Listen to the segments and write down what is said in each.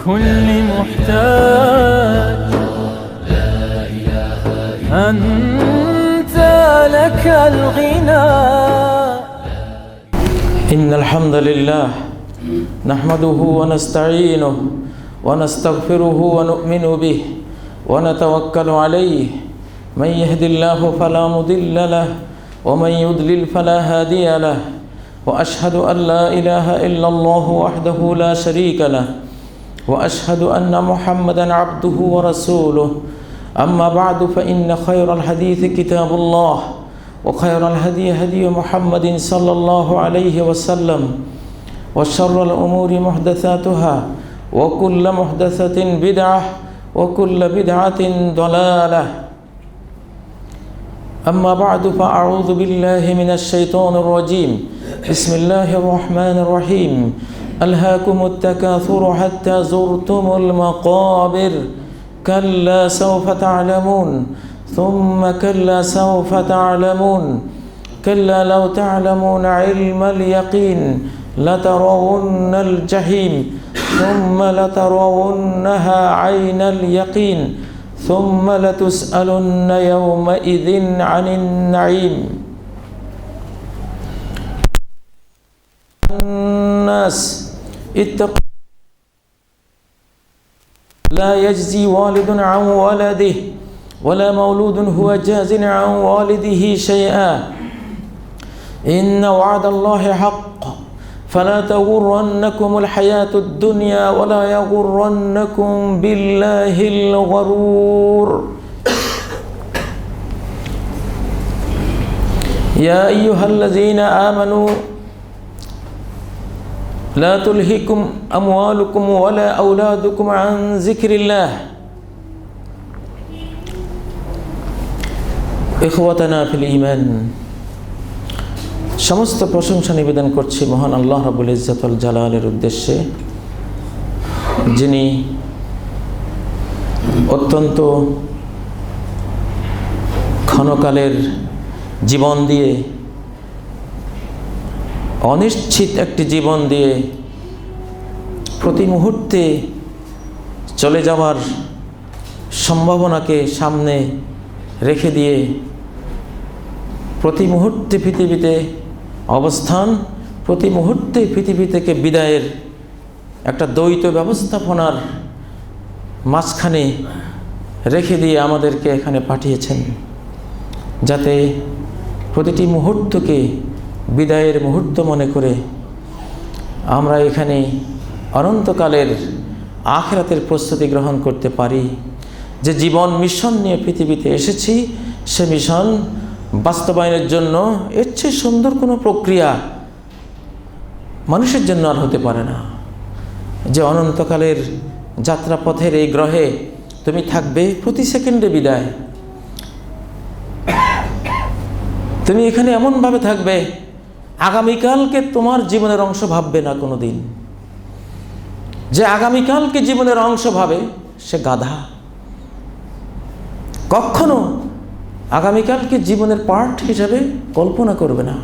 لكل محتاج. أنت لك الغنى. إن الحمد لله نحمده ونستعينه ونستغفره ونؤمن به ونتوكل عليه. من يهد الله فلا مضل له ومن يضلل فلا هادي له. وأشهد أن لا إله إلا الله وحده لا شريك له وأشهد أن محمدا عبده ورسوله. أما بعد فإن خير الحديث كتاب الله وخير الهدي هدي محمد صلى الله عليه وسلم وشر الأمور محدثاتها وكل محدثة بدعة وكل بدعة ضلالة. أما بعد فأعوذ بالله من الشيطان الرجيم. بسم الله الرحمن الرحيم. ألهاكم التكاثر حتى زرتم المقابر كلا سوف تعلمون ثم كلا سوف تعلمون كلا لو تعلمون علم اليقين لترون الجحيم ثم لترونها عين اليقين ثم لتسألن يومئذ عن النعيم. الناس اتقوا لا يجزي والد عن ولده ولا مولود هو جاز عن والده شيئا. إن وعد الله حق فلا تغرنكم الحياة الدنيا ولا يغرنكم بالله الغرور. يا أيها الذين آمنوا لا تلهكم أموالكم ولا أولادكم عن ذكر الله. إخوتنا في الإيمان, সমস্ত প্রশংসা নিবেদন করছি মহান আল্লাহ রাব্বুল ইজ্জতুল জালালের উদ্দেশ্যে, যিনি অত্যন্ত ক্ষণকালের জীবন দিয়ে, অনিশ্চিত একটি জীবন দিয়ে প্রতি মুহূর্তে চলে যাওয়ার সম্ভাবনাকে সামনে রেখে দিয়ে প্রতি মুহূর্তে পৃথিবীতে অবস্থান, প্রতি মুহূর্তে পৃথিবী থেকে বিদায়ের একটা দ্বৈত ব্যবস্থাপনার মাঝখানে রেখে দিয়ে আমাদেরকে এখানে পাঠিয়েছেন, যাতে প্রতিটি মুহূর্তকে বিদায়ের মুহূর্ত মনে করে আমরা এখানে অনন্তকালের আখিরাতের প্রস্তুতি গ্রহণ করতে পারি। যে জীবন মিশন নিয়ে পৃথিবীতে এসেছি, সে মিশন বাস্তবায়নের জন্য এর চেয়ে সুন্দর কোনো প্রক্রিয়া মানুষের জন্য আর হতে পারে না। যে অনন্তকালের যাত্রাপথের এই গ্রহে তুমি থাকবে প্রতি সেকেন্ডে বিদায়। তুমি এখানে এমনভাবে থাকবে, আগামীকালকে তোমার জীবনের অংশ ভাববে না কোনো দিন। যে আগামীকালকে জীবনের অংশ ভাবে সে গাধা। কখনো আগামীকালকে জীবনের পার্ট হিসাবে কল্পনা করবে না।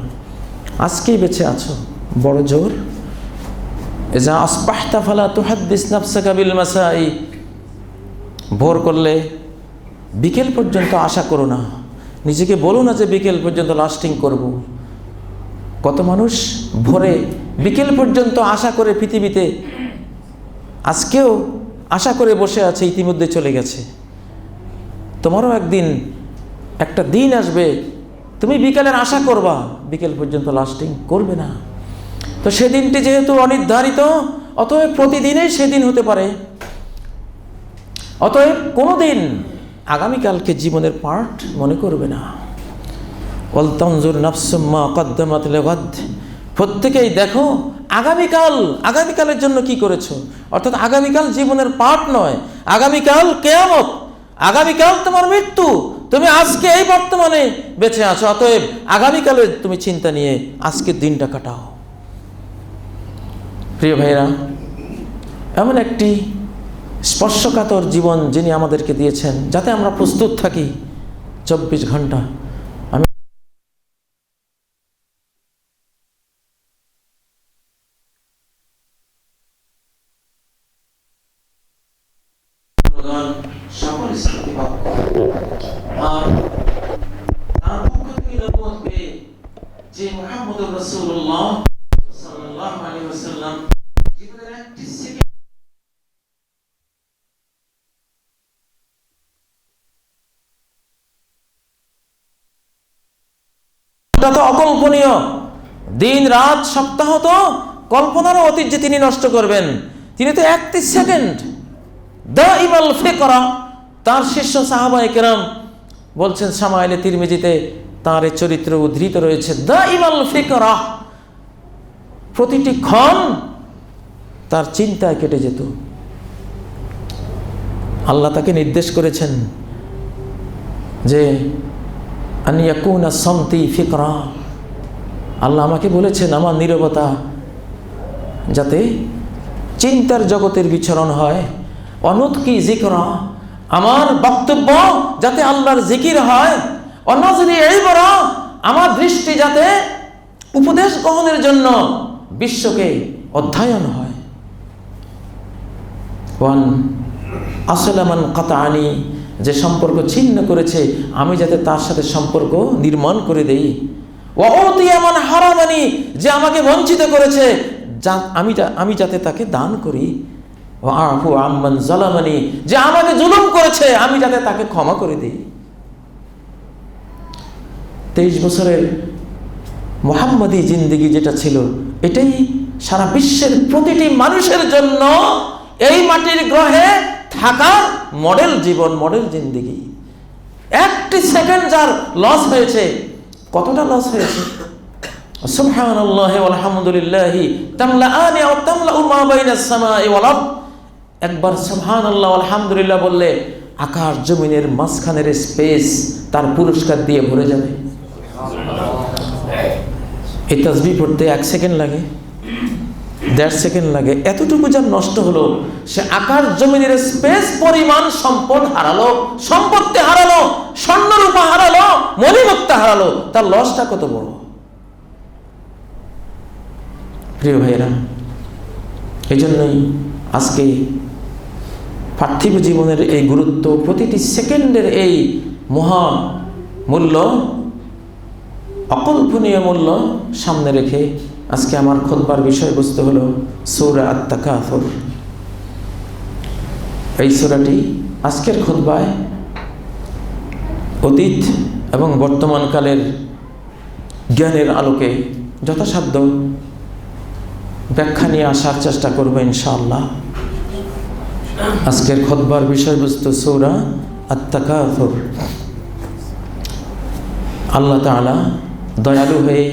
আজকেই বেঁচে আছো, বড় জোর। ইজা আসবাহতা ফালা তুহাদ্দিস নাফসাকা বিল মাসাই। ভোর করলে বিকেল পর্যন্ত আশা করো না, নিজেকে বলো না যে বিকেল পর্যন্ত লাস্টিং করব। কত মানুষ ভোরে বিকেল পর্যন্ত আশা করে পৃথিবীতে আজকেও আশা করে বসে আছে, ইতিমধ্যে চলে গেছে। তোমারও একদিন একটা দিন আসবে, তুমি বিকেলের আশা করবা, বিকেল পর্যন্ত লাস্টিং করবে না। তো সেদিনটি যেহেতু অনির্ধারিত, অতএব প্রতিদিনেই সেদিন হতে পারে। অতএব কোনো দিন আগামীকালকে জীবনের পার্ট মনে করবে না। ওয়াল তানজুর নাফসুম মা কদ্দামাত লিগাদ। প্রত্যেকেই দেখো আগামীকালের জন্য কি করেছো। অর্থাৎ আগামীকাল জীবনের পার্ট নয়, আগামীকাল কিয়ামত, আগামীকাল তোমার মৃত্যু। তুমি আজকে এই বর্তমানে বেঁচে আছো, অতএব আগামীকালের তুমি চিন্তা নিয়ে আজকের দিনটা কাটাও। প্রিয় ভাইরা, এমন একটি স্পর্শকাতর জীবন যিনি আমাদেরকে দিয়েছেন, যাতে আমরা প্রস্তুত থাকি 24 ঘন্টা। বন্ধুগণ সকল স্থিতিবাক্য আর তার পক্ষ থেকে নবুয়ত পেয়ে যে মুহাম্মদুর রাসূলুল্লাহ সাল্লাল্লাহু আলাইহি ওয়াসাল্লাম জীবনের একটি সেকেন্ড তো অকল্পনীয়, দিন রাত সপ্তাহ তো কল্পনারও অতীত যে তিনি নষ্ট করবেন, তিনি তো 31 সেকেন্ড দাইমাল ফিকরা। তার শিষ্য সাহাবায়ে কেরাম বলছেন, শামাইলে তিরমিজিতে তার এই চরিত্র উদ্ধৃত রয়েছে, দাইমাল ফিকরা, প্রতিটি ক্ষণ তার চিন্তায় কেটে যেত। আল্লাহ তাকে নির্দেশ করেছেন যে আন ইয়াকুনা সামতি ফিকরা, আল্লাহ আমাকে বলেছেন আমার নীরবতা যাতে চিন্তার জগতের বিচরণ হয়, অনুৎকি জিকরা, আমার বক্তব্য যাতে আল্লাহর জিকির হয়, অনজরি ইবরা, আমার দৃষ্টি যাতে উপদেশ গ্রহণের জন্য বিশ্বকে অধ্যয়ন হয়। ওয়ান আসলামান কাতানি, যে সম্পর্ক ছিন্ন করেছে আমি যাতে তার সাথে সম্পর্ক নির্মাণ করে দেই। ওয়াউতিয়ামান হারামানি, যে আমাকে বঞ্চিত করেছে আমি যাতে তাকে দান করি। ওয়াআফু আম্মান যালামানি, যে আমাকে জুলুম করেছে আমি যাতে তাকে ক্ষমা করে দিই। 23 বছরের মুহাম্মাদি জিন্দেগি যেটা ছিল, এটাই সারা বিশ্বের প্রতিটি মানুষের জন্য এই মাটির গ্রহে থাকার মডেল জীবন, মডেল জিন্দেগি। একটি সেকেন্ড যার লস হয়েছে, কতটা লস হয়েছে! সুবহানাল্লাহি ওয়াল হামদুলিল্লাহি তামলাআনি আও তামলাউ মা বাইনাস সামাই ওয়াল আরদ। একবার সুবহানাল্লাহ আলহামদুলিল্লাহ বললে আকাশ জমিনের মাঝখানের স্পেস তার পুরস্কার দিয়ে ভরে যাবে। এই তাসবিহ পড়তে 1 সেকেন্ড লাগে, 1.5 সেকেন্ড লাগে। এতটুকু যার নষ্ট হলো, সে আকাশ জমিনের স্পেস পরিমাণ সম্পদ হারালো, সম্পত্তি হারালো, স্বর্ণরূপা হারালো, মণিমুক্তা হারালো। তার লসটা কত বড়! প্রিয় ভাইয়েরা, এই জন্যই আজকে পার্থিব জীবনের এই গুরুত্ব, প্রতিটি সেকেন্ডের এই মহা মূল্য, অকল্পনীয় মূল্য সামনে রেখে আজকে আমার খুতবার বিষয়বস্তু হলো সূরা আত-তাকাসুর। এই সূরাটি আজকের খুতবায় অতীত এবং বর্তমানকালের জ্ঞানের আলোকে যথাসাধ্য ব্যাখ্যা নিয়ে আসার চেষ্টা করব ইনশাআল্লাহ। আজকের খুতবার বিষয়বস্তু সূরা আত-তাকাসুর। আল্লাহ তাআলা দয়ালু হয়ে,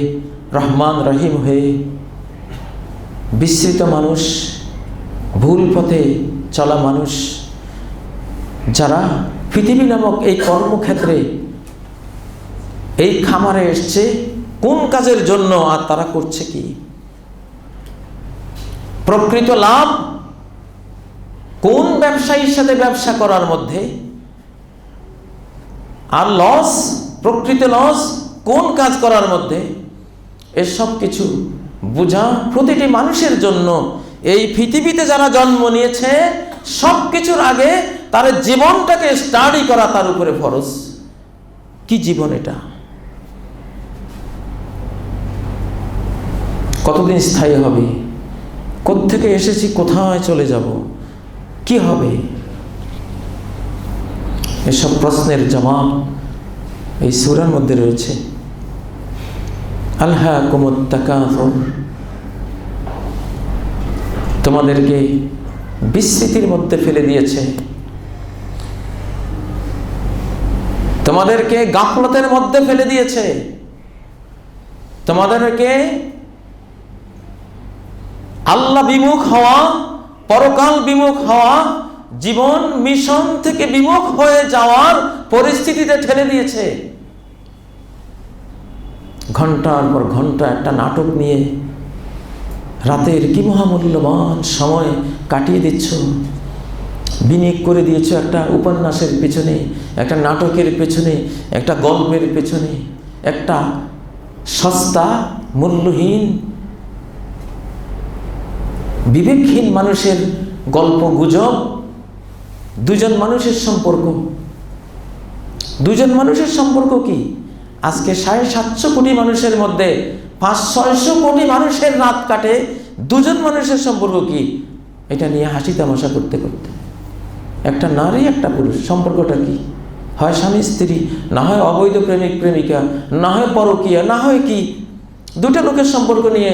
রহমান রহিম হয়ে বিস্মৃত মানুষ, ভুল পথে চলা মানুষ, যারা পৃথিবী নামক এই কর্মক্ষেত্রে, এই খামারে এসছে কোন কাজের জন্য আর তারা করছে কি, প্রকৃত লাভ কোন ব্যবসায়ীর সাথে ব্যবসা করার মধ্যে, আর লস, প্রকৃত লস কোন কাজ করার মধ্যে, এসব কিছু বোঝা প্রতিটি মানুষের জন্য, এই পৃথিবীতে যারা জন্ম নিয়েছে সব কিছুর আগে তার জীবনটাকে স্টাডি করা তার উপরে ফরজ। কি জীবন এটা? কতদিন স্থায়ী হবে? কোত্থেকে এসেছি, কোথায় চলে যাব, কি হবে? এসব প্রশ্নের জবাব এই সূরার মধ্যে রয়েছে। আলহাকুমুত তাকাসুর, তোমাদেরকে বিস্মৃতির মধ্যে ফেলে দিয়েছে, তোমাদেরকে গাফলতের মধ্যে ফেলে দিয়েছে, তোমাদেরকে আল্লাহ বিমুখ হওয়া, পরকাল বিমুখ হওয়া, জীবন মিশন থেকে বিমুখ হয়ে যাওয়ার পরিস্থিতিতে ঠেলে দিয়েছে। ঘন্টার পর ঘন্টা একটা নাটক নিয়ে রাতের কি মহামূল্যবান সময় কাটিয়ে দিচ্ছ, বিনিয়োগ করে দিয়েছ একটা উপন্যাসের পেছনে, একটা নাটকের পেছনে, একটা গল্পের পেছনে, একটা সস্তা মূল্যহীন বিবেকহীন মানুষের গল্প গুজব দুজন মানুষের সম্পর্ক, দুজন মানুষের সম্পর্ক কি? আজকে 750 কোটি মানুষের মধ্যে 500-600 কোটি মানুষের রাত কাটে, দুজন মানুষের সম্পর্ক কি? এটা নিয়ে হাসি তামাশা করতে করতে। একটা নারী একটা পুরুষ, সম্পর্কটা কি? হয় স্বামী স্ত্রী, না হয় অবৈধ প্রেমিক প্রেমিকা, না হয় পরকীয়া, না হয় কি? দুটো লোকের সম্পর্ক নিয়ে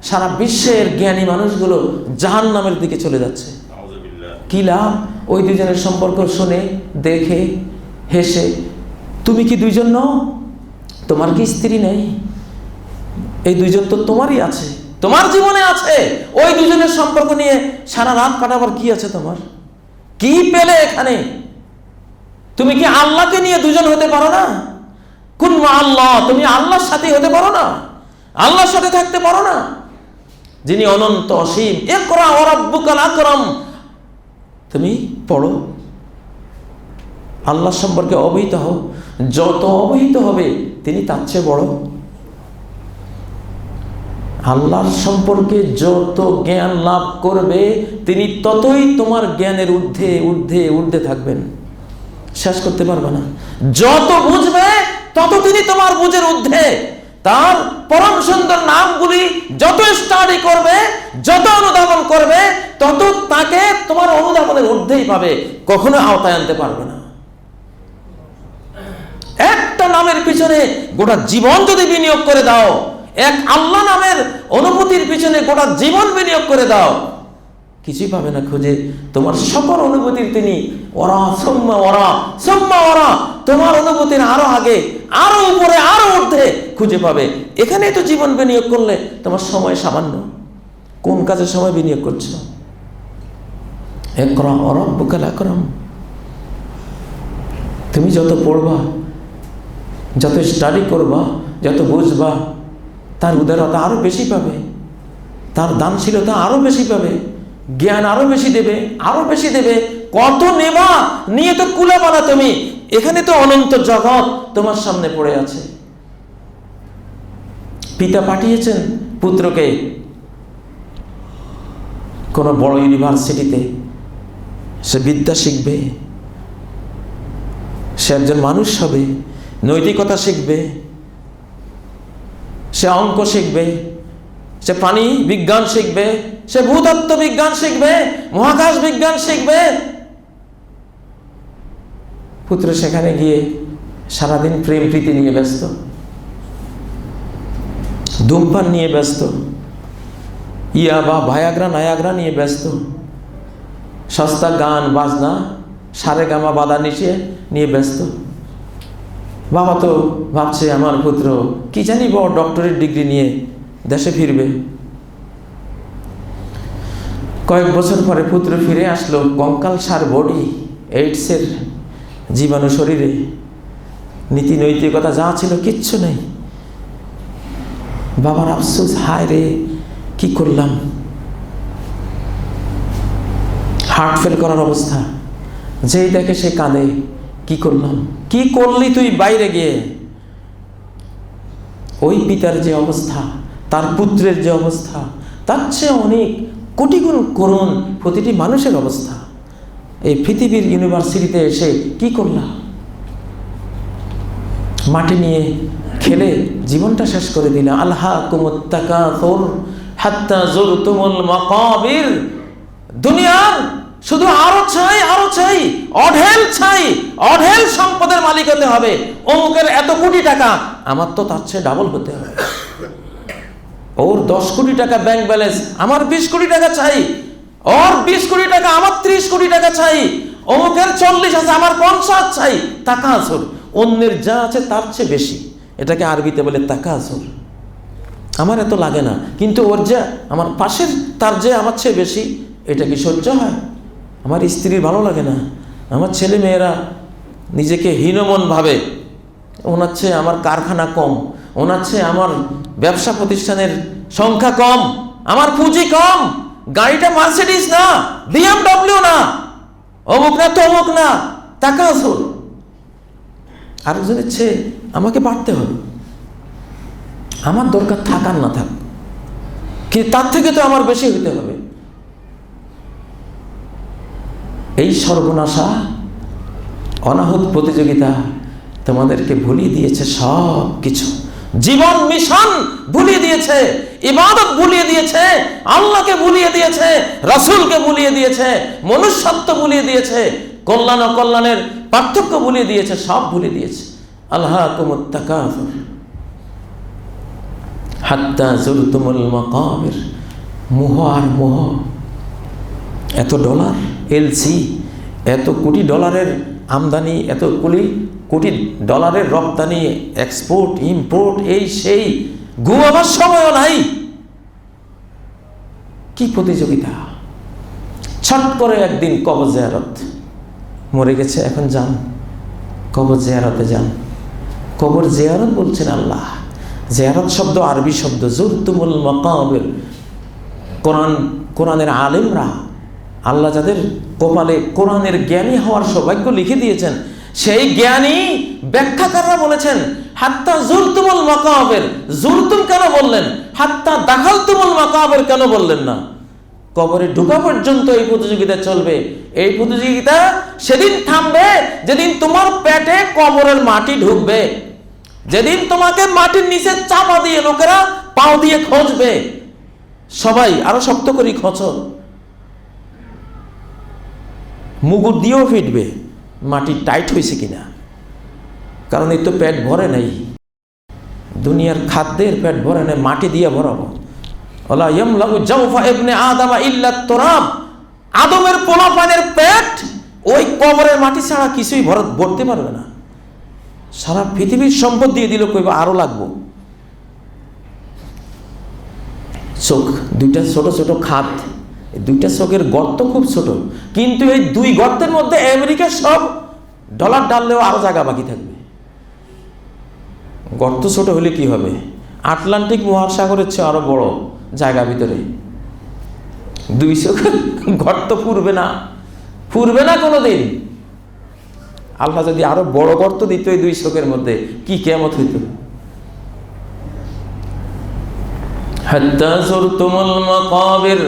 সারা বিশ্বের জ্ঞানী মানুষগুলো জাহান্নামের দিকে চলে যাচ্ছে। কি লাভ ওই দুজনের সম্পর্ক শুনে, দেখে, হেসে? তুমি কি দুইজন নও? তোমার কি স্ত্রী নেই? এই দুইজন তো তোমারই আছে, তোমার জীবনে আছে। ওই দুজনের সম্পর্ক নিয়ে সারা রাত কাটাবার কি আছে তোমার? কি পেলে এখানে? তুমি কি আল্লাহকে নিয়ে দুজন হতে পারো না? কুন মা আল্লাহ, তুমি আল্লাহর সাথে হতে পারো না? আল্লাহর সাথে থাকতে পারো না? যিনি অনন্ত অসীম। ইকরা ওয়া রাব্বুকাল আকরাম, তুমি পড়ো, আল্লাহ সম্পর্কে অবহিত হও। যত অবহিত হবে তিনি তার চেয়ে বড়। আল্লাহর সম্পর্কে যত জ্ঞান লাভ করবে তিনি ততই তোমার জ্ঞানের ঊর্ধ্বে ঊর্ধ্বে ঊর্ধ্বে থাকবেন, শেষ করতে পারবে না। যত বুঝবে তত তিনি তোমার বুঝের ঊর্ধ্বে। তার পরম সুন্দর নামগুলি যত স্টাডি করবে, যত অনুধাবন করবে, তত তাকে তোমার অনুধাবনের ঊর্ধ্বেই পাবে, কখনো আওতায় আনতে পারবে না। একটা নামের পিছনে গোটা জীবন যদি বিনিয়োগ করে দাও, এক আল্লাহ নামের অনুভূতির পিছনে গোটা জীবন বিনিয়োগ করে দাও, কিছুই পাবে না খুঁজে। তোমার সকল অনুভূতির তিনি ওরা সম্মা ওরা সম্মা ওরা, তোমার অনুভূতির আরো আগে, আরো উপরে, আরো ঊর্ধ্বে খুঁজে পাবে। এখানেই তো জীবন বিনিয়োগ করলে তোমার সময় সামান্য। কোন কাজে সময় বিনিয়োগ করছো? ইকরা ওয়া রাব্বুকাল আকরাম। তুমি যত পড়বা, যত স্টাডি করবা, যত বুঝবা, তার উদারতা আরো বেশি পাবে, তার দানশীলতা আরো বেশি পাবে, জ্ঞান আরো বেশি দেবে, আরো বেশি দেবে। কত নেবা, নিয়ে তো কুলাবা না তুমি। এখানে তো অনন্ত জগৎ তোমার সামনে পড়ে আছে। পিতা পাঠিয়েছেন পুত্রকে কোন বড় ইউনিভার্সিটিতে, সে বিদ্যা শিখবে, সে একজন মানুষ হবে, নৈতিকতা শিখবে, সে অঙ্ক শিখবে, সে প্রাণী বিজ্ঞান শিখবে, সে ভূতত্ত্ব বিজ্ঞান শিখবে, মহাকাশ বিজ্ঞান শিখবে। পুত্র সেখানে গিয়ে সারাদিন প্রেম প্রীতি নিয়ে ব্যস্ত, ধূমপান নিয়ে ব্যস্ত, ইয়াবা ভায়াগ্রা নায়াগ্রা নিয়ে ব্যস্ত, সস্তা গান বাজনা সারেগামা বাদানিশে নিয়ে ব্যস্ত। বাবা তো ভাবছে আমার পুত্র কি জানি বড় ডক্টরেট ডিগ্রি নিয়ে দেশে ফিরবে। কয়েক বছর পরে পুত্র ফিরে আসলো, কঙ্কাল সার বডি, এইডসের জীবাণু শরীরে, নীতি নৈতিকতা যা ছিল কিচ্ছু নেই। বাবার আফসোস, হায় রে কি করলাম, হার্ট ফেল করার অবস্থা। যেই দেখে সে কাঁদে, কি করলাম, কি করলি তুই বাইরে গিয়ে। ওই পিতার যে অবস্থা, তার পুত্রের যে অবস্থা, তার চেয়ে অনেক কোটি গুণ করুণ প্রতিটি মানুষের অবস্থা। এই পৃথিবীর ইউনিভার্সিটিতে এসে কি করলাম, মাটি নিয়ে খেলে জীবনটা শেষ করে দিলা। আলহাকুমুত তাকাসুর হাত্তা যুরতুমুল মাকাবির। দুনিয়ার শুধু আরো চাই, আরো চাই, অঢেল চাই, অঢেল সম্পদের মালিক হতে হবে। অমুকের এত কোটি টাকা, আমার তো তার চেয়ে ডাবল হতে হবে। ওর 10 কোটি টাকা ব্যাংক ব্যালেন্স, আমার 20 কোটি টাকা চাই। ওর 20 কোটি টাকা, আমার 30 কোটি টাকা চাই। অমুকের 40 আছে, আমার 50 চাই। তাকাসুর, অন্যের যা আছে তার চেয়ে বেশি, এটাকে আরবিতে বলে তাকাসুর। আমার এত লাগে না, কিন্তু ওর যা, আমার পাশের তার যে আমার চেয়ে বেশি, এটা কি সহ্য হয়? আমার স্ত্রীর ভালো লাগে না, আমার ছেলে মেয়েরা নিজেকে হীনমন ভাবে, ওনার চেয়ে আমার কারখানা কম, ওনার চেয়ে আমার ব্যবসা প্রতিষ্ঠানের সংখ্যা কম, আমার পুঁজি কম, গাড়িটা মার্সিডিজ না, BMW না, অমুক না তমুক না, তাকাসুর। আরেকজনের চেয়ে আমাকে বাড়তে হবে। আমার দরকার থাক আর না থাক, কি তার থেকে তো আমার বেশি হইতে হবে। এই সর্বনাশা অনাহুত প্রতিযোগিতা তোমাদেরকে ভুলিয়ে দিয়েছে সব কিছু। জীবন মিশন ভুলিয়ে দিয়েছে, ইবাদত ভুলিয়ে দিয়েছে, আল্লাহকে ভুলিয়ে দিয়েছে, রাসূলকে ভুলিয়ে দিয়েছে, মনুষ্যত্ব ভুলিয়ে দিয়েছে, কল্যাণ অকল্যাণের পার্থক্য ভুলিয়ে দিয়েছে, সব ভুলিয়ে দিয়েছে। আলহাকুমুত তাকাসুর হাত্তা যুরতুমুল মাকাবির। মোহ আর মোহ। এত ডলার এলসি, এত কোটি ডলারের আমদানি, এত কোটি ডলারের রপ্তানি, এক্সপোর্ট ইম্পোর্ট, এই সেই, ঘুমাবার সময়ও নাই। কি প্রতিযোগিতা! ছট করে একদিন কবর জিয়ারত, মরে গেছে এখন যান কবর জিয়ারতে যান। কবর জিয়ারত বলছেন আল্লাহ। জিয়ারত শব্দ আরবি শব্দ, যুরতুমুল মাকাবির। কোরআনের আলেমরা, আল্লাহ যাদের কপালে কোরআনের জ্ঞানী হওয়ার সৌভাগ্য লিখে দিয়েছেন, সেই জ্ঞানী ব্যাখ্যাকাররা বলেছেন হাত্তা যুরতুমুল মাকাবির। যুরতুম কেন বললেন? হাত্তা দাখালতুমুল মাকাবির কেন বললেন না? কবরে ঢোকা পর্যন্ত এই প্রতিযোগিতা চলবে। এই প্রতিযোগিতা সেদিন থামবে যেদিন তোমার পেটে কবরের মাটি ঢুকবে, যেদিন তোমাকে মাটির নিচে চাপা দিয়ে লোকেরা পাও দিয়ে খোঁজবে। সবাই আরো শক্ত করে খোঁচো, মুগুর দিয়েও ফিটবে মাটি টাইট হয়েছে কিনা, কারণ এই তো পেট ভরে নেই, দুনিয়ার খাদ্যের পেট ভরে নেই, মাটি দিয়ে ভরাবো। ওয়ালা ইয়ামলাউ জাওফা ইবনে আদম ইল্লা তুরাব। আদমের পোলাপানের পেট ওই কবরের মাটি ছাড়া কিছুই ভরতে পারবে না। সারা পৃথিবীর সম্পদ দিয়ে দিল, কইবা আরো লাগবো। চোখ দুইটা ছোট ছোট খাত, দুইটা চোখের গর্ত খুব ছোট, কিন্তু এই দুই গর্তের মধ্যে আমেরিকা সব ডলার ডাললেও আরো জায়গা বাকি থাকবে। গর্ত ছোট হলে কি হবে? আটলান্টিক মহাসাগরের চেয়ে আরো বড় জায়গা ভিতরে। দুই চোখের গর্ত পুরবে না কোনোদিন। আল্লাহ যদি আরো বড় গর্ত দিত এই দুই চোখের মধ্যে, কি কিয়ামত হইত। হাত্তা যুরতুমুল মাকাবির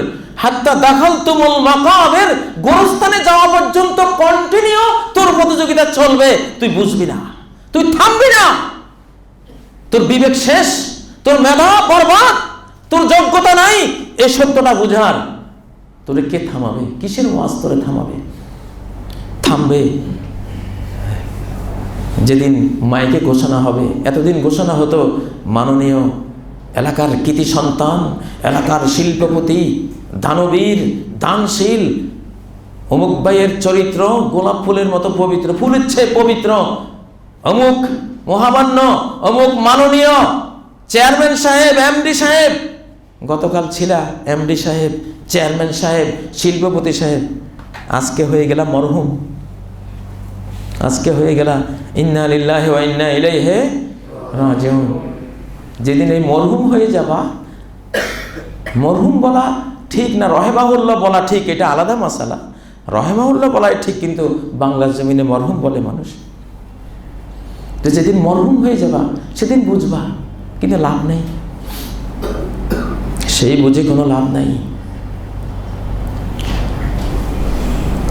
হাত্তা দাখালতুমুল মাকাবির। গোরস্থানে যাওয়া পর্যন্ত কন্টিনিউ তোর প্রতিযোগিতা চলবে। তুই বুঝবি না, তুই থামবি না। তোর বিবেক শেষ, তোর মেধা বরবাদ, তোর যোগ্যতা নাই এই সত্যটা বুঝার। তোরে কে থামাবে? কিসের ওয়াজ তোরে থামাবে? থামবে যেদিন মাইকে ঘোষণা হবে। এতদিন ঘোষণা হতো মাননীয় এলাকার কৃতি সন্তান, এলাকার শিল্পপতি, দানবীর, দানশীল, অমুক ভাইয়ের চরিত্র গোলাপ ফুলের মতো পবিত্র, ফুলের চেয়ে পবিত্র, অমুক মহামান্য, অমুক মাননীয় চেয়ারম্যান সাহেব, এমডি সাহেব। গতকাল ছিলা এমডি সাহেব, চেয়ারম্যান সাহেব, শিল্পপতি সাহেব। আজকে হয়ে গেলাম মরহুম, আজকে হয়ে গেলাম ইন্না লিল্লাহি ওয়া ইন্না ইলাইহি রাজিউন। যেদিন এই মরহুম হয়ে যাবা, মরহুম বলা ঠিক না রহেমাহুল্লাহ বলা ঠিক, এটা আলাদা মাসালা। রহেমাহুল্লাহ বলাই ঠিক, কিন্তু বাংলার জমিনে মরহুম বলে মানুষ। তো যেদিন মরহুম হয়ে যাবা সেদিন বুঝবা, কিন্তু লাভ নেই, সেই বুঝে কোনো লাভ নাই।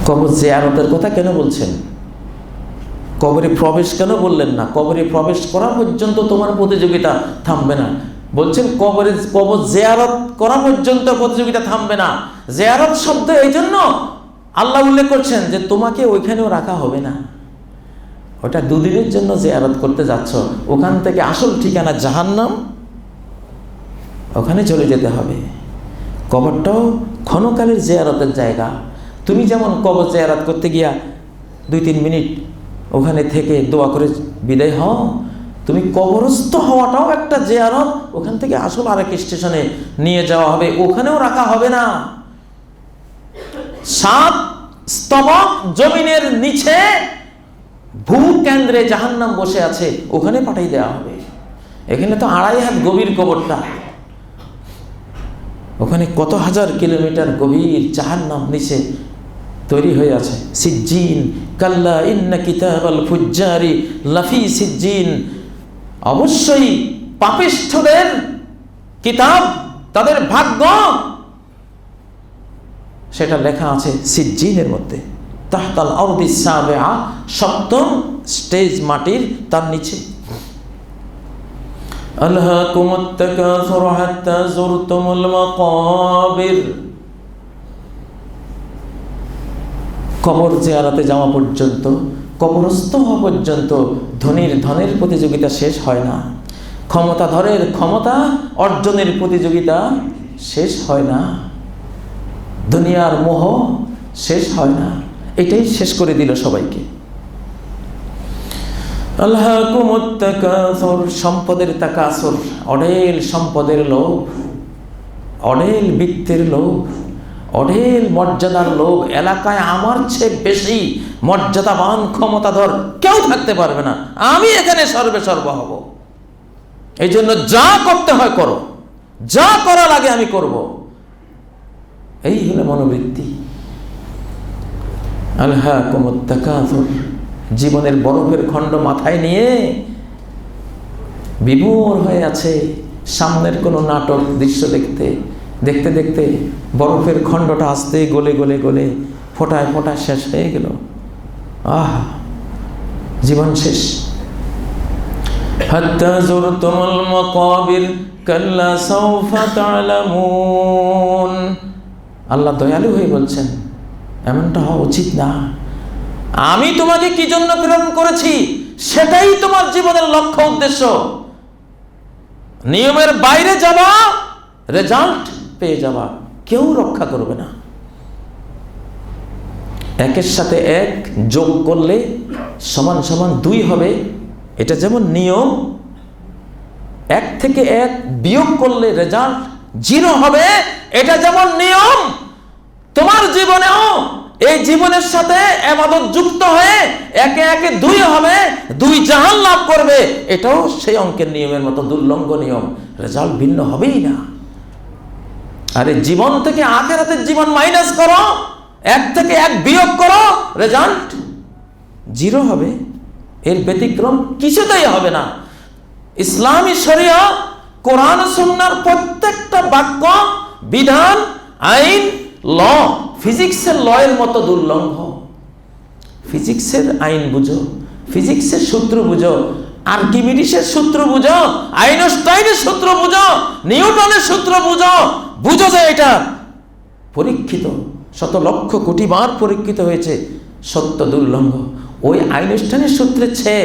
কবর জিয়ারতের কথা কেন বলছেন? কবরে প্রবেশ কেন বললেন না? কবরে প্রবেশ করা পর্যন্ত তোমার প্রতিযোগিতা থামবে না। বলছেন কবর জিয়ারত করা পর্যন্ত প্রতিযোগিতা থামবে না। জিয়ারত শব্দ এই জন্য আল্লাহ উল্লেখ করছেন যে তোমাকে ওইখানেও রাখা হবে না। ওটা দুদিনের জন্য জিয়ারত করতে যাচ্ছ, ওখান থেকে আসল ঠিকানা জাহান্নাম, ওখানে চলে যেতে হবে। কবরটাও ক্ষণকালের জিয়ারতের জায়গা। তুমি যেমন কবর জিয়ারত করতে গিয়া 2-3 মিনিট ওখানে থেকে দোয়া করে বিদায় হও, তুমি কবরস্থ হওয়াটাও একটা জিয়ারত। ওখান থেকে আসল আরেক স্টেশনে নিয়ে যাওয়া হবে, ওখানেও রাখা হবে না। 7 স্তবক জমিনের নিচে ভূকেন্দ্রে জাহান্নাম বসে আছে, ওখানে পাঠিয়ে দেওয়া হবে। এখানে তো 2.5 হাত গভীর কবরটা, ওখানে কত হাজার কিলোমিটার গভীর জাহান্নাম নিচে তৈরি হয়ে আছে। সিজ্জিন কাল্লা ইন্না কিতাবাল ফুজ্জারি লাফি সিজ্জিন। অবশ্যই পাপিষ্ঠদের কিতাব, তাদের ভাগ্য, সেটা লেখা আছে সিজ্জিনের মধ্যে। তাহতাল আরদিস সাবিআ, সপ্তম স্টেজ মাটির তার নিচে। আলহাকুমুত তাকাসুর হাত্তা যুরতুমুল মাকাবির, কবর জিয়ারতে যাওয়া পর্যন্ত, কবরস্থ হওয়া পর্যন্ত ধনীর ধনের প্রতিযোগিতা শেষ হয় না, ক্ষমতাধরের ক্ষমতা অর্জনের প্রতিযোগিতা শেষ হয় না, দুনিয়ার মোহ শেষ হয় না। এটাই শেষ করে দিল সবাইকে। আলহাকুমুত তাকাসুর, সম্পদের তাকাসুর, অঢেল সম্পদের লোভ, অঢেল বৃত্তের লোভ, অঢেল মর্যাদার লোভ। এলাকায় আমার চেয়ে বেশি মর্যাদাবান ক্ষমতাধর কেউ থাকতে পারবে না, আমি এখানে সর্বেসর্বা হব। এই জন্য যা করতে হয় করো, যা করা লাগে আমি করব, এই হলো মনোবৃত্তি। আলহাকুমুত তাকাসুর, জীবনের বরফের খণ্ড মাথায় নিয়ে বিভোর হয়ে আছে সামনের কোনো নাটক দৃশ্য দেখতে দেখতে দেখতে বরফের খণ্ডটা আস্তে গলে গলে গলে ফোটায় ফোটায় শেষ হয়ে গেল। জীবন শেষ। হাত্তা যুরতুমুল মাকাবির কাল্লা সাওফা তা'লামুন, আল্লাহ দয়ালু হয়ে বলছেন এমনটা হওয়া উচিত না। আমি তোমাকে কি জন্য প্রেরণ করেছি সেটাই তোমার জীবনের লক্ষ্য উদ্দেশ্য। নিয়মের বাইরে যাবা, রেজাল্ট পেয়ে যাবা, কেউ রক্ষা করবে না। একের সাথে এক যোগ করলে সমান সমান 2 হবে, এটা যেমন নিয়ম। 1 থেকে 1 বিয়োগ করলে রেজাল্ট 0 হবে, এটা যেমন নিয়ম। তোমার জীবনেও এই জীবনের সাথে ইবাদত যুক্ত হয়ে একে একে 2 হবে, 2 জাহান লাভ করবে, এটাও সেই অঙ্কের নিয়মের মতো দুর্লঙ্ঘ নিয়ম, রেজাল্ট ভিন্ন হবেই না। আরে জীবন থেকে আখিরাতের জীবন মাইনাস করো, 1 থেকে 1 বিয়োগ করো, রেজাল্ট 0 হবে, এর ব্যতিক্রম কিছুতেই হবে না। ইসলামী শরিয়া, কোরআন সুন্নাহর প্রত্যেকটা বাক্য, বিধান, আইন, ল, ফিজিক্সের লয়ের মতো দুর্লঙ্ঘ। ফিজিক্সের আইন বুঝো, ফিজিক্সের সূত্র বুঝো, আর্কিমিডিসের সূত্র বুঝো, আইনস্টাইনের সূত্র বুঝো, নিউটনের সূত্র বুঝো, বুঝো যে এটা পরীক্ষিত, শত লক্ষ কোটি বার পরীক্ষিত হয়েছে, সত্য দুর্লঙ্ঘ। ওই আইনস্টাইনের সূত্রের চেয়ে,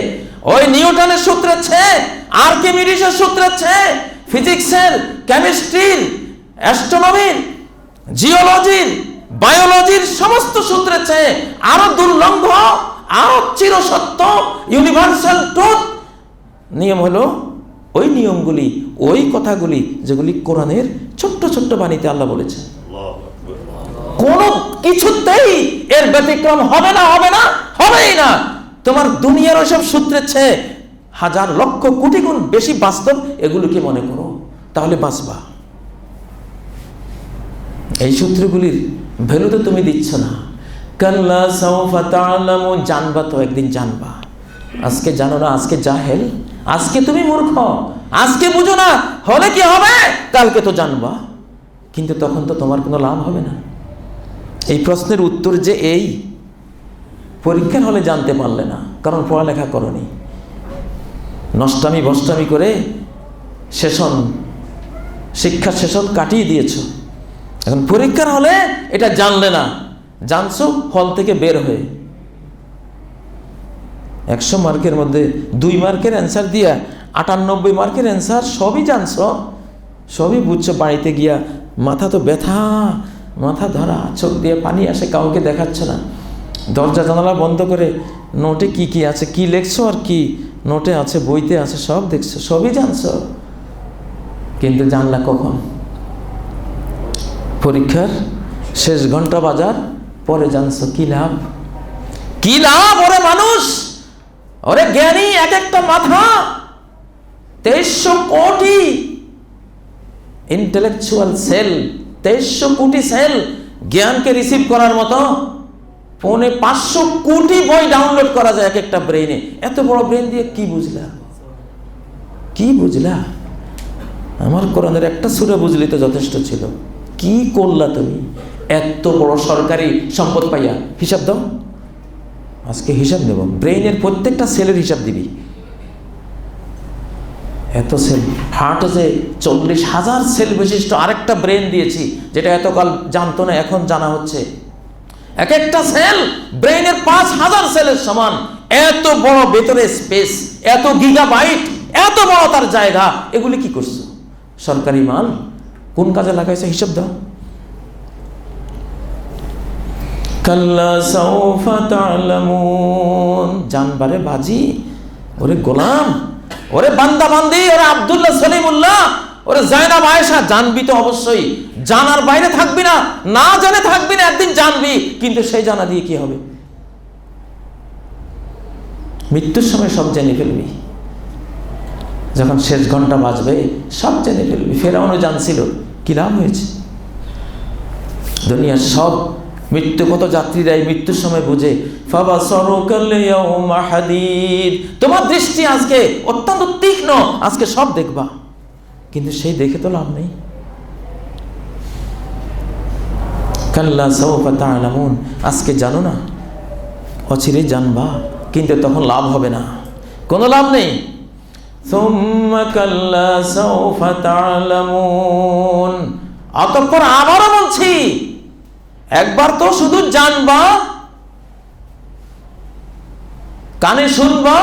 ওই নিউটনের সূত্রের চেয়ে, আর্কিমিডিসের সূত্রের চেয়ে, ফিজিক্সের, কেমিস্ট্রির, অ্যাস্ট্রোনমির, জিওলজির, বায়োলজির সমস্ত সূত্রের চেয়ে আরো দুর্লঙ্ঘ, আরো চিরসত্য, ইউনিভার্সাল ট্রুথ নিয়ম হলো ওই নিয়মগুলি, ওই কথাগুলি যেগুলি কোরআনের ছোট্ট ছোট্ট বাণীতে আল্লাহ বলেছে। কোনো কিছুতেই এর ব্যতিক্রম হবে না, হবে না, হবেই না। তোমার দুনিয়ার ওইসব সূত্রের চেয়ে হাজার লক্ষ কোটি গুণ বেশি বাস্তব এগুলোকে মনে করো, তাহলে বাঁচবা। এই সূত্রগুলির ভ্যালু তো তুমি দিচ্ছ না। কাল্লা সাওফা তা'লামুন, জানবা তো একদিন জানবা। আজকে জানো না, আজকে জাহেল, আজকে তুমি মূর্খ, আজকে বুঝো না, হলে কি হবে কালকে তো জানবা, কিন্তু তখন তো তোমার কোনো লাভ হবে না। এই প্রশ্নের উত্তর যে এই, পরীক্ষার হলে জানতে পারলে না, কারণ পড়ালেখা করনি, নষ্টামি বষ্টামি করে সেশন, শিক্ষা সেশন কাটিয়ে দিয়েছ। এখন পরীক্ষার হলে এটা জানলে না, জানছো হল থেকে বের হয়ে 100 মার্কের মধ্যে 2 মার্কের অ্যান্সার দিয়া 98 মার্কের অ্যান্সার সবই জানছো, সবই বুঝছো। বাড়িতে গিয়া মাথা তো ব্যথা, মাথা ধরা, চোখ দিয়ে পানি আসে, কাউকে দেখাচ্ছ না, দরজা জানালা বন্ধ করে নোটে কি কি আছে, কি লেখছো আর কি নোটে আছে, বইতে আছে, সব দেখছো, সবই জানছো, কিন্তু জানলা কখন? পরীক্ষার শেষ ঘন্টা বাজার পরে জানছো। কি লাভ? কি লাভ? ওরে মানুষ, ওরে জ্ঞানী, এক একটা মাথা 2300 কোটি ইন্টেলেকচুয়াল সেল, 2300 কোটি সেল জ্ঞানকে রিসিভ করার মতো। 500 কোটি বই ডাউনলোড করা যায় এক একটা ব্রেইনে। এত বড় ব্রেন দিয়ে কি বুঝলা? কি বুঝলা? আমার কোরআনের একটা সূরা বুঝলি তো যথেষ্ট ছিল। কি করলা তুমি এত বড় সরকারি সম্পদ পাইয়া? হিসাব দাও। আজকে হিসাব নেব, ব্রেইনের প্রত্যেকটা সেলের হিসাব দিবি। এত সেল, হার্টে যে 40,000 সেল বিশিষ্ট আরেকটা ব্রেন দিয়েছি, যেটা এতকাল জানতো না, এখন জানা হচ্ছে। এক একটা সেল ব্রেইনের 5,000 সেলের সমান। এত বড় ভেতরে স্পেস, এত গিগাবাইট, এত বড় তার জায়গা। এগুলি কি করছো? সরকারি মাল কোন কাজে লাগাইছে? হিসাব দাও। কাল্লা সাউফা তা'লামুন, জানবারে বাজি, ওরে গোলাম, ওরে বান্দা বান্দি, ওরে আব্দুল্লাহ সলিমুল্লাহ, ওরে জায়নাব আয়েশা, জানবি তো অবশ্যই। জানার বাইরে থাকবি না, না জানে থাকবি না, একদিন জানবি। কিন্তু সেই জানা দিয়ে কি হবে? মৃত্যুর সময় সব জেনে ফেলবি। যখন শেষ ঘন্টা বাজবে সব জেনে ফেলবি। ফেরাউনও জানছিল, কি লাভ হয়েছে? দুনিয়ার সব মৃত্যুগত যাত্রীরাই মৃত্যুর সময় বুঝে। ফাবাসারুকাল ইয়াউমা হাদীদ, তোমার দৃষ্টি আজকে অত্যন্ত তীক্ষ্ণ, আজকে সব দেখবা, কিন্তু সেই দেখে তো লাভ নেই। কাল্লা সাউফা তা'লামুন, আজকে জানো না, অচিরে জানবা, কিন্তু তখন লাভ হবে না, কোনো লাভ নেই। সুম্মা কাল্লা সাউফা তা'লামুন, অতঃপর আবারও বলছি, একবার তো শুধু জানবা, কানে শুনবা,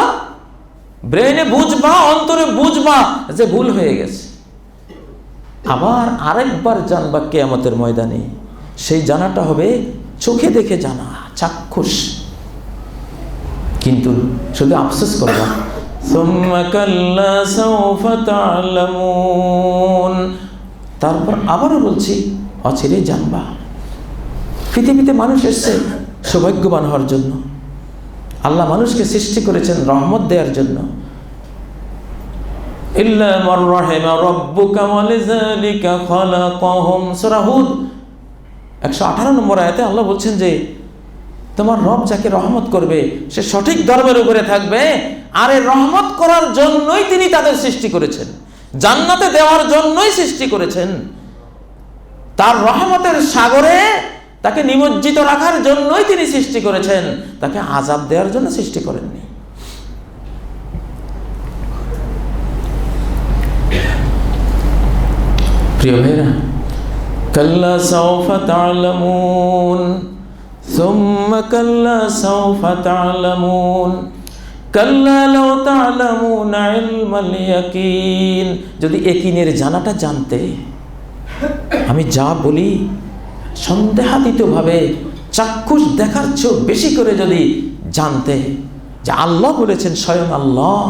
ব্রেনে বুঝবা, অন্তরে বুঝবা যে ভুল হয়ে গেছে। আবার আরেকবার জানবা কিয়ামতের ময়দানে। সেই জানাটা হবে চোখে দেখে জানা, চাক্ষুষ। কিন্তু শুধু আফসোস করবা। সুম্মা কাল্লা সাউফা তা'লামুন, তারপর আবারও বলছি, অচিরে জানবা। পৃথিবীতে মানুষ এসেছে সৌভাগ্যবান হওয়ার জন্য। আল্লাহ মানুষকে সৃষ্টি করেছেন রহমত দেওয়ার জন্য। ইল্লা মান রাহিমা রাব্বুকা ওয়া লিযালিকা খালাকাহুম, সূরা হুদ 118 নম্বর আয়াতে আল্লাহ বলছেন যে তোমার রব যাকে রহমত করবে সে সঠিক ধর্মের উপরে থাকবে, আর এই রহমত করার জন্যই তিনি তাদের সৃষ্টি করেছেন, জান্নাতে দেওয়ার জন্যই সৃষ্টি করেছেন। তার রহমতের সাগরে তাকে নিমজ্জিত রাখার জন্যই তিনি সৃষ্টি করেছেন, তাকে আযাব দেওয়ার জন্য সৃষ্টি করেননি। প্রিয় ভাইরা, কাল্লা সাউফা তা'লামুন, সুম্মা কাল্লা সাউফা তা'লামুন, কাল্লা লাউ তা'লামুনা ইলমাল ইয়াকিন, যদি ইয়াকিনের জানাটা জানতে, আমি যা বলি সন্দেহাতীতভাবে চাক্ষুষ দেখার চেয়েও বেশি করে যদি জানতে যে আল্লাহ বলেছেন, স্বয়ং আল্লাহ,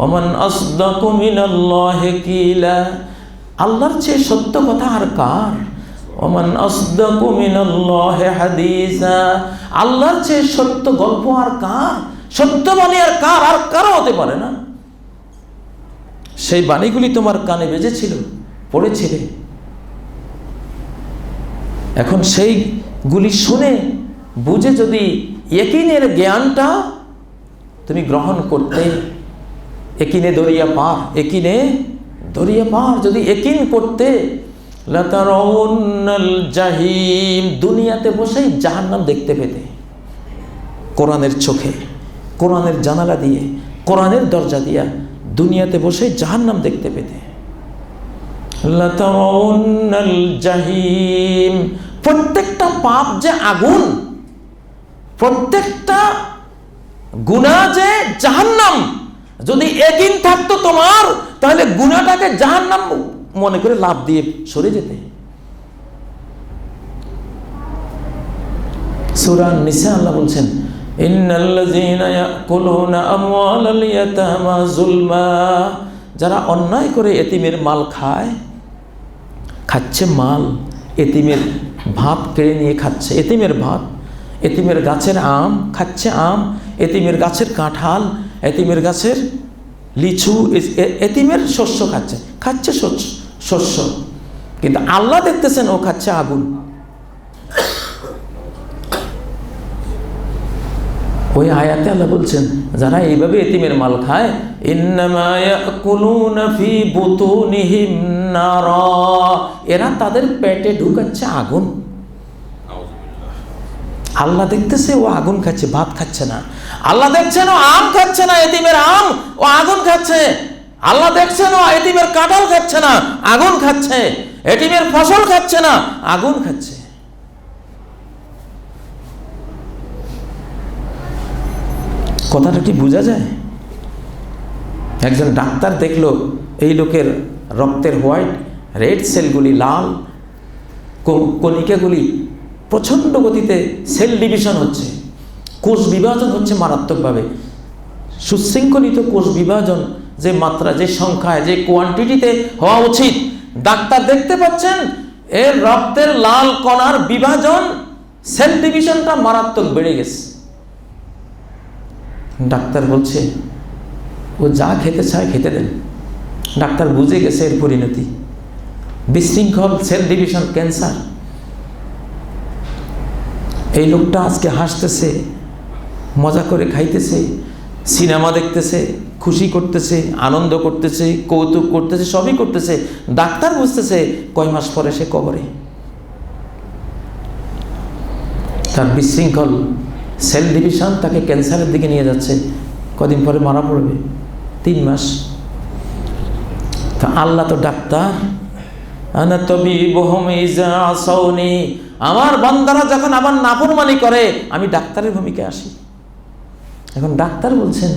ওমান আসদাকু মিনাল্লাহি কিলা, আল্লাহর চেয়ে সত্য কথা আর কার? ওমান আসদাকু মিনাল্লাহি হাদিসা, আল্লাহর চেয়ে সত্য গল্প আর কার? সত্য বাণী আর কার? আর কারো হতে পারে না। সেই বাণীগুলি তোমার কানে বেজেছিল, পড়েছিলে। এখন সেইগুলি শুনে বুঝে যদি ইয়াকিনের জ্ঞানটা তুমি গ্রহণ করতে, ইয়াকিনে দরিয়া পার, ইয়াকিনে দরিয়া পার যদি ইয়াকিন করতে, লাতারাউন্নাল জাহিম, দুনিয়াতে বসেই জাহান্নাম দেখতে পেতে, কোরআনের চোখে, কোরআনের জানালা দিয়ে, কোরআনের দরজা দিয়া দুনিয়াতে বসেই জাহান্নাম দেখতে পেতে। লাতারাউন্নাল জাহিম, প্রত্যেকটা পাপ যে আগুন, প্রত্যেকটা গুনাহ যে জাহান্নাম, যদি ইয়াকিন থাকতো তোমার, তাহলে গুনাহটাকে জাহান্নাম মনে করে লাফ দিয়ে সরে যেতে। সূরা নিসা আল্লাহ বলছেন, ইন্নাল্লাযীনা ইয়াকুলুনা আমওয়ালাল ইয়াতামা যুলমা, যারা অন্যায় করে এতিমের মাল খায়, খাচ্ছে মাল, এতিমের ভাত কেড়ে নিয়ে খাচ্ছে, এতিমের ভাত, এতিমের গাছের আম খাচ্ছে, আম, এতিমের গাছের কাঁঠাল, এতিমের গাছের লিচু, এতিমের শস্য খাচ্ছে, খাচ্ছে শস্য, কিন্তু আল্লাহ দেখতেছেন ও খাচ্ছে আগুন। ওই আয়াতে আল্লাহ বলছেন, যারা এইভাবে এতিমের মাল খায়, ইন্নামা ইয়াকুলুনা ফি বুতুনিহিম নারা, এরা তাদের পেটে ঢুকাচ্ছে আগুন। আল্লাহ দেখতেছে ও আগুন খাচ্ছে, ভাত খাচ্ছে না। আল্লাহ দেখছেন ও আম খাচ্ছে না, এতিমের আম, ও আগুন খাচ্ছে। আল্লাহ দেখছেন ও এতিমের কাঁঠাল খাচ্ছে না, আগুন খাচ্ছে। এতিমের ফসল খাচ্ছে না, আগুন খাচ্ছে। কথাটা কি বোঝা যায়? একজন ডাক্তার দেখলো এই লোকের রক্তের হোয়াইট রেড সেলগুলি, লাল কণিকাগুলি প্রচণ্ড গতিতে সেল ডিভিশন হচ্ছে, কোষ বিভাজন হচ্ছে মারাত্মকভাবে। সুশৃঙ্খলিত কোষ বিভাজন যে মাত্রা, যে সংখ্যায়, যে কোয়ান্টিটিতে হওয়া উচিত, ডাক্তার দেখতে পাচ্ছেন এর রক্তের লাল কণার বিভাজন, সেল ডিভিশনটা মারাত্মক বেড়ে গেছে। ডাক্তার বলছে ও যা খেতে চায় খেতে দেন। ডাক্তার বুঝে গেছে এর পরিণতি বিশৃঙ্খল সেল ডিভিশন, ক্যান্সার। এই লোকটা আজকে হাসতেছে, মজা করে খাইতেছে, সিনেমা দেখতেছে, খুশি করতেছে, আনন্দ করতেছে, কৌতুক করতেছে, সবই করতেছে। ডাক্তার বুঝতেছে কয় মাস পরে সে কবরে। তার বিশৃঙ্খল সেল ডিভিশন তাকে ক্যান্সারের দিকে নিয়ে যাচ্ছে, কদিন পরে মারা পড়বে, 3 মাস। তা আল্লাহ তো ডাক্তার, আনা তাবিবুহুম ইযা আসাউনি, আমার বান্দারা যখন আমার নাফরমানি করে আমি ডাক্তারের ভূমিকায় আসি। এখন ডাক্তার বলছেন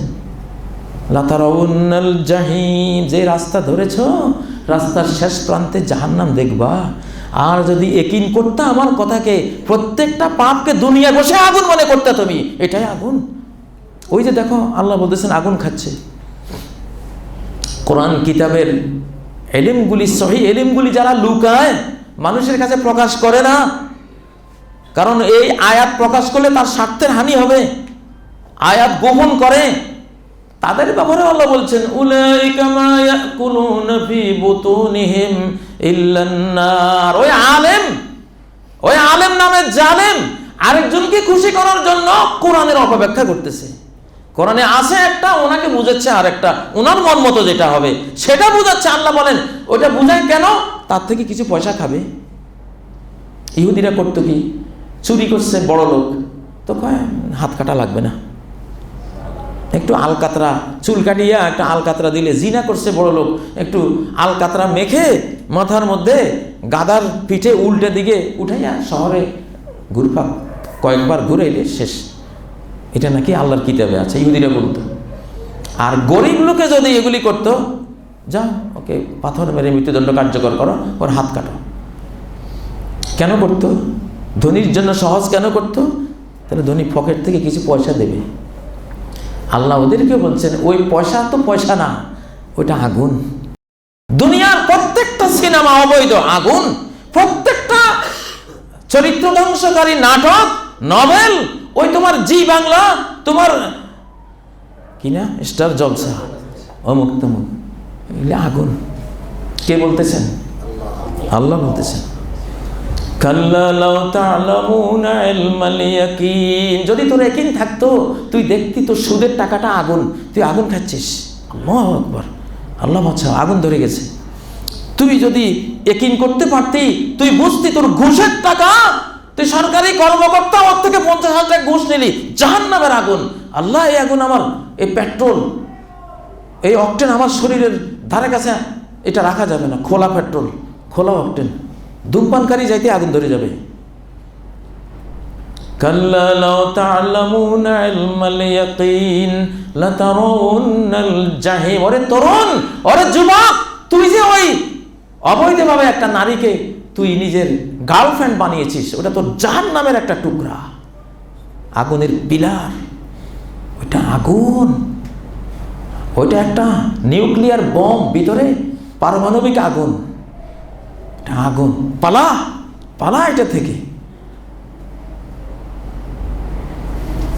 লাতারাউন্নাল জাহিম, যে রাস্তা ধরেছ রাস্তার শেষ প্রান্তে জাহান্নাম দেখবা। আর যদি একিন করতে আমার কথাকে, প্রত্যেকটা পাপকে দুনিয়া বসে আগুন মনে করতে, তুমি এটাই আগুন। ওই যে দেখো আল্লাহ বলতেছেন আগুন খাচ্ছে। কোরআন কিতাবের এলিমগুলি, সহি এলিমগুলি যারা লুকায়, মানুষের কাছে প্রকাশ করে না, কারণ এই আয়াত প্রকাশ করলে তার স্বার্থের হানি হবে, আয়াত গোপন করে, তাদের ব্যাপারে আল্লাহ বলছেন উলাইকা মা ইয়াকুলুনা ফি বুতুনিহিম ইল্লান নার। ওই আলেম নামে জালেম আরেকজনকে খুশি করার জন্য কোরআনের অপব্যাখ্যা করতেছে। কোরআনে আছে একটা, ওনাকে বুঝাচ্ছে আরেকটা, ওনার মন মতো যেটা হবে সেটা বুঝাচ্ছে। আল্লাহ বলেন ওটা বুঝায় কেন? তার থেকে কিছু পয়সা খাবে। ইহুদিরা করতো কি, চুরি করছে বড় লোক, তো কয় হাত কাটা লাগবে না, একটু আলকাতরা চুল কাটিয়া একটা আলকাতরা দিলে। জিনা করছে বড় লোক, একটু আলকাতরা মেখে মাথার মধ্যে গাদার পিঠে উল্টে দিকে উঠাইয়া শহরে ঘুরপাক কয়েকবার ঘুরে এলে শেষ। এটা নাকি আল্লাহর কিতাবে আছে, ইহুদিরা বলতো। আর গরিব লোকে যদি এগুলি করতো, যা ওকে পাথর মেরে মৃত্যুদণ্ড কার্যকর করো, ওর হাত কাটো। কেন করতো? ধনীর জন্য সহজ কেন করতো? তাহলে ধনী পকেট থেকে কিছু পয়সা দেবে। আল্লাহ ওদেরকে বলছেন ওই পয়সা তো পয়সা না, ওইটা আগুন। দুনিয়ার প্রত্যেকটা সিনেমা অবৈধ, আগুন। প্রত্যেকটা চরিত্র ধ্বংসকারী নাটক, নভেল, ওই তোমার জি বাংলা, তোমার কিনা স্টার জলসা, অমুক তমুক, এগুলো আগুন। কে বলতেছেন? আল্লাহ বলতেছেন কাল্লা লাউ তা'লামুনা ইলমাল ইয়াকিন, যদি তোর ইয়াকিন থাকতো তুই দেখতি তোর সুদের টাকাটা আগুন, তুই আগুন খাচ্ছিস। আল্লাহু আকবার, আল্লাহ বাঁচাও, আগুন ধরে গেছে। তুই যদি ইয়াকিন করতে পারতি, তুই বুঝতি তোর ঘুষের টাকা, তুই সরকারি কর্মকর্তা, ওর থেকে 50,000 টাকা ঘুষ নিলি, জাহান্নামের আগুন। আল্লাহ এই আগুন আমার, এই পেট্রোল, এই অকটেন আমার শরীরের ধারে কাছে এটা রাখা যাবে না। খোলা পেট্রোল, খোলা অকটেন, ধূমপানকারী যাইতে আগুন ধরে যাবে। কাল্লা লাউ তা'লামুনা ইলমাল ইয়াকিন লাতারাউন্নাল জাহিম। ওরে তরুণ, ওরে যুবক, তুই যে ওই অবৈধভাবে একটা নারীকে তুই নিজের গার্লফ্রেন্ড বানিয়েছিস, ওটা তোর জাহান্নামের একটা টুকরা, আগুনের পিলার। ওইটা আগুন, ওইটা একটা নিউক্লিয়ার বম, ভিতরে পারমাণবিক আগুন। আগুন, পালা পালা এটা থেকে।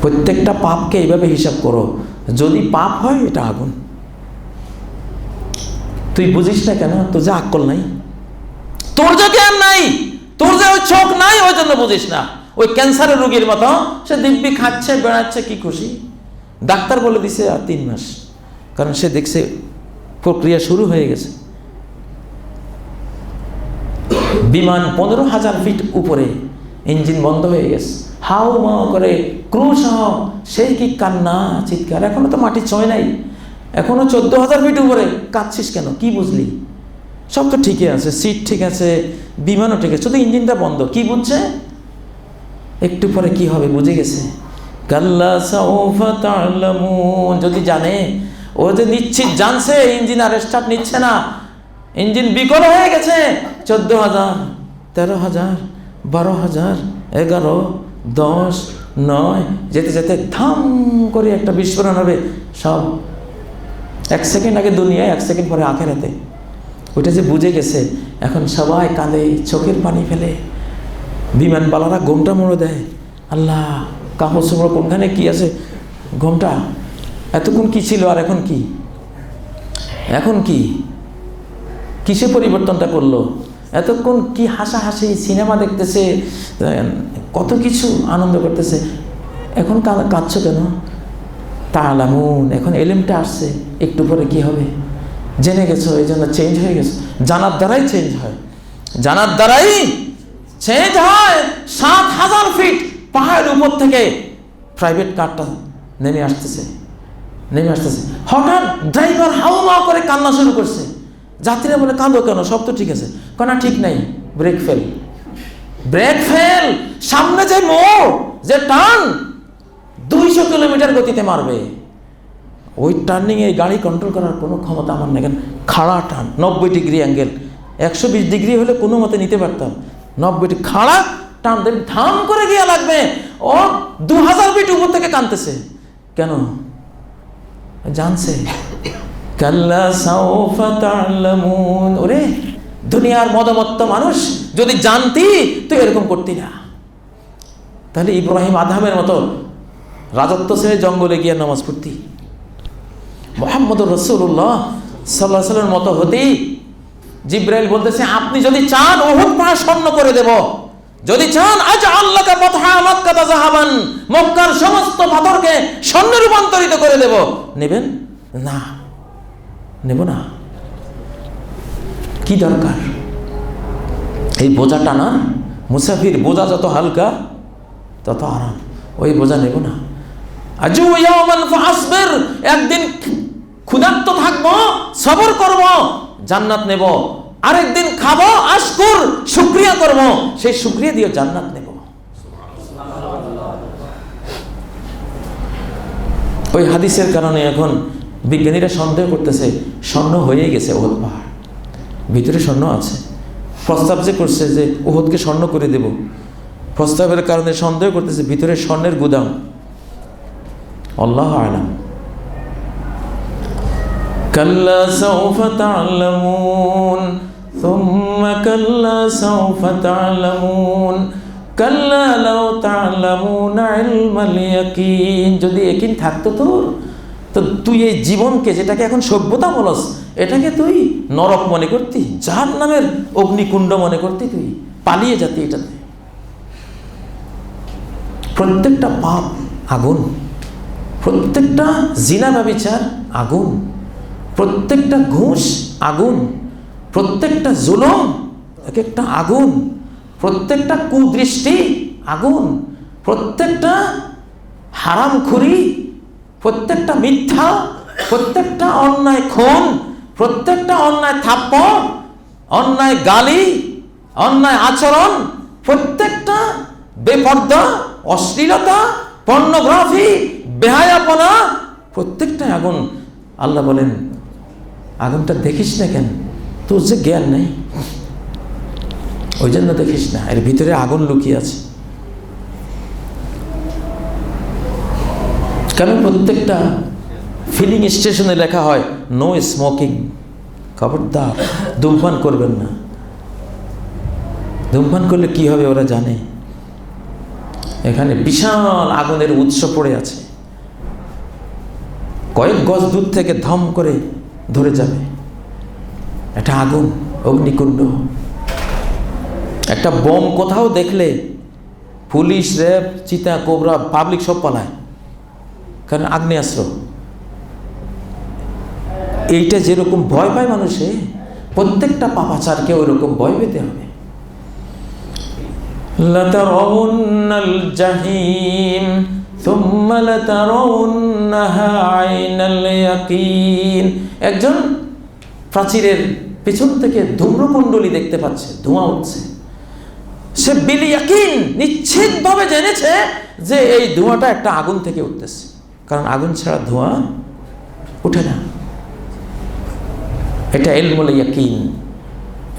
প্রত্যেকটা পাপকে এইভাবে হিসাব করো, যদি পাপ হয় এটা আগুন। তুই বুঝিস না কেন? তোর যে আকল নাই, তোর যে জ্ঞান নাই, তোর যে ওই চোখ নাই, ওই জন্য বুঝিস না। ওই ক্যান্সারের রোগীর মতো সে দিব্যি খাচ্ছে, বেড়াচ্ছে, কি খুশি। ডাক্তার বলে দিছে আর 3 মাস, কারণ সে দেখছে প্রক্রিয়া শুরু হয়ে গেছে। বিমান 15,000 ফিট উপরে, ইঞ্জিন বন্ধ হয়ে গেছে, হাউ মাও করে ক্রুশ, সেই কি কান্না চিৎকার। এখনো তো মাটি ছয় নাই, এখনো 14,000 ফিট উপরে, কাঁদছিস কেন? কি বুঝলি? সব তো ঠিকই আছে, সিট ঠিক আছে, বিমানও ঠিক আছে, শুধু ইঞ্জিনটা বন্ধ। কি বুঝছে? একটু পরে কি হবে বুঝে গেছে। কাল্লা সাউফা তা'লামুন, যদি জানে, ও যে নিশ্চিত জানছে ইঞ্জিন আর স্টার্ট নিচ্ছে না, ইঞ্জিন বিকল হয়ে গেছে। 14,000, 13,000, 12,000, 11, 10, 9, যেতে যেতে ধাম করে একটা বিস্ফোরণ হবে। সব 1 সেকেন্ড আগে দুনিয়ায়, 1 সেকেন্ড পরে আখেরাতে। ওইটা যে বুঝে গেছে, এখন সবাই কাঁদে, চোখের পানি ফেলে। বিমানবালারা ঘোমটা মুড়ে দেয়, আল্লাহ কাপড় চোপড় কোনখানে কি আছে, ঘোমটা এতক্ষণ কি ছিল আর এখন কি, এখন কি, কিসে পরিবর্তনটা করলো? এতক্ষণ কি হাসাহাসি, সিনেমা দেখতেছে, কত কিছু আনন্দ করতেছে, এখন কাঁদছো কেন? তা'লামুন, এখন এলেমটা আসছে, একটু পরে কি হবে জেনে গেছো, এই জন্য চেঞ্জ হয়ে গেছে। জানার দ্বারাই চেঞ্জ হয়, জানার দ্বারাই চেঞ্জ হয়। 7,000 ফিট পাহাড়ের উপর থেকে প্রাইভেট কারটা নেমে আসতেছে। হঠাৎ ড্রাইভার হাউমা করে কান্না শুরু করছে। যাত্রীরা বলে, কাঁদো কেন? সব তো ঠিক আছে। কেন ঠিক নাই? Brake fail. সামনে যে মোড়, যে টার্ন 200 কিলোমিটার গতিতে মারবে, ওই টার্নিংয়ে গাড়ি কন্ট্রোল করার কোনো ক্ষমতা আমার নেই। খাড়া টার্ন, 90 ডিগ্রি অ্যাঙ্গেল, 120 ডিগ্রি হলে কোনো মতে নিতে পারতাম, 90 ডিগ্রি খাড়া টান দেন, ধাম করে গিয়ে লাগবে। ও 2,000 ফিট উপর থেকে কাঁদতেছে কেন? জানছে। কাল্লা সাউফা তা'লামুন, ওরে দুনিয়ার মদমত্ত মানুষ, যদি জানতি তুই এরকম করতি না। তাহলে ইব্রাহিম আদমের মতো রাজত্ব ছেড়ে জঙ্গলে গিয়ে নামাজ পড়তি, মুহাম্মদুর রাসূলুল্লাহ সাল্লাল্লাহু আলাইহি ওয়াসাল্লামের মতো হতি। জিবরাইল বলতেছে, আপনি যদি চান উহুদ পাহাড় স্বর্ণ করে দেব, যদি চান আজআল লাকা ফাতহা মক্কা যাহাবান, মক্কার সমস্ত পাথরকে স্বর্ণে রূপান্তরিত করে দেব। নেবেন না? নেব না। কি দরকার এই বোঝা টানা? মুসাফির বোঝা যত হালকা তত আরাম, ওই বোঝা নেব না। আজু ইয়াওমান ফাসবির, একদিন ক্ষুধার্ত থাকবো, সবর করব, জান্নাত নেব। আরেকদিন খাবো, আশকুর, শুকরিয়া করব, সেই শুকরিয়া দিয়ে জান্নাত নেব। ওই হাদিসের কারণে এখন বিজ্ঞানীরা সন্দেহ করতেছে স্বর্ণ হয়ে গেছে উহুদ পাহাড়, ভিতরে স্বর্ণ আছে। প্রস্তাব যে করছে যে উহুদকে স্বর্ণ করে দেব, প্রস্তাবের কারণে সন্দেহ করতেছে ভিতরে স্বর্ণের গুদাম। আল্লাহু আ'লাম। কাল্লা সাউফা তা'লামুন সুম্মা কাল্লা সাউফা তা'লামুন কাল্লা লাউ তা'লামুনা ইলমাল ইয়াকিন। যদি ইয়াকিন থাকতো তোর, তো তুই এই জীবনকে, যেটাকে এখন সভ্যতা বলস, এটাকে তুই নরক মনে করতি, জাহান্নামের অগ্নিকুণ্ড মনে করতি, তুই পালিয়ে যেতি এটাতে। প্রত্যেকটা পাপ আগুন, প্রত্যেকটা জিনা ব্যভিচার আগুন, প্রত্যেকটা ঘুষ আগুন, প্রত্যেকটা জুলুম এক একটা আগুন, প্রত্যেকটা কুদৃষ্টি আগুন, প্রত্যেকটা হারামখুরি, প্রত্যেকটা মিথ্যা, প্রত্যেকটা অন্যায় খুন, প্রত্যেকটা অন্যায় থাপ্পড়, অন্যায় গালি, অন্যায় আচরণ, প্রত্যেকটা বেপর্দা, অশ্লীলতা, পর্নোগ্রাফি, বেহায়াপনা, প্রত্যেকটাই আগুন। আল্লাহ বলেন, আগুনটা দেখিস না কেন? তোর যে জ্ঞান নেই, ওই জন্য দেখিস না, এর ভিতরে আগুন লুকিয়ে আছে। কারণ প্রত্যেকটা ফিলিং স্টেশনে লেখা হয় নো স্মোকিং, খবরদার ধূমপান করবেন না। ধূমপান করলে কি হবে ওরা জানে। এখানে বিশাল আগুনের উৎস পড়ে আছে, কয়েক গজ দূর থেকে ধম করে ধরে যাবে। এটা আগুন, অগ্নিকুণ্ড। একটা বোম কোথাও দেখলে পুলিশ, র্যাব, চিতা, কোবরা, পাবলিক সব পালায়, কারণ আগ্নেয়াস্ত্র। এইটা যেরকম ভয় পায় মানুষে, প্রত্যেকটা পাপাচারকে ওই রকম ভয় পেতে হবে। লাতারাউন্নাল জাহিম সুম্মা লাতারাউন্নাহা আইনাল ইয়াকিন। একজন প্রাচীরের পেছন থেকে ধূম্রকুণ্ডলী দেখতে পাচ্ছে, ধোঁয়া উঠছে। সে বিল ইয়াকিন, নিশ্চিতভাবে জেনেছে যে এই ধোঁয়াটা একটা আগুন থেকে উঠতেছে, কারণ আগুন ছাড়া ধোঁয়া উঠে না। এটা ইলমুল ইয়াকিন।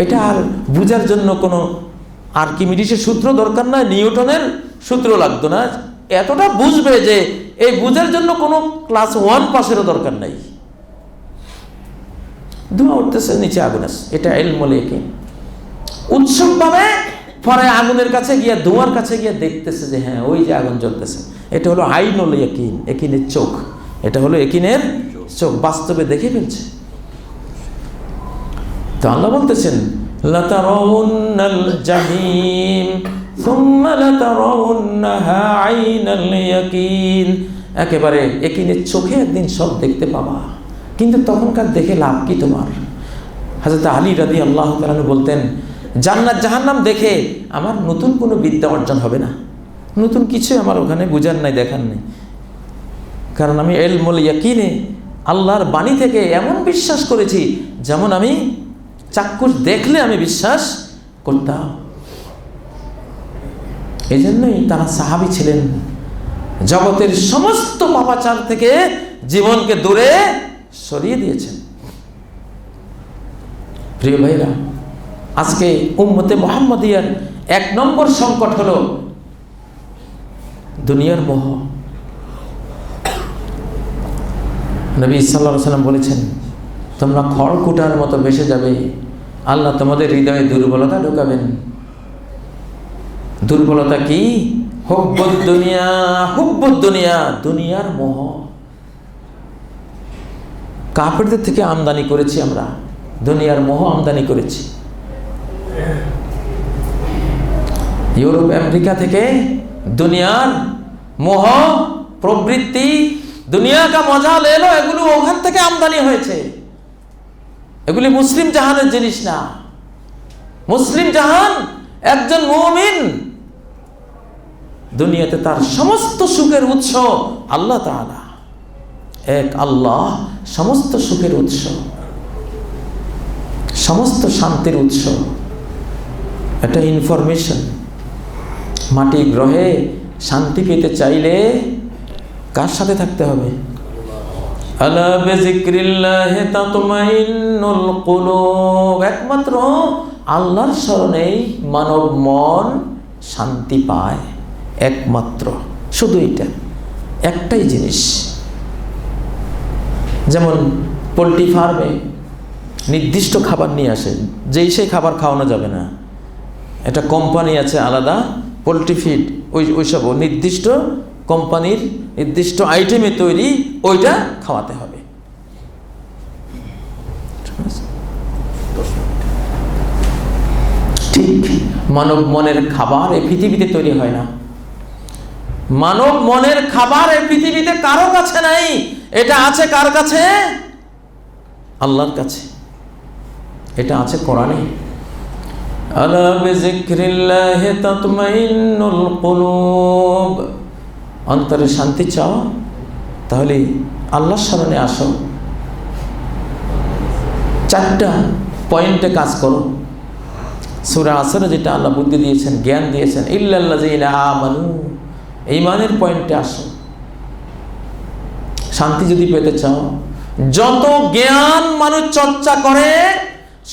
এটা আর বুঝার জন্য কোনো আর্কিমিডিসের সূত্র দরকার না, নিউটনের সূত্র লাগতো না। এতটা বুঝবে যে এই বুঝার জন্য কোনো ক্লাস 1 পাসেরও দরকার নাই। ধোঁয়া উঠতেছে, নিচে আগুন আছে, এটা ইলমুল ইয়াকিন। উৎসুকভাবে পরে আগুনের কাছে গিয়ে, ধোঁয়ার কাছে গিয়ে দেখতেছে যে হ্যাঁ ওই যে আগুন জ্বলতেছে। এটা হলো আইনুল ইয়াকিন, ইয়াকিনের চোখ। এটা হলো ইয়াকিনের চোখ, বাস্তবে দেখে ফেলছে। তো আল্লাহ বলতেছেন লাতারাউন্নাল জাহিম সুম্মা লাতারাউন্নাহা আইনাল ইয়াকিন। একেবারে ইয়াকিনের চোখে একদিন সব দেখতে পাবা, কিন্তু তখনকার দেখে লাভ কি তোমার? হযরত আলী রাদিয়াল্লাহু তাআলা আনহু বলতেন, জান্নাত জাহান্নাম দেখে আমার নতুন কোনো বিদ্যা অর্জন হবে না, নতুন কিছু আমার ওখানে বুঝার নাই, দেখার নেই। কারণ আমি ইলমুল ইয়াকিনে আল্লাহর বাণী থেকে এমন বিশ্বাস করেছি যেমন আমি চাক্ষুষ দেখলে আমি বিশ্বাস করতাম। এই জন্যই তারা সাহাবী ছিলেন, জগতের সমস্ত পাপাচার থেকে জীবনকে দূরে সরিয়ে দিয়েছেন। প্রিয় ভাইরা, আজকে উম্মতে মুহাম্মাদিয়ার 1 নম্বর সংকট হলো দুনিয়ার মোহ। নবী সাল্লাল্লাহু আলাইহি ওয়াসাল্লাম বলেছেন, তোমরা খড়কুটার মতো ভেসে যাবে, আল্লাহ তোমাদের হৃদয়ে দুর্বলতা ঢোকাবেন। দুর্বলতা কি? হুব্বুদ দুনিয়া, হুব্বুদ দুনিয়া, দুনিয়ার মোহ। কাফেরদের থেকে আমদানি করেছি আমরা, দুনিয়ার মোহ আমদানি করেছি। ইউরোপ আমেরিকা থেকে দুনিয়ার মোহ প্রবৃত্তি, দুনিয়া কা মজা লে লো, এগুলো ওখান থেকে আমদানি হয়েছে। এগুলি মুসলিম জাহানের জিনিস না। মুসলিম জাহান, একজন মুমিন দুনিয়াতে তার সমস্ত সুখের উৎস আল্লাহ তাআলা, এক আল্লাহ সমস্ত সুখের উৎস, সমস্ত শান্তির উৎস। এটা ইনফরমেশন। মাটি গ্রহে শান্তি পেতে চাইলে কার সাথে থাকতে হবে? আলা বিযিকরিল্লাহি তাতমাইন্নুল কুলুব। একমাত্র আল্লাহর স্মরণেই মানব মন শান্তি পায়, একমাত্র। শুধু এটা একটাই জিনিস। যেমন পোলট্রি ফার্মে নির্দিষ্ট খাবার নিয়ে আসে, যেই সেই খাবার খাওয়ানো যাবে না। এটা কোম্পানি আছে আলাদা, পোলট্রি ফিড, ওইসব নির্দিষ্ট কোম্পানির নির্দিষ্ট আইটেমে তৈরি, ওইটা খাওয়াতে হবে। ঠিক মানব মনের খাবার এই পৃথিবীতে তৈরি হয় না। মানব মনের খাবার এই পৃথিবীতে কারো কাছে নাই। এটা আছে কার কাছে? আল্লাহর কাছে। এটা আছে কোরআনে। আলা বিযিকরিল্লাহি তাতমাইন্নুল কুলুব। অন্তরে শান্তি চাও, তাহলে আল্লাহর স্মরণে আসো। 4টা পয়েন্টে কাজ করো। সূরা আসরে যেটা আল্লাহ বুদ্ধি দিয়েছেন, জ্ঞান দিয়েছেন, ইল্লাল্লাযিনা আমানু, ঈমানের পয়েন্টে আসো। শান্তি যদি পেতে চাও, যত জ্ঞান মানুষ চর্চা করে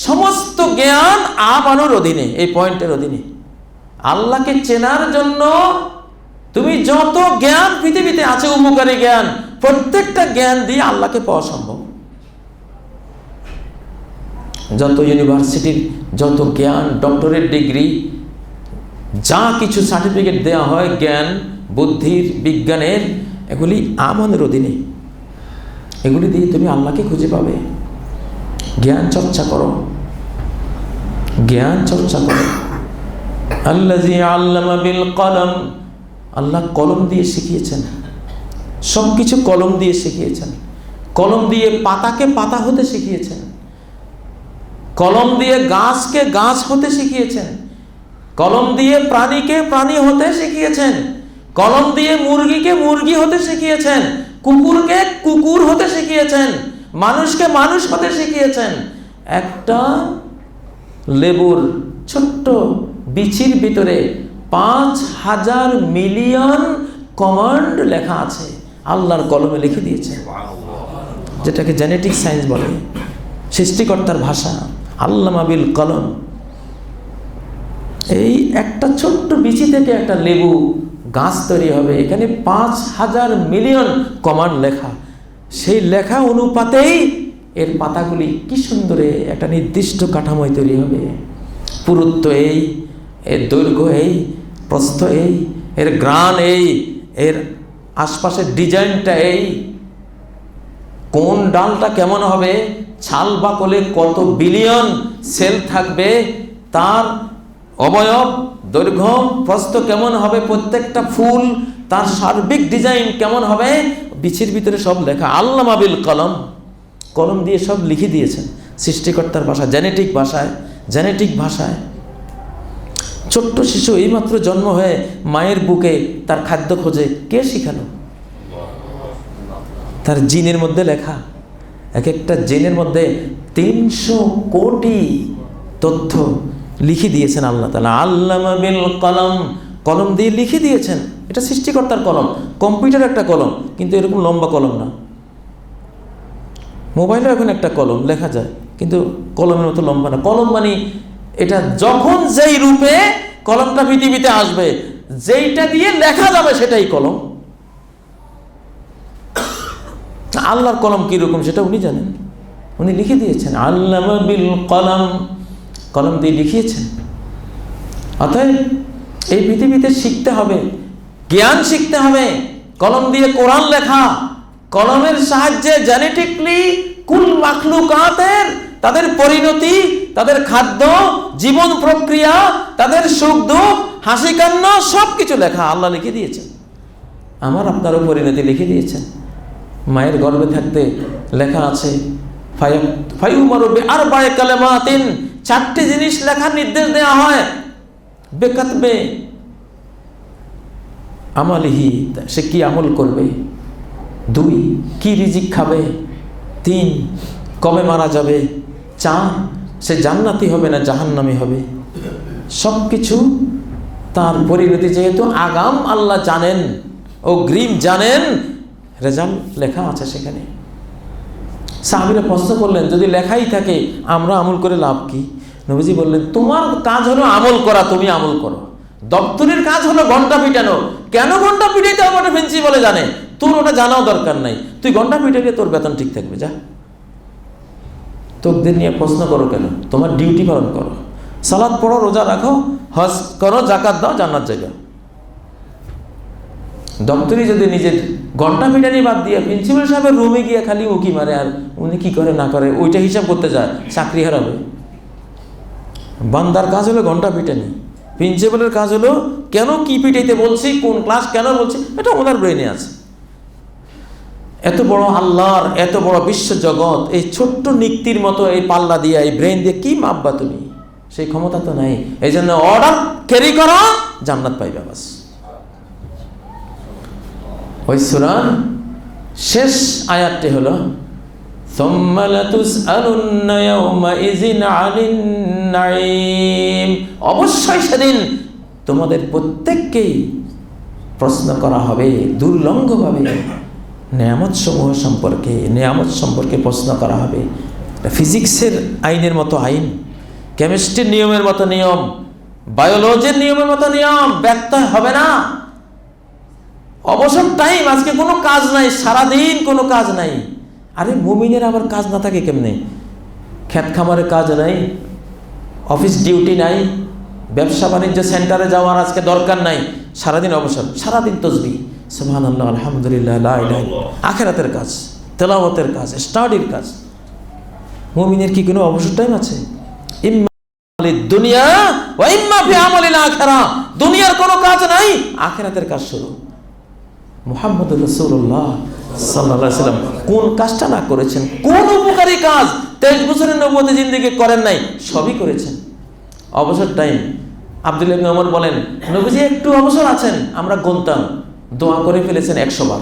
সমস্ত জ্ঞান আমানুর অধীনে, এই পয়েন্টের অধীনে। আল্লাহকে চেনার জন্য তুমি যত জ্ঞান পৃথিবীতে আছে, উপকারী জ্ঞান, প্রত্যেকটা জ্ঞান দিয়ে আল্লাহকে পাওয়া সম্ভব। যত ইউনিভার্সিটির যত জ্ঞান, ডক্টরেট ডিগ্রি, যা কিছু সার্টিফিকেট দেওয়া হয় জ্ঞান, বুদ্ধির, বিজ্ঞানের, এগুলি আমানের অধীনে। এগুলি দিয়ে তুমি আল্লাহকে খুঁজে পাবে। জ্ঞান চর্চা করো, জ্ঞান চর্চা করো। আল্লাযী আল্লামা বিল কলম, আল্লাহ কলম দিয়ে শিখিয়েছেন, সব কিছু কলম দিয়ে শিখিয়েছেন। কলম দিয়ে পাতাকে পাতা হতে শিখিয়েছেন, কলম দিয়ে গাছকে গাছ হতে শিখিয়েছেন, কলম দিয়ে প্রাণীকে প্রাণী হতে শিখিয়েছেন, কলম দিয়ে মুরগিকে মুরগি হতে শিখিয়েছেন, কুকুরকে কুকুর হতে শিখিয়েছেন, মানুষকে মানুষ হতে শিখিয়েছেন। একটা লেবুর ছোট্ট বিচির ভিতরে 5,000 মিলিয়ন কমান্ড লেখা আছে, আল্লাহর কলমে লিখে দিয়েছে, যেটাকে জেনেটিক সায়েন্স বলে, সৃষ্টিকর্তার ভাষা, আল্লামা বিল কলম। এই একটা ছোট্ট বিচি থেকে একটা লেবু গাছ তৈরি হবে, এখানে 5,000 মিলিয়ন কমান্ড লেখা। সেই লেখা অনুপাতেই এর পাতাগুলি কি সুন্দরে একটা নির্দিষ্ট কাঠামোয় তৈরি হবে। পুরুত্ব এই, এর দৈর্ঘ্য এই, প্রস্থ এই, এর গ্রান এই, এর আশপাশের ডিজাইনটা এই, কোন ডালটা কেমন হবে, ছাল বাকলে কত বিলিয়ন সেল থাকবে, তার অবয়ব দৈর্ঘ্য প্রস্থ কেমন হবে, প্রত্যেকটা ফুল তার সার্বিক ডিজাইন কেমন হবে, বিচির ভিতরে সব লেখা। আল্লামা বিল কলম, কলম দিয়ে সব লিখে দিয়েছেন সৃষ্টিকর্তার ভাষা, জেনেটিক ভাষায়, জেনেটিক ভাষায়। ছোট্ট শিশু এইমাত্র জন্ম হয়ে মায়ের বুকে তার খাদ্য খোঁজে, কে শিখালো? তার জিনের মধ্যে লেখা, এক একটা জিনের মধ্যে 300 কোটি তথ্য লিখে দিয়েছেন আল্লাহ তাআলা। আল্লামা বিল কলম, কলম দিয়ে লিখে দিয়েছেন। এটা সৃষ্টিকর্তার কলম, কম্পিউটার একটা কলম, কিন্তু এরকম লম্বা কলম না। মোবাইলেও এখন একটা কলম লেখা যায়, কিন্তু কলমের মতো লম্বা না। কলম মানে এটা যখন যেই রূপে কলমটা পৃথিবীতে আসবে, যেইটা দিয়ে লেখা যাবে সেটাই কলম। আল্লাহর কলম কিরকম সেটা উনি জানেন, উনি লিখে দিয়েছেন। আল্লামা বিল কলম, কলম দিয়ে লিখিয়েছেন। অতএব এই পৃথিবীতে শিখতে হবে, জ্ঞান শিখতে হবে। কলম দিয়ে কোরআন লেখা, কলমের সাহায্যে জেনেটিকলি কুল মাখলুকাতের তাদের পরিণতি, তাদের খাদ্য, জীবন প্রক্রিয়া, তাদের সুখ দুঃখ, হাসি কান্না সব কিছু লেখা আল্লাহ লিখে দিয়েছেন। আমার আপনারও পরিণতি লিখে দিয়েছেন। মায়ের গর্ভে থাকতে লেখা আছে ফায়ুমারু বিআরবা'i কালিমাতিন, 4টি জিনিস লেখার নির্দেশ দেওয়া হয়। বেকাতবে আমালিহি, সে কি আমল করবে, 2 কি রিজিক খাবে, 3 কবে মারা যাবে, 4 সে জান্নাতি হবে না জাহান্নামী হবে। সব কিছু তার পরিণতি যেহেতু আগাম আল্লাহ জানেন, অগ্রিম জানেন, রেজাল্ট লেখা আছে সেখানে। সাহাবীরা প্রশ্ন করলেন, যদি লেখাই থাকে আমরা আমল করে লাভ কি? নবীজি বললেন, তোমার কাজ হলো আমল করা, তুমি আমল করো। দপ্তরের কাজ হলো ঘন্টা পিটানো। কেন ঘন্টা পিটাইতে হবে ওটা প্রিন্সিপালে জানে, তোর ওটা জানাও দরকার নাই। তুই ঘন্টা পিটাইলে তোর বেতন ঠিক থাকবে, যা। তোদের নিয়ে প্রশ্ন করো কেন? তোমার ডিউটি পালন করো, সালাত পড়ো, রোজা রাখো, হজ করো, জাকাত দাও, জান্নাত যাবে। দপ্তরি যদি নিজের ঘন্টা পিটানি বাদ দিয়ে প্রিন্সিপাল সাহেবের রুমে গিয়ে খালি উকি মারে, আর উনি কি করে না করে ওইটা হিসাব করতে যায়, চাকরি হারাবে। বান্দার কাজ হলো ঘন্টা পিটানি, প্রিন্সিপালের কাজ হলো কেন কি পিটাইতে বলছি, কোন ক্লাস কেন বলছি, এটা ওনার ব্রেনে আছে। এত বড় আল্লাহর এত বড় বিশ্ব জগৎ, এই ছোট্ট নিক্তির মতো এই পাল্লা দিয়ে, এই ব্রেন দিয়ে কি মাপবা তুমি? সেই ক্ষমতা তো নাই। এই জন্য অর্ডার ক্যারি করো, জান্নাত পাইবা, বাস। ওই সূরার শেষ আয়াতটি হলো সুম্মা লাতুসআলুন্না ইয়াওমাইযিন আনিন নাঈম, অবশ্যই সেদিন তোমাদের প্রত্যেককেই প্রশ্ন করা হবে দুর্লঙ্ঘভাবে নেয়ামত সমূহ সম্পর্কে, নেয়ামত সম্পর্কে প্রশ্ন করা হবে। ফিজিক্সের আইনের মতো আইন, কেমিস্ট্রির নিয়মের মতো নিয়ম, বায়োলজির নিয়মের মতো নিয়ম, ব্যত্যয় হবে না। অবসর টাইম, আজকে কোনো কাজ নাই, সারাদিন কোনো কাজ নাই। আরে মুমিনের আবার কাজ না থাকে কেমনে? ক্ষেত খামারে কাজ নাই, অফিস ডিউটি নাই, ব্যবসা বাণিজ্য সেন্টারে যাওয়ার আজকে দরকার নাই, সারাদিন অবসর, সারাদিন তসবিহ, সুবহানাল্লাহ, আলহামদুলিল্লাহ, লা ইলাহা ইল্লাল্লাহ, আখিরাতের কাজ, তেলাওয়াতের কাজ, স্টাডির কাজ। মুমিনের কি কোনো অবসর টাইম আছে? ইম্মা লিদ দুনিয়া ওয়া ইম্মা ফি আমালিল আখিরাহ, দুনিয়ার কোনো কাজ নাই, আখিরাতের কাজ শুরু। মুহাম্মদুর রাসূলুল্লাহ সাল্লাল্লাহু আলাইহি ওয়াসাল্লাম কোন কাজটা না করেছেন? কোন উপকারী কাজ 23 বছরের নবুয়তের জিন্দেগি করেন নাই? সবই করেছেন। অবসর টাইম আব্দুল্লাহ ইবনে ওমর বলেন, নবীজি একটু অবসর আছেন, আমরা গুনতাম, দোয়া করে ফেলেছেন 100 বার।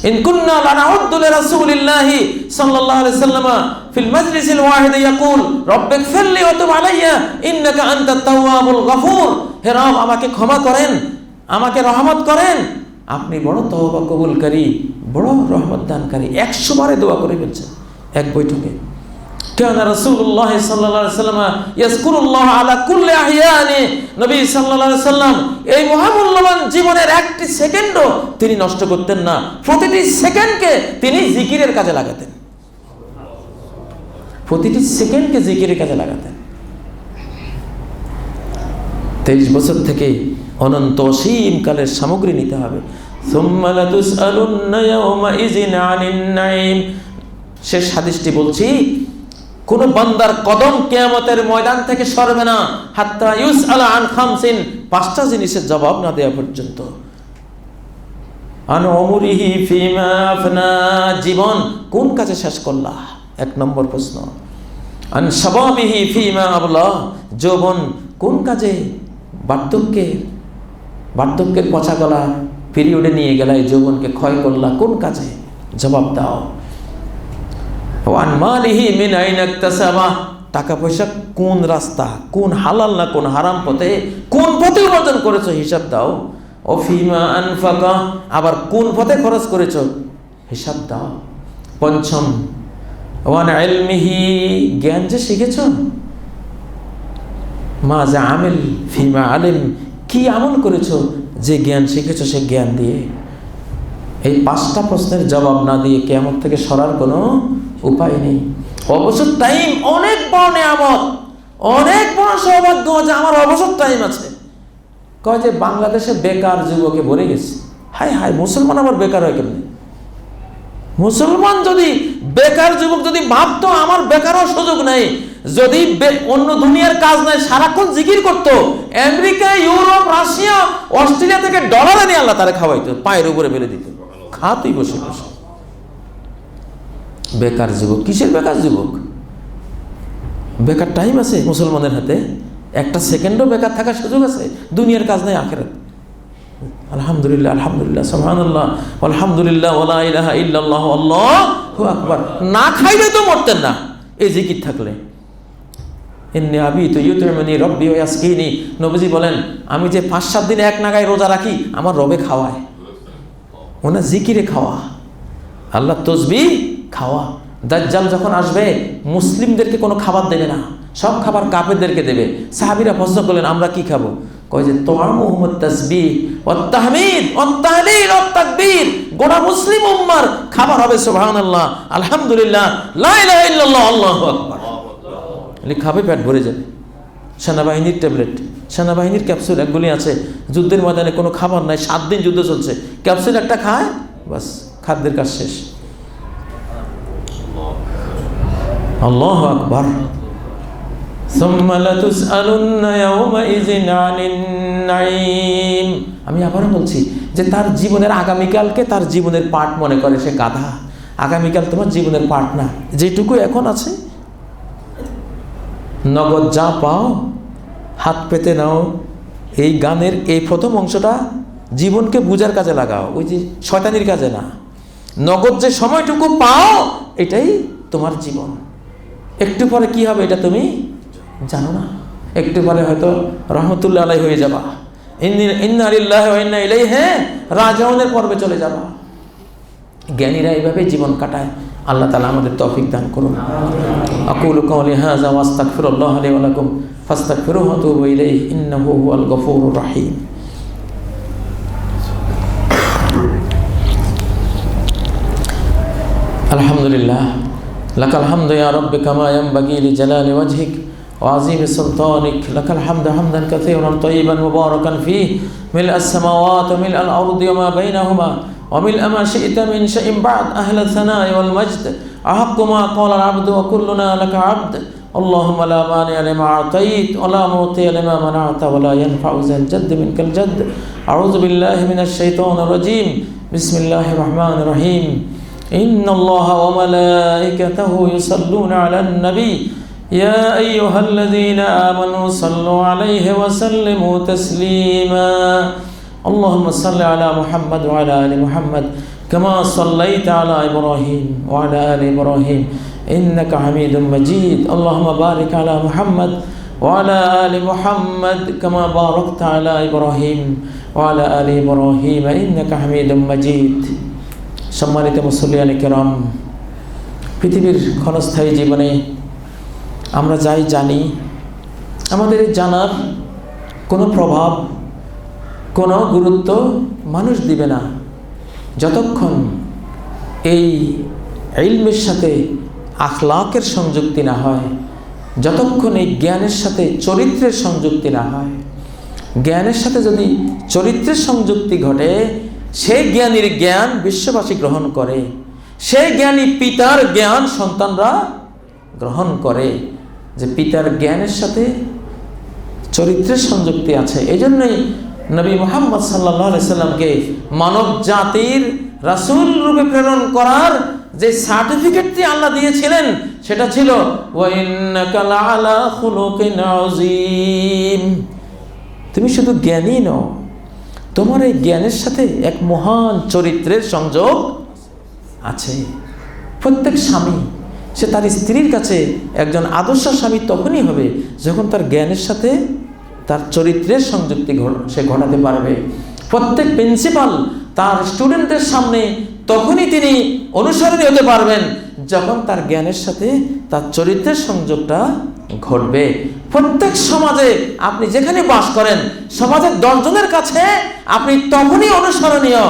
ইন কুন্না লানাউদ্দু লিরাসূলিল্লাহি সাল্লাল্লাহু আলাইহি ওয়াসাল্লাম ফিল মাজলিসিল ওয়াহিদ ইয়াকুল রব্বিগফিরলি ওয়া তুব আলাইয়া ইন্নাকা আনতাত তাওয়াবুল গফুর। হে রব, আমাকে ক্ষমা করেন, আমাকে রহমত করেন, আপনি বড় তওবা কবুলকারী, বড় রহমত দানকারী। 100 বারে দোয়া করে ফেলছেন এক বৈঠকে। কানা রাসূলুল্লাহ সাল্লাল্লাহু আলাইহি ওয়াসাল্লাম ইয়াজকুরুল্লাহ আলা কুল্লি আহইয়ানি। নবী সাল্লাল্লাহু আলাইহি ওয়াসাল্লাম এই মহামূল্যবান জীবনের একটি সেকেন্ডও তিনি নষ্ট করতেন না, প্রতিটি সেকেন্ডকে তিনি জিকিরের কাজে লাগাতেন, প্রতিটি সেকেন্ডকে জিকিরের কাজে লাগাতেন। 23 বছর থেকে অনন্ত অসীম কালের সামগ্রী নিতে হবে। সুম্মা লাতুসআলুন্না ইয়াওমাইযিন আনিন নাঈম। শেষ হাদিসটি বলছি, কোন বান্দার কদম কিয়ামতের ময়দান থেকে সরবে না হাত্তা ইউসআলা আন খামসিন, 5টা জিনিসের জবাব না দেওয়া পর্যন্ত। আন উমরিহি ফিমা আফনা, জীবন কোন কাজে শেষ করলা, 1 নম্বর প্রশ্ন। আন শাবাবিহি ফিমা আবলা, যৌবন কোন কাজে বার্ধক্যের পচা গলা পিরিয়ডে নিয়ে গেলা, এই যৌবনকে ক্ষয় করলা কোন কাজে, জবাব দাও। ওয়ান মালিহি মিন আইনা ইকতাসাবা, টাকা পয়সা কোন রাস্তা, কোন হালাল না কোন হারাম পথে, কোন পথে উপার্জন করেছো হিসাব দাও। ও ফিমা আনফাকা, আবার কোন পথে খরচ করেছো হিসাব দাও। 5ম, ওয়ান ইলমিহি, জ্ঞান যে শিখেছো, মা যা আমিল ফিমা আলিম, কি আমল করেছো যে জ্ঞান শিখেছো সে জ্ঞান দিয়ে। এই 5টা প্রশ্নের জবাব না দিয়ে কিয়ামত থেকে সরার কোনো উপায় নেই। অবসর টাইম অনেক বড় নিয়ামত, অনেক বড় সৌভাগ্য যে আমার অবসর টাইম আছে। কয় যে বাংলাদেশে বেকার যুবকে ভরে গেছে। হায় হায়, মুসলমান আবার বেকার হয় কেমনি? মুসলমান যদি বেকার যুবক যদি ভাবতো আমার বেকারও সুযোগ নেই, যদি অন্য দুনিয়ার কাজ নাই, সারাক্ষণ জিকির করতো, আমেরিকা, ইউরোপ, রাশিয়া, অস্ট্রেলিয়া থেকে ডলার এনে আল্লাহ তারা খাওয়াইতো, পায়ের উপরে ফেলে দিত, খাতুই বসে বসে। বেকার যুবক, কিসের বেকার যুবক? বেকার টাইম আছে মুসলমানের হাতে, 1টা সেকেন্ডও বেকার থাকার সুযোগ আছে। দুনিয়ার কাজ নাই, আখিরাত। আলহামদুলিল্লাহ, আলহামদুলিল্লাহ, সুবহানাল্লাহ, আলহামদুলিল্লাহ, ওয়ালা ইলাহা ইল্লাল্লাহ, আল্লাহু আকবার। না খাইলে তো মরতেন না এই জিকির থাকলে। ইন্নী আবিতু ইউতইমুনি রাব্বি ওয়া ইয়াসকিনি, নবীজি বলেন, আমি যে 5-7 দিন এক নাগায় রোজা রাখি, আমার রবে খাওয়ায়। ওনা জিকিরে খাওয়া, আল্লাহ তসবিহ খাওয়া। দাজ্জাল যখন আসবে মুসলিমদেরকে কোনো খাবার দেবে না, সব খাবার কাফেরদেরকে দেবে। সাহাবীরা প্রশ্ন করলেন, আমরা কি খাবো? কয় যে তুআমুহুমুত তাসবিহ ওয়াত তাহমিদ ওয়াত তাহলিল ওয়াত তাকবীর। গোটা মুসলিম উম্মার খাবার হবে সুবহানাল্লাহ, আলহামদুলিল্লাহ, লা ইলাহা ইল্লাল্লাহ, আল্লাহু আকবার। খাবে, পেট ভরে যাবে। সেনাবাহিনীর ট্যাবলেট, সেনাবাহিনীর ক্যাপসুল একগুলি আছে, যুদ্ধের ময়দানে কোনো খাবার নাই, 7 দিন যুদ্ধ চলছে, ক্যাপসুল একটা খায়, বাস খাদ্যের কাজ শেষ। আল্লাহু আকবার। সুম্মা লাতুসআলুন্না ইয়াওমাইযিন আনিন নাঈম। আমি আবারও বলছি যে তার জীবনের আগামীকালকে তার জীবনের পার্ট মনে করে সে গাধা। আগামীকাল তোমার জীবনের পার্ট না, যেটুকু এখন আছে নগদ যা পাও হাত পেতে নাও। এই গানের এই প্রথম অংশটা জীবনকে বুঝার কাজে লাগাও, ওই যে শয়তানির কাজে না। নগদ যে সময়টুকু পাও এটাই তোমার জীবন। একটু পরে কি হবে এটা তুমি জানো না, একটু পরে হয়তো রহমতুল্লাহ আলাইহি হয়ে যাবা, ইন্না লিল্লাহি ওয়া ইন্না ইলাইহি রাজিউনের পর্বে চলে যাবা। জ্ঞানীরা এইভাবে জীবন কাটায়। আল্লাহ তাআলা আমাদের তৌফিক দান করুন। আকুলু কাওলি হাযা ওয়া আস্তাগফিরুল্লাহ লি ওয়া লাকুম ফাস্তাগফিরুহু ওয়া তুবু ইলাইহি ইন্নাহু হুয়াল গফুরুর রহিম। আলহামদুলিল্লাহ, লাকাল হামদু ইয়া রাব্বি কামা ইয়ানবাগি লিজালালি ওয়াজহিক ওয়া আযীমি সুলতানিক। লাকাল হামদু হামদান কাসীরান তাইয়িবান মুবারাকান ফীহি মিলআস সামাওয়াতি ওয়া মিলআল আরদি ওয়া মা বাইনাহুমা وملء ما شئت من شيء بعد أهل الثناء والمجد أحق ما قال العبد وكلنا لك عبد اللهم لا مانع لما أعطيت ولا معطي لما منعت ولا ينفع ذا الجد منك الجد. أعوذ بالله من الشيطان الرجيم. بسم الله الرحمن الرحيم. إن الله وملائكته يصلون على النبي يا أيها الذين آمنوا صلوا عليه وسلموا تسليما اللهم صل على محمد وعلى آل محمد كما صليت على إبراهيم وعلى آل إبراهيم إنك حميد مجيد اللهم بارك على محمد وعلى آل محمد كما باركت على إبراهيم وعلى آل إبراهيم إنك حميد مجيد সম্মানিত মুসল্লিয়ানে কেরাম, পৃথিবীর ক্ষণস্থায়ী জীবনে আমরা যাই জানি, আমাদের এই জানার কোনো প্রভাব, কোনো গুরুত্ব মানুষ দিবে না যতক্ষণ এই ইলমের সাথে আখলাকের সংযুক্তি না হয়, যতক্ষণ এই জ্ঞানের সাথে চরিত্রের সংযুক্তি না হয়। জ্ঞানের সাথে যদি চরিত্রের সংযুক্তি ঘটে, সেই জ্ঞানীর জ্ঞান বিশ্ববাসী গ্রহণ করে, সেই জ্ঞানী পিতার জ্ঞান সন্তানরা গ্রহণ করে, যে পিতার জ্ঞানের সাথে চরিত্রের সংযুক্তি আছে। এই জন্যই নবী মুহাম্মদ সাল্লাল্লাহু আলাইহি সাল্লামকে মানব জাতির রাসূল রূপে প্রেরণ করার যে সার্টিফিকেটটি আল্লাহ দিয়েছিলেন, সেটা ছিল ওয়া ইন্নাকা লাআলা খুলুকিন আযীম। তুমি শুধু জ্ঞানী নও, তোমার এই জ্ঞানের সাথে এক মহান চরিত্রের সংযোগ আছে। প্রত্যেক স্বামী সে তার স্ত্রীর কাছে একজন আদর্শ স্বামী তখনই হবে যখন তার জ্ঞানের সাথে তার চরিত্রের সংযুক্তি সে ঘটাতে পারবে। প্রত্যেক প্রিন্সিপাল তার স্টুডেন্টদের সামনে তখনই তিনি অনুসরণী হতে পারবেন যখন তার জ্ঞানের সাথে তার চরিত্রের সংযোগটা ঘটবে। প্রত্যেক সমাজে আপনি যেখানে বাস করেন, সমাজের 10 জনের কাছে আপনি তখনই অনুসরণীয়,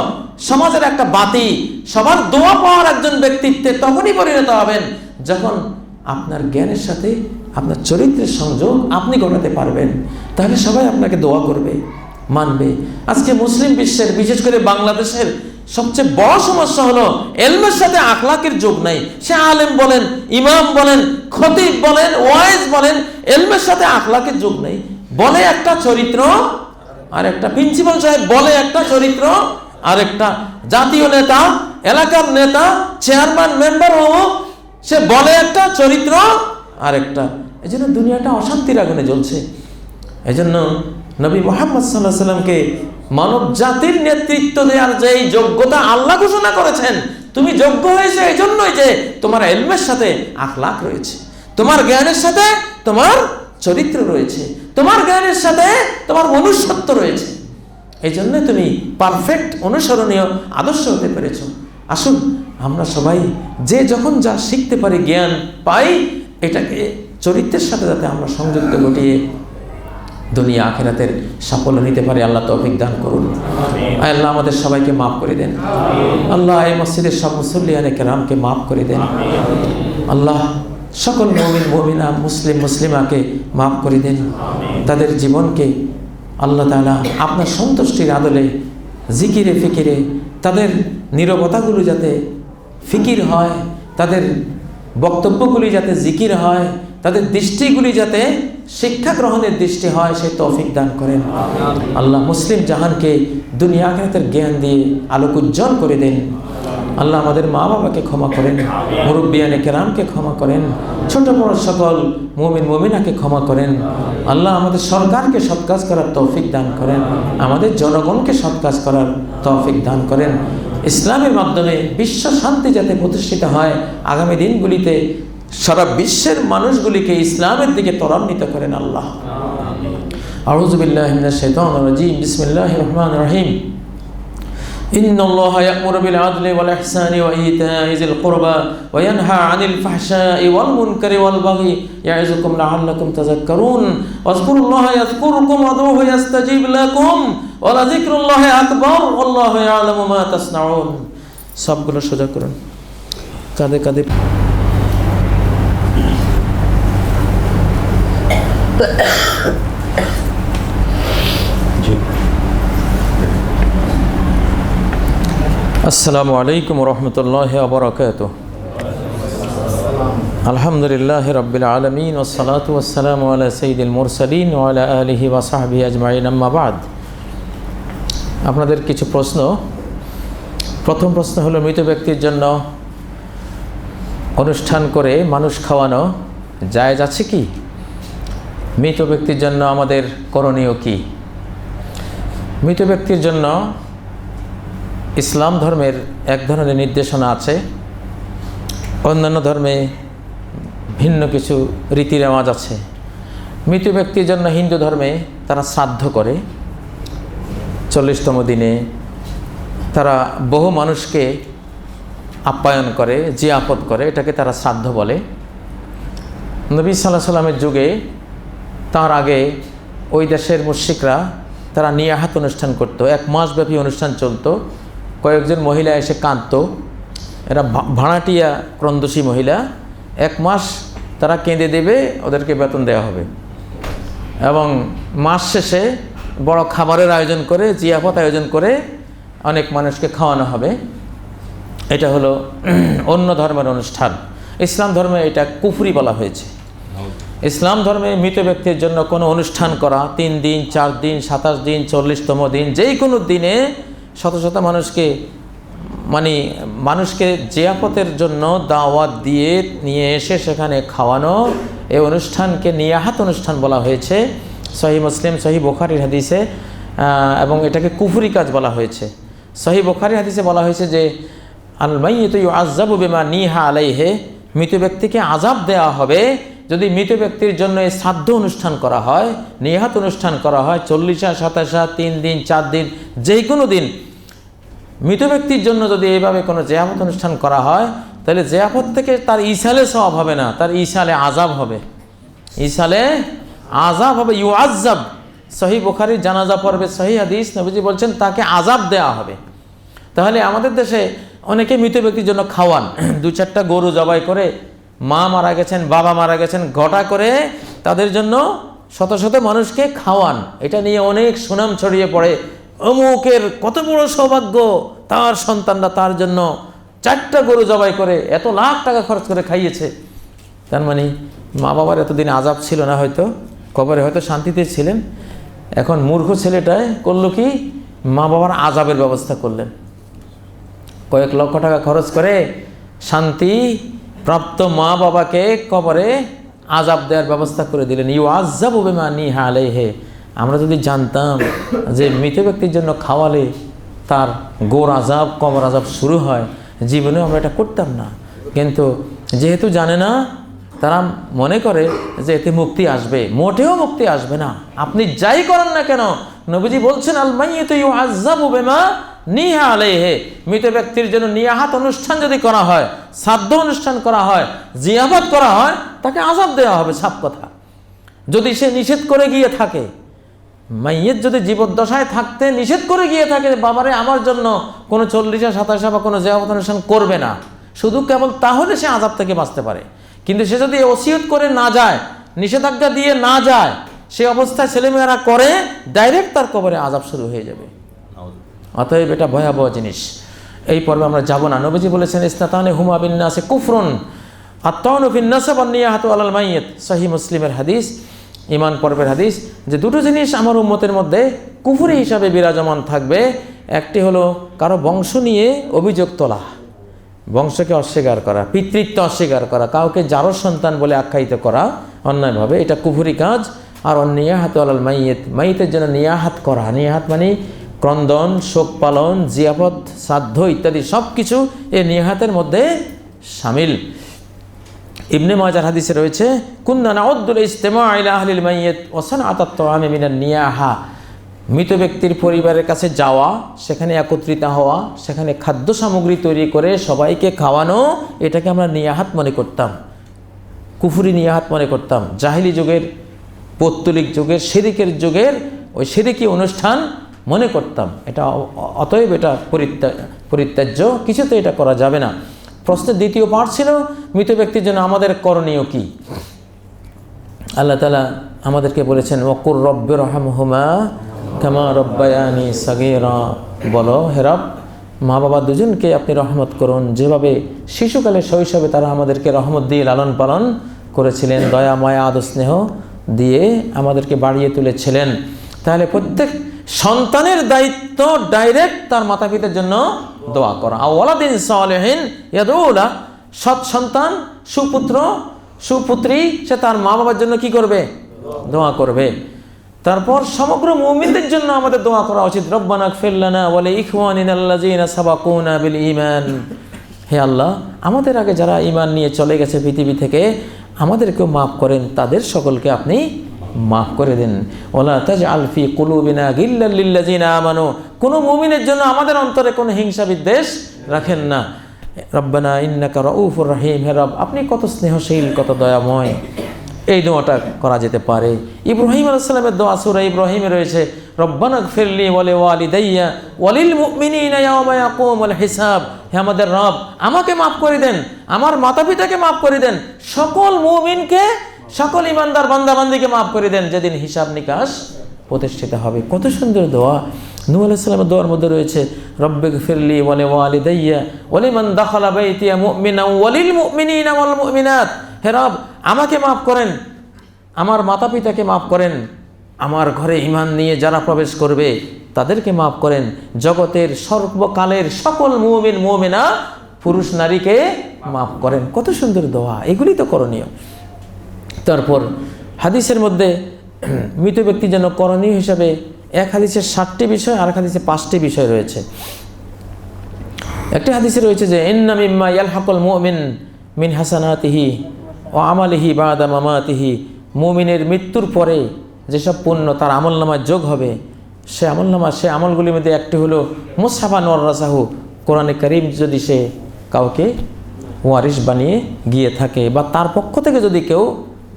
সমাজের একটা বাতি, সবার দোয়া পাওয়ার একজন ব্যক্তিত্বে তখনই পরিণত হবেন যখন আপনার জ্ঞানের সাথে আপনার চরিত্রের সংযোগ আপনি ঘটাতে পারবেন। তাহলে সবাই আপনাকে দোয়া করবে, মানবে। আজকে মুসলিম বিশ্বের, বিশেষ করে বাংলাদেশের সবচেয়ে বড় সমস্যা হলো ইলমের সাথে আখলাকের যোগ নাই। সে আলেম বলেন, ইমাম বলেন, খতিব বলেন, ওয়াইজ বলেন, ইলমের সাথে আখলাকের যোগ নাই। বলে একটা চরিত্র, আর একটা প্রিন্সিপাল সাহেব বলে একটা চরিত্র, আর একটা জাতীয় নেতা, এলাকার নেতা, চেয়ারম্যান, মেম্বার হোক, সে বলে একটা চরিত্র আর একটা। এই জন্য দুনিয়াটা অশান্তির আগুনে জ্বলছে। এই জন্য নবী মুহাম্মদ সাল্লাল্লাহু আলাইহি সাল্লামকে মানব জাতির নেতৃত্ব দেওয়ার যে যোগ্যতা আল্লাহ ঘোষণা করেছেন, তুমি যোগ্য হয়েছে এই জন্যই যে তোমার ইলমের সাথে আখলাক রয়েছে, তোমার জ্ঞানের সাথে তোমার চরিত্র রয়েছে, তোমার জ্ঞানের সাথে তোমার মনুষ্যত্ব রয়েছে। এই জন্য তুমি পারফেক্ট অনুসরণীয় আদর্শ হতে পেরেছ। আসুন আমরা সবাই যে যখন যা শিখতে পারি, জ্ঞান পাই, এটাকে চরিত্রের সাথে যাতে আমরা সংযুক্ত ঘটিয়ে দুনিয়া আখিরাতের সাফল্য নিতে পারি, আল্লাহ তৌফিক দান করুন। আল্লাহ আমাদের সবাইকে মাফ করে দেন। আল্লাহ এই মসজিদের সব মুসল্লিয়ানে কেরামকে মাফ করে দেন। আল্লাহ সকল মুমিন মুমিনা, মুসলিম মুসলিমাকে মাফ করে দেন। তাদের জীবনকে আল্লাহ তাআলা আপনার সন্তুষ্টির আদলে জিকিরে ফিকিরে, তাদের নীরবতাগুলো যাতে ফিকির হয়, তাদের বক্তব্যগুলি যাতে জিকির হয়, তাদের দৃষ্টিগুলি যাতে শিক্ষা গ্রহণের দৃষ্টি হয়, সে তৌফিক দান করেন। আল্লাহ মুসলিম জাহানকে দুনিয়া আখিরাতের জ্ঞান দিয়ে আলোক উজ্জ্বল করে দেন। আল্লাহ আমাদের মা বাবাকে ক্ষমা করেন, মুরব্বিয়ানে কেরামকে ক্ষমা করেন, ছোট বড় সকল মুমিন মুমিনাকে ক্ষমা করেন। আল্লাহ আমাদের সরকারকে সৎ কাজ করার তৌফিক দান করেন, আমাদের জনগণকে সৎ কাজ করার তৌফিক দান করেন। ইসলামের মাধ্যমে বিশ্ব শান্তি যাতে প্রতিষ্ঠিত হয়, আগামী দিনগুলিতে সারা বিশ্বের মানুষগুলিকে ইসলামের দিকে ত্বরান্বিত করেন আল্লাহ। আউযু বিল্লাহি মিনাশ শাইতানির রাজীম। বিসমিল্লাহির রহমানির রহিম। ইন্নাল্লাহা ইয়া'মুরু বিল আদলি ওয়াল ইহসানি ওয়া ইতা'i যিল কুরবা ওয়া ইয়ানহা 'আনিল ফাহশা'i ওয়াল মুনকারি ওয়াল বাগই ইয়া'iযুকুম লা'আল্লাকুম তাযাক্কারুন। ওয়াজকুরুল্লাহা ইয়াযকুরুকুম ওয়াদউহু ইয়াস্তাজিব লাকুম ওয়া লাযিকরুল্লাহি আকবার ওয়াল্লাহু ইয়া'লামু মা তাসনাউন। সবগুলো সোজা করুন, কাঁধে কাঁধে। আসসালামু আলাইকুম রহমতুল্লাহি ওয়া বারাকাতুহু। আলহামদুলিল্লাহি রাব্বিল আলামিন ওয়াস সালাতু ওয়াস সালামু আলা সাইয়্যিদিল মুরসালিন ওয়া আলা আলিহি ওয়া সাহবিহি আজমাইন, আম্মা বাদ। আপনাদের কিছু প্রশ্ন। প্রথম প্রশ্ন হলো, মৃত ব্যক্তির জন্য অনুষ্ঠান করে মানুষ খাওয়ানো জায়েজ আছে কি? মৃত ব্যক্তির জন্য আমাদের করণীয় কি? মৃত ব্যক্তির জন্য ইসলাম ধর্মের এক ধরনের নির্দেশনা আছে, অন্যান্য ধর্মে ভিন্ন কিছু রীতি রেওয়াজ আছে। মৃত ব্যক্তির জন্য হিন্দু ধর্মে তারা শ্রাদ্ধ করে 40তম দিনে, তারা বহু মানুষকে আপ্যায়ন করে, জিয়াফত করে, এটাকে তারা শ্রাদ্ধ বলে। নবী সাল্লাল্লাহু আলাইহি সাল্লামের যুগে, তার আগে ওই দেশের মুশরিকরা তারা নিয়াহাত অনুষ্ঠান করত, 1 মাসব্যাপী অনুষ্ঠান চলতো। কয়েকজন মহিলা এসে কাঁদতো, এরা ভাড়াটিয়া ক্রন্দসী মহিলা, 1 মাস তারা কেঁদে দেবে, ওদেরকে বেতন দেওয়া হবে। এবং মাস শেষে বড় খাবারের আয়োজন করে, জিয়াফত আয়োজন করে অনেক মানুষকে খাওয়ানো হবে। এটা হলো অন্য ধর্মের অনুষ্ঠান। ইসলাম ধর্মে এটা কুফরি বলা হয়েছে। ইসলাম ধর্মে মৃত ব্যক্তির জন্য কোনো অনুষ্ঠান করা, 3 দিন 4 দিন 27 দিন 40তম দিন, যেই কোনো দিনে শত শত মানুষকে জিয়াফতের জন্য দাওয়াত দিয়ে নিয়ে এসে সেখানে খাওয়ানো, এই অনুষ্ঠানকে নিয়াহাত অনুষ্ঠান বলা হয়েছে সহিহ মুসলিম, সহিহ বুখারীর হাদিসে, এবং এটাকে কুফরি কাজ বলা হয়েছে। সহিহ বুখারীর হাদিসে বলা হয়েছে যে আল মাইয়িতু ইউআযাবু বিমা নিহা আলাইহি, মৃত ব্যক্তিকে আযাব দেওয়া হবে যদি মৃত ব্যক্তির জন্য এই শ্রাদ্ধ অনুষ্ঠান করা হয়, নিহাত অনুষ্ঠান করা হয়, 40 27 3 দিন 4 দিন, যেই কোনো দিন মৃত ব্যক্তির জন্য যদি এইভাবে কোনো জিয়াফত অনুষ্ঠান করা হয়, তাহলে জিয়াফত থেকে তার ইসালে সওয়াব হবে না, তার ইসালে আযাব হবে। ইসালে আযাব হবে, ইউআযাব। সহিহ বুখারীর জানাজা পর্বে সহিহ হাদিস, নবীজি বলছেন তাকে আযাব দেওয়া হবে। তাহলে আমাদের দেশে অনেকে মৃত ব্যক্তির জন্য খাওয়ান, 2-4টা গরু জবাই করে, মা মারা গেছেন, বাবা মারা গেছেন, ঘটা করে তাদের জন্য শত শত মানুষকে খাওয়ান। এটা নিয়ে অনেক সুনাম ছড়িয়ে পড়ে, অমুকের কত বড় সৌভাগ্য, তার সন্তানরা তার জন্য 4টা গরু জবাই করে এত লাখ টাকা খরচ করে খাইয়েছে। তার মানে মা বাবার এতদিন আযাব ছিল না, হয়তো কবরে হয়তো শান্তিতে ছিলেন। এখন মূর্খ ছেলেটায় করলো কি, মা বাবার আযাবের ব্যবস্থা করলেন। কয়েক লক্ষ টাকা খরচ করে শান্তি প্রাপ্ত মা বাবাকে কবরে আযাব দেওয়ার ব্যবস্থা করে দিলেন। ইউআযাবু বিমা নিহা আলাইহি। আমরা যদি জানতাম যে মৃত ব্যক্তির জন্য খাওয়ালে তার গোর আযাব, কবর আযাব শুরু হয়, জীবনে আমরা এটা করতাম না। কিন্তু যেহেতু জানে না, তারা মনে করে যে এতে মুক্তি আসবে। মোটেও মুক্তি আসবে না, আপনি যাই করেন না কেন। নবীজি বলছেন আল মাইয়িতু ইউআযাবু বিমা নিহা আলাইহি, মৃত ব্যক্তির জন্য নিয়াহাত অনুষ্ঠান যদি করা হয়, শ্রাদ্ধ অনুষ্ঠান করা হয়, জিয়াফত করা হয়, তাকে আযাব দেওয়া হবে, সাফ কথা। যদি সে নিষেধ করে গিয়ে থাকে, মাইয়িত যদি জীবদ্দশায় থাকতে নিষেধ করে গিয়ে থাকে, বাবারে আমার জন্য কোনো 40 27 বা কোনো জিয়াফত অনুষ্ঠান করবে না, শুধু কেবল তাহলে সে আযাব থেকে বাঁচতে পারে। কিন্তু সে যদি ওসিয়ত করে না যায়, নিষেধাজ্ঞা দিয়ে না যায়, সে অবস্থায় ছেলেমেয়েরা করে, ডাইরেক্ট তার কবরে আযাব শুরু হয়ে যাবে। অতএব এটা ভয়াবহ জিনিস। এই পর্বে আমরা যাব না। নবীজি বলেছেন ইসনাতানে হুমা বিন নাসে কুফরুন আত-তাউনু ফিন নাসাব ওয়ান নিয়াহাতু আলাল মাইয়িত, সহিহ মুসলিমের হাদিস, ঈমান পর্বের হাদিস, যে দুটো জিনিস আমার উম্মতের মধ্যে কুফরি হিসাবে বিরাজমান থাকবে। একটি হলো কারো বংশ নিয়ে অভিযোগ তোলা, বংশকে অস্বীকার করা, পিতৃত্ব অস্বীকার করা, কাউকে যারো সন্তান বলে আখ্যায়িত করা অন্যায়ভাবে, এটা কুফরি কাজ। আর নিয়াহাতু আলাল মাইয়িত, মাইয়িতের জন্য নিয়াহাত করা, নিয়াহাত মানে ক্রন্দন, শোক পালন, জিয়াফত, শ্রাদ্ধ ইত্যাদি সব কিছু এই নিয়াহাতের মধ্যে শামিল। ইবনে মাজার হাদিসে রয়েছে কুন্না নাউদ্দুল ইজতিমা ইলা আহলিল মাইয়িত ওয়া সানআতাত তাআমি মিনান নিয়াহা, মৃত ব্যক্তির পরিবারের কাছে যাওয়া, সেখানে একত্রিত হওয়া, সেখানে খাদ্য সামগ্রী তৈরি করে সবাইকে খাওয়ানো, এটাকে আমরা নিয়াহাত মনে করতাম, কুফরি নিয়াহাত মনে করতাম। জাহিলি যুগের, পৌত্তলিক যুগের, শিরকের যুগের ওই শিরকি অনুষ্ঠান মনে করতাম। এটা অতএব এটা পরিত্যাজ্য, কিছুতে এটা করা যাবে না। প্রশ্নের দ্বিতীয় পার্ট ছিল মৃত ব্যক্তির জন্য আমাদের করণীয় কি। আল্লাহ তাআলা আমাদেরকে বলেছেন ওয়াকুর রব্বিরহামহুমা কামা রব্বায়ানি সাগীরা, বলো হে রব, মা বাবা দুজনকে আপনি রহমত করুন, যেভাবে শিশুকালে শৈশবে তারা আমাদেরকে রহমত দিয়ে লালন পালন করেছিলেন, দয়া মায়া আদর স্নেহ দিয়ে আমাদেরকে বাড়িয়ে তুলেছিলেন। তাহলে প্রত্যেক সন্তানের দায়িত্ব ডাইরেক্ট তার মাতা পিতার জন্য দোয়া করা। আওয়ালাদিন সালেহিন ইয়াদউলা, সৎ সন্তান, সুপুত্র সুপুত্রী, সে তার মা বাবার জন্য কি করবে? দোয়া করবে। তারপর সমগ্র মুমিনদের জন্য আমাদের দোয়া করা উচিত। রব্বানা ইগফির লানা ওয়া লিইখওয়ানিনাল্লাযীনা সাবাকুনা বিল ঈমান। হে আল্লাহ, আমাদের আগে যারা ঈমান নিয়ে চলে গেছে পৃথিবী থেকে, আমাদেরকেও মাফ করেন, তাদের সকলকে আপনি মাফ করে দিন। ওয়ালা তাজআল ফি কুলুবিনা গিল্লাল লিল্লাযীনা আমানু, কোনো মুমিনের জন্য আমাদের অন্তরে কোনো হিংসা বিদ্বেষ রাখেন না। রব্বানা ইন্নাকা রাউফুর রহিম, হে রব, আপনি কত স্নেহশীল, কত দয়াময়। এই দোয়াটা করা যেতে পারে। ইব্রাহিম আলাইহিস সালামের দোয়া সূরা ইব্রাহিমে রয়েছে, রব্বানা ইগফিরলি ওয়া লিওয়ালিদাইয়া ওয়া লিল মুমিনিনা ইয়াওমা ইয়াকুমুল হিসাব। হে আমাদের রব, আমাকে মাফ করে দেন, আমার মাতা পিতাকে মাফ করে দেন, সকল মুমিনকে, সকল ইমানদার বান্দাবান্দিকে মাফ করে দেন যেদিন হিসাব নিকাশ প্রতিষ্ঠিত হবে। কত সুন্দর দোয়া। নূহ আলাইহিস সালামের দোয়ার মধ্যে রয়েছে, রব্বিগফিরলি ওয়া লিওয়ালিদাইয়া ওয়া লিমান দাখালা বাইতিয়া মুমিনান ওয়া লিল মুমিনিনা ওয়াল মুমিনাত। হে রব, আমাকে মাফ করেন, আমার মাতা পিতাকে মাফ করেন, আমার ঘরে ঈমান নিয়ে যারা প্রবেশ করবে তাদেরকে মাফ করেন, জগতের সর্বকালের সকল মুমিন মুমিনা পুরুষ নারীকে মাফ করেন। কত সুন্দর দোয়া, এগুলি তো করণীয়। তারপর হাদিসের মধ্যে মৃত ব্যক্তির জন্য করণীয় হিসাবে এক হাদিসে 60টি বিষয়, আর এক হাদিসে 5টি বিষয় রয়েছে। একটি হাদিসে রয়েছে যে ইন্না মিম্মা ইয়ালহাকুল মুমিন মিন হাসানাতিহি ও আমালিহি বাদা মামাতিহি, মুমিনের মৃত্যুর পরে যেসব পুণ্য তার আমলনামায় যোগ হবে, সে আমলগুলির মধ্যে একটি হলো মুসহাফান ওয়ারাসাহু, কোরআনে কারীম যদি সে কাউকে ওয়ারিশ বানিয়ে গিয়ে থাকে, বা তার পক্ষ থেকে যদি কেউ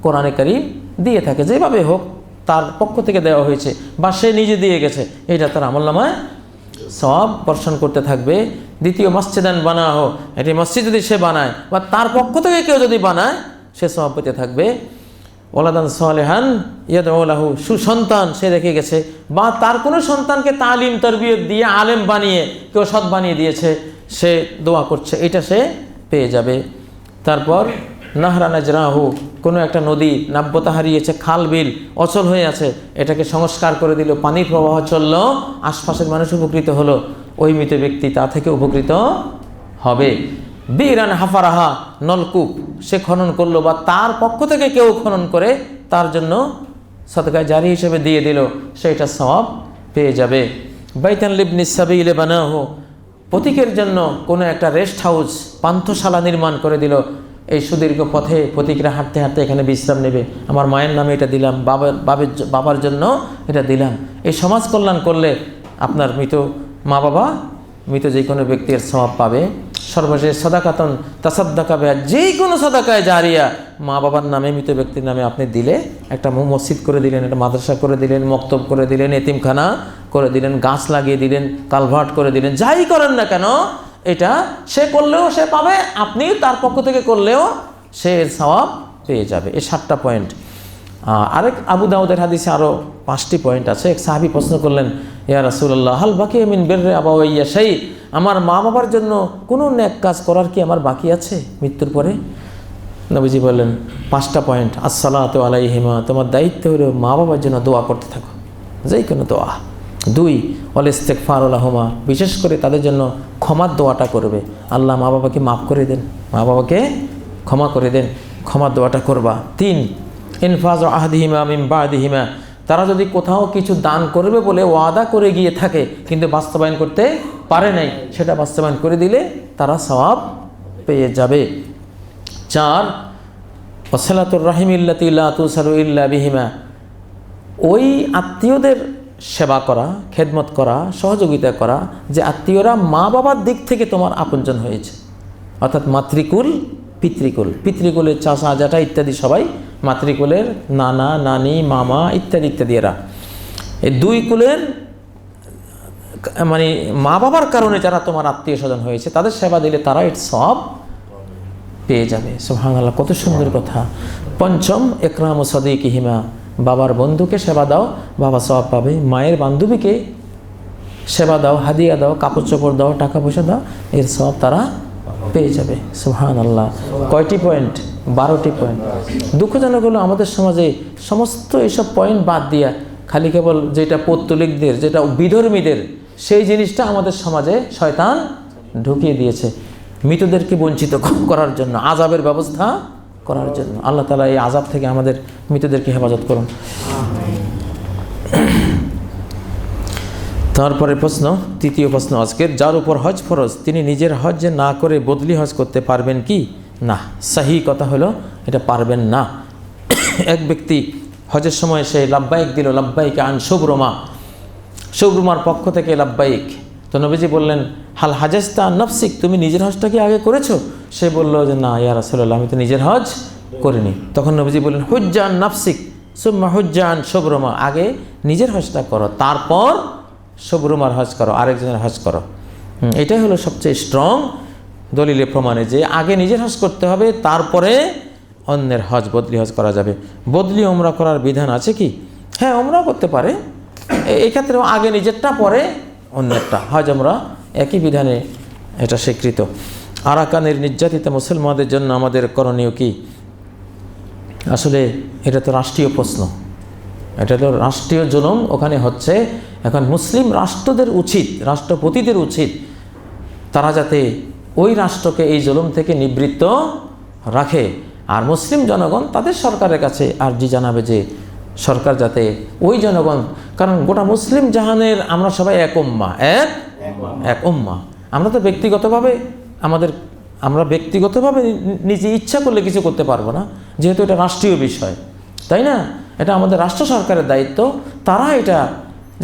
কোরআনে কারীম দিয়ে থাকে, যেভাবে হোক তার পক্ষ থেকে দেওয়া হয়েছে বা সে নিজে দিয়ে গেছে, এটা তার আমলনামায় সওয়াব বর্ষণ করতে থাকবে। দ্বিতীয়, মসজিদান বানাহো, এটি মসজিদ যদি সে বানায় বা তার পক্ষ থেকে কেউ যদি বানায়, সে সওয়াব পেতে থাকবে। ওয়ালাদান সালেহান ইয়াদউ লাহু, সুসন্তান সে রেখে গেছে বা তার কোনো সন্তানকে তালিম তারবিয়ত দিয়ে আলেম বানিয়ে কেউ সৎ বানিয়ে দিয়েছে, সে দোয়া করছে, এটা সে পেয়ে যাবে। তারপর নাহরা নাজরাহু, কোনো একটা নদী নাব্যতা হারিয়েছে, খাল বিল অচল হয়ে আছে, এটাকে সংস্কার করে দিল, পানির প্রবাহ চলল, আশপাশের মানুষ উপকৃত হলো, ওই মৃত ব্যক্তি তা থেকে উপকৃত হবে। বিরান হাফারাহা, নলকূপ সে খনন করলো বা তার পক্ষ থেকে কেউ খনন করে তার জন্য সদকায়ে জারি হিসেবে দিয়ে দিল, সেটা সওয়াব পেয়ে যাবে। বাইতান লিবনিস সাবিলে বানাহু, পথিকের জন্য কোনো একটা রেস্ট হাউস, পান্থশালা নির্মাণ করে দিল। এই সুদীর্ঘ পথে পথিকরা হাঁটতে হাঁটতে এখানে বিশ্রাম নেবে, আমার মায়ের নামে এটা দিলাম, বাবার জন্য এটা দিলাম। এই সমাজ কল্যাণ করলে আপনার মৃত মা বাবা, মৃত যে কোনো ব্যক্তির সওয়াব পাবে। সর্বশেষ সাদাকাতন তাসাদ্দাকা বিহা, যে কোনো সাদাকায়ে জারিয়া মা বাবার নামে, মৃত ব্যক্তির নামে আপনি দিলে, একটা মসজিদ করে দিলেন, একটা মাদ্রাসা করে দিলেন, মক্তব করে দিলেন, এতিমখানা করে দিলেন, গাছ লাগিয়ে দিলেন, কালভার্ট করে দিলেন, যাই করেন না কেন, এটা সে করলেও সে পাবে, আপনি তার পক্ষ থেকে করলেও সে এর সওয়াব পেয়ে যাবে। এই 7টা পয়েন্ট। আরেক আবু দাউদের হাদিসে আরও 5টি পয়েন্ট আছে। এক সাহাবী প্রশ্ন করলেন, ইয়া রাসূলুল্লাহ, হাল বাকিয়া মিন বিররি আবাওয়াইয়া শাই, আমার মা বাবার জন্য কোনো নেক কাজ করার কি আমার বাকি আছে মৃত্যুর পরে? নবীজি বললেন 5টা পয়েন্ট। আসসালাতু আলাইহিমা, তোমার দায়িত্ব হলো মা বাবার জন্য দোয়া করতে থাকো, যেই কোনো দোয়া। 2, ওয়াল ইস্তিগফারু লাহুমা, বিশেষ করে তাদের জন্য ক্ষমার দোয়াটা করবে, আল্লাহ মা বাবাকে মাফ করে দেন, মা বাবাকে ক্ষমা করে দেন, ক্ষমার দোয়াটা করবা। 3, ইনফাজ আহদিহিমা মিন বাদিহিমা, তারা যদি কোথাও কিছু দান করবে বলে ওয়াদা করে গিয়ে থাকে কিন্তু বাস্তবায়ন করতে পারে নাই, সেটা বাস্তবায়ন করে দিলে তারা সওয়াব পেয়ে যাবে। 4, ওয়াসিলাতুর রাহিমিল্লাতি লা তুসালু ইল্লা বিহিমা, ওই আত্মীয়দের সেবা করা, খেদমত করা, সহযোগিতা করা যে আত্মীয়রা মা বাবার দিক থেকে তোমার আপনজন হয়েছে, অর্থাৎ মাতৃকুল পিতৃকুল, পিতৃকুলের চাচা জ্যাঠা ইত্যাদি সবাই, মাতৃকুলের নানা নানি মামা ইত্যাদি ইত্যাদি, এরা এই 2 কুলের মানে মা বাবার কারণে যারা তোমার আত্মীয় স্বজন হয়েছে তাদের সেবা দিলে তারা এর সওয়াব পেয়ে যাবে। সুবহানাল্লাহ, কত সুন্দর কথা। 5, ইকরামু সাদিকিহিমা, বাবার বন্ধুকে সেবা দাও, বাবা সওয়াব পাবে। মায়ের বান্ধবীকে সেবা দাও, হাদিয়া দাও, কাপড় চোপড় দাও, টাকা পয়সা দাও, এর সওয়াব তারা পেয়ে যাবে। সুবহানাল্লাহ, কয়টি পয়েন্ট? 12টি পয়েন্ট। দুঃখজনক হলো আমাদের সমাজে সমস্ত এইসব পয়েন্ট বাদ দিয়া খালি কেবল যেটা পৌত্তলিকদের, যেটা বিধর্মীদের, সেই জিনিসটা আমাদের সমাজে শয়তান ঢুকিয়ে দিয়েছে মৃতদেরকে বঞ্চিত করার জন্য, আযাবের ব্যবস্থা করার জন্য। আল্লাহ তাআলা এই আযাব থেকে আমাদের মৃতদেরকে হেফাজত করুন। তারপরে প্রশ্ন, তৃতীয় প্রশ্ন আজকের, যার উপর হজ ফরজ তিনি নিজের হজ না করে বদলি হজ করতে পারবেন কি? না, সহি কথা হলো এটা পারবেন না। এক ব্যক্তি হজের সময় সে লাব্বাইক দিল, লাব্বাইক আন শুবরুমা, শুবরুমার পক্ষ থেকে লাব্বাইক। তো নবীজি বললেন, হাল হাজাস্তা নফসিক, তুমি নিজের হজটা কি আগে করেছো? সে বলল যে না ইয়া রাসূলুল্লাহ, আমি তো নিজের হজ করিনি। তখন নবীজি বললেন, হুজ্জান নফসিক সুম্মা হুজ্জান শুবরুমা, আগে নিজের হজটা করো, তারপর শুবরুমার হজ করো, আরেকজনের হজ করো। এটাই হলো সবচেয়ে স্ট্রং দলিলে প্রমাণে যে আগে নিজের হজ করতে হবে, তারপরে অন্যের হজ, বদলি হজ করা যাবে। বদলি ওমরা করার বিধান আছে কি? হ্যাঁ, ওমরাও করতে পারে। এই ক্ষেত্রেও আগে নিজেরটা, পরে অন্যেরটা। হজ ওমরা একই বিধানে এটা স্বীকৃত। আরাকানের নির্যাতিত মুসলমানদের জন্য আমাদের করণীয় কি? আসলে এটা তো রাষ্ট্রীয় প্রশ্ন, এটা তো রাষ্ট্রীয় জুলুম ওখানে হচ্ছে। এখন মুসলিম রাষ্ট্রদের উচিত, রাষ্ট্রপতিদের উচিত তারা যাতে ওই রাষ্ট্রকে এই জুলুম থেকে নিবৃত্ত রাখে। আর মুসলিম জনগণ তাদের সরকারের কাছে আর্জি জানাবে যে সরকার যাতে ওই জনগণ, কারণ গোটা মুসলিম জাহানের আমরা সবাই এক উম্মা, এক উম্মা। আমরা তো ব্যক্তিগতভাবে আমরা ব্যক্তিগতভাবে নিজে ইচ্ছা করলে কিছু করতে পারবো না, যেহেতু এটা রাষ্ট্রীয় বিষয়, তাই না? এটা আমাদের রাষ্ট্র সরকারের দায়িত্ব। তারা এটা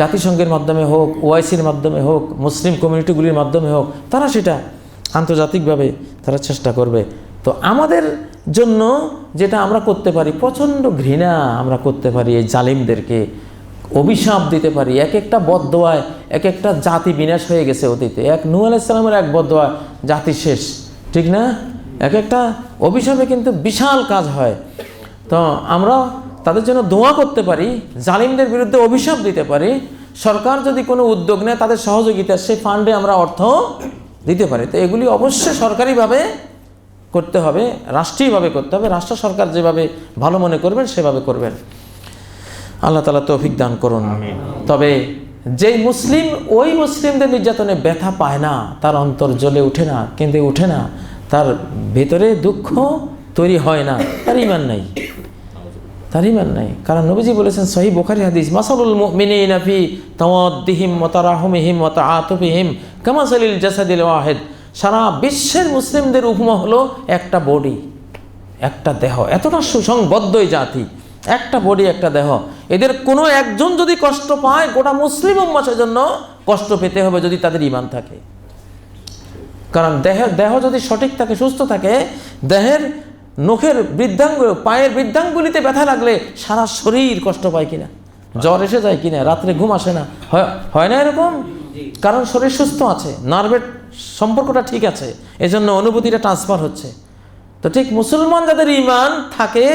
জাতিসংঘের মাধ্যমে হোক, ওআইসির মাধ্যমে হোক, মুসলিম কমিউনিটিগুলির মাধ্যমে হোক, তারা সেটা আন্তর্জাতিকভাবে তারা চেষ্টা করবে। তো আমাদের জন্য যেটা আমরা করতে পারি, প্রচণ্ড ঘৃণা আমরা করতে পারি এই জালিমদেরকে, অভিশাপ দিতে পারি। এক একটা বদদোয়ায় এক একটা জাতি বিনাশ হয়ে গেছে অতীতে। এক নূহ আলাইহিস সালামের এক বদদোয়া জাতি শেষ, ঠিক না? এক একটা অভিশাপে কিন্তু বিশাল কাজ হয়। তো আমরা তাদের জন্য দোয়া করতে পারি, জালিমদের বিরুদ্ধে অভিশাপ দিতে পারি। সরকার যদি কোনো উদ্যোগ নেয়, তাদের সহযোগিতা, সেই ফান্ডে আমরা অর্থ দিতে পারি। তো এগুলি অবশ্যই সরকারিভাবে করতে হবে, রাষ্ট্রীয়ভাবে করতে হবে। রাষ্ট্র সরকার যেভাবে ভালো মনে করবেন সেভাবে করবেন। আল্লাহ তাআলা তৌফিক দান করুন। তবে যেই মুসলিম ওই মুসলিমদের নির্যাতনে ব্যথা পায় না, তার অন্তর জ্বলে ওঠে না, কেঁদে ওঠে না, তার ভেতরে দুঃখ তৈরি হয় না, তার ঈমান নাই, তার ঈমান নাই। কারণ নবীজি বলেছেন সহিহ বুখারী হাদিস, মাসালুল মুমিনিনা ফি তাওয়াদ্দিহিম ওয়া তারাহুমিহিম ওয়া তাআতুফিহিম কামাসালিল জাসাদিল ওয়াহিদ। সারা বিশ্বের মুসলিমদের উপমা হলো একটা বডি, একটা দেহ। এতটা সুসংবদ্ধ এই জাতি, একটা বডি, একটা দেহ। এদের কোনো একজন যদি কষ্ট পায়, গোটা মুসলিম উম্মাহর জন্য কষ্ট পেতে হবে যদি তাদের ঈমান থাকে। কারণ দেহ যদি সঠিক থাকে, সুস্থ থাকে, দেহের নখের বৃদ্ধাঙ্গুল, পায়ের বৃদ্ধাঙ্গুলিতে ব্যথা লাগলে সারা শরীর কষ্ট পায় কিনা, জ্বর এসে যায় কিনা, রাত্রে ঘুম আসে না, হয় না এরকম? কারণ শরীর সুস্থ আছে, নার্ভের সম্পর্কটা ঠিক আছে, এজন্য অনুভূতিটা ট্রান্সফার হচ্ছে। তো ঠিক মুসলমান যাদের ঈমান থাকে,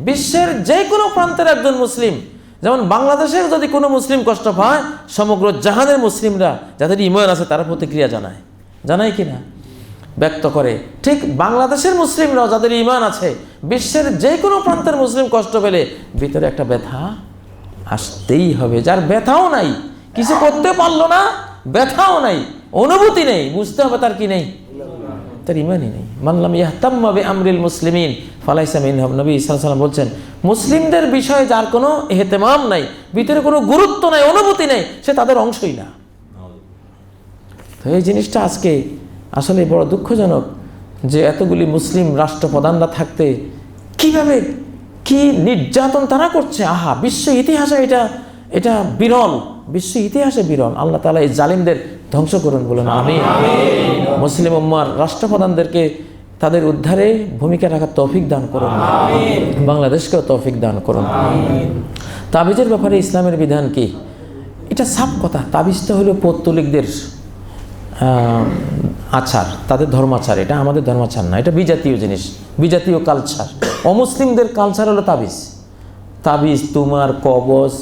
বিশ্বের যে কোনো প্রান্তের একজন মুসলিম, যেমন বাংলাদেশের যদি কোনো মুসলিম কষ্ট পায়, সমগ্র জাহানের মুসলিমরা যাদের ঈমান আছে তারা প্রতিক্রিয়া জানায় কিনা, ব্যক্ত করে। ঠিক বাংলাদেশের মুসলিমরাও যাদের ঈমান আছে, বিশ্বের যে কোনো প্রান্তের মুসলিম কষ্ট পেলে ভিতরে একটা ব্যথা আসতেই হবে। যার ব্যথাও নাই, কিছু করতে পারলো না, ব্যথাও নাই, অনুভূতি নেই, বুঝতে হবে তার কি নেই, তার ঈমানই নেই। মান লাম ইয়াহতাম্মা বিআমরিল মুসলিমিন ফালাইসা মিনহুম। নবী সাল্লাল্লাহু আলাইহি ওয়াসাল্লাম বলছেন, মুসলিমদের বিষয়ে যার কোনো ইহতিমাম নাই, ভিতরে কোনো গুরুত্ব নাই, অনুভূতি নেই, সে তাদের অংশই না। তো এই জিনিসটা আজকে আসলে বড় দুঃখজনক যে এতগুলি মুসলিম রাষ্ট্রপ্রধানরা থাকতে কিভাবে কি নির্যাতন তারা করছে। আহা, বিশ্ব ইতিহাসে এটা বিরল, বিশ্ব ইতিহাসে বিরল। আল্লাহ তাআলা এই জালিমদের ধ্বংস করুন বলুন আমিন। মুসলিম উম্মার রাষ্ট্রপ্রধানদেরকে তাদের উদ্ধারে ভূমিকা রাখার তৌফিক দান করুন, বাংলাদেশকেও তৌফিক দান করুন। তাবিজের ব্যাপারে ইসলামের বিধান কি? এটা সাফ কথা। তাবিজটা হলো পৌত্তলিকদের আচার, তাদের ধর্মাচার। এটা আমাদের ধর্মাচার না, এটা বিজাতীয় জিনিস, বিজাতীয় কালচার। অমুসলিমদের কালচার হলো তাবিজ, তুমার, কবজ,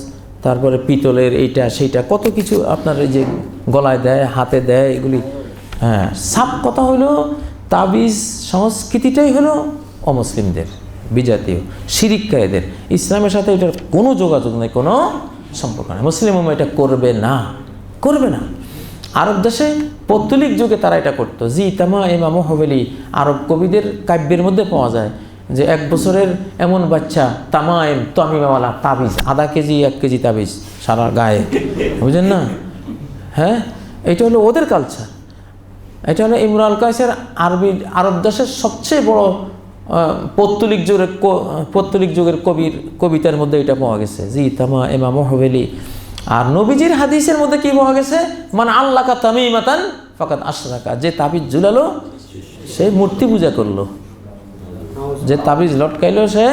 তারপরে পিতলের এইটা সেইটা কত কিছু আপনার এই যে গলায় দেয়, হাতে দেয়, এগুলি। হ্যাঁ, সাফ কথা হলো তাবিজ সংস্কৃতিটাই হলো অমুসলিমদের, বিজাতীয়, শিরিককারীদের। ইসলামের সাথে এটার কোনো যোগাযোগ নেই, কোনো সম্পর্ক নেই। মুসলিম উম্মাহ এটা করবে না। আরব দেশে পৌত্তলিক যুগে তারা এটা করতো। জি তামা ইমাম হবেলি, আরব কবিদের কাব্যের মধ্যে পাওয়া যায়। যে 1 বছরের এমন বাচ্চা তামাইম তামিমাওয়ালা তাবিজ, আধা কেজি 1 কেজি তাবিজ সারা গায়ে, বুঝলেন না? হ্যাঁ, এটা হলো ওদের কালচার। এটা হলো ইমরুল কায়েসের আরব দেশের সবচেয়ে বড় পৌত্তলিক যুগের কবিতার মধ্যে এটা পাওয়া গেছে, জি তামা ইমাম হবেলি। আর নবীজির হাদিসের মধ্যে কি পাওয়া গেছে, মানে আল্লাকা তামিমাতান ফাকাদ আশরাকা, যে তাবিজ ঝুলালো সে মূর্তি পূজা করলো, যে তাবিজ লটকাইলো সে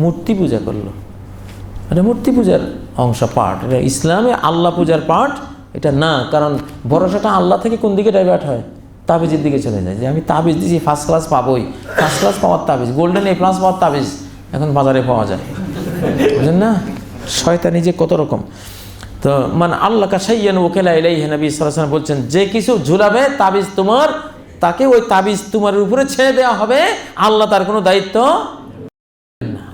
মূর্তি পূজা করলো। এটা মূর্তি পূজার অংশ, পার্ট। এটা ইসলামে আল্লাহ পূজার পার্ট এটা না, কারণ ভরসাটা আল্লাহ থেকে কোন দিকে ডাইভার্ট হয়, তাবিজের দিকে চলে যায়। যে আমি তাবিজ দিয়েছি, ফার্স্ট ক্লাস পাবোই, ফার্স্ট ক্লাস পাওয়ার তাবিজ, গোল্ডেন A+ পাওয়ার তাবিজ এখন বাজারে পাওয়া যায়, বুঝলেন না? শয়তানি যে কত রকম। তো মানে আল্লাহ কাশাইয়ান ওকেলা ইলাইহি, নবী সাল্লাল্লাহু আলাইহি ওয়াসাল্লাম বলছেন, যে কিছু ঝুলাবে তাবিজ তোমার, তাকে ওই তাবিজ তোমার উপরে ছেড়ে দেওয়া হবে, আল্লাহ তার কোনো দায়িত্ব না।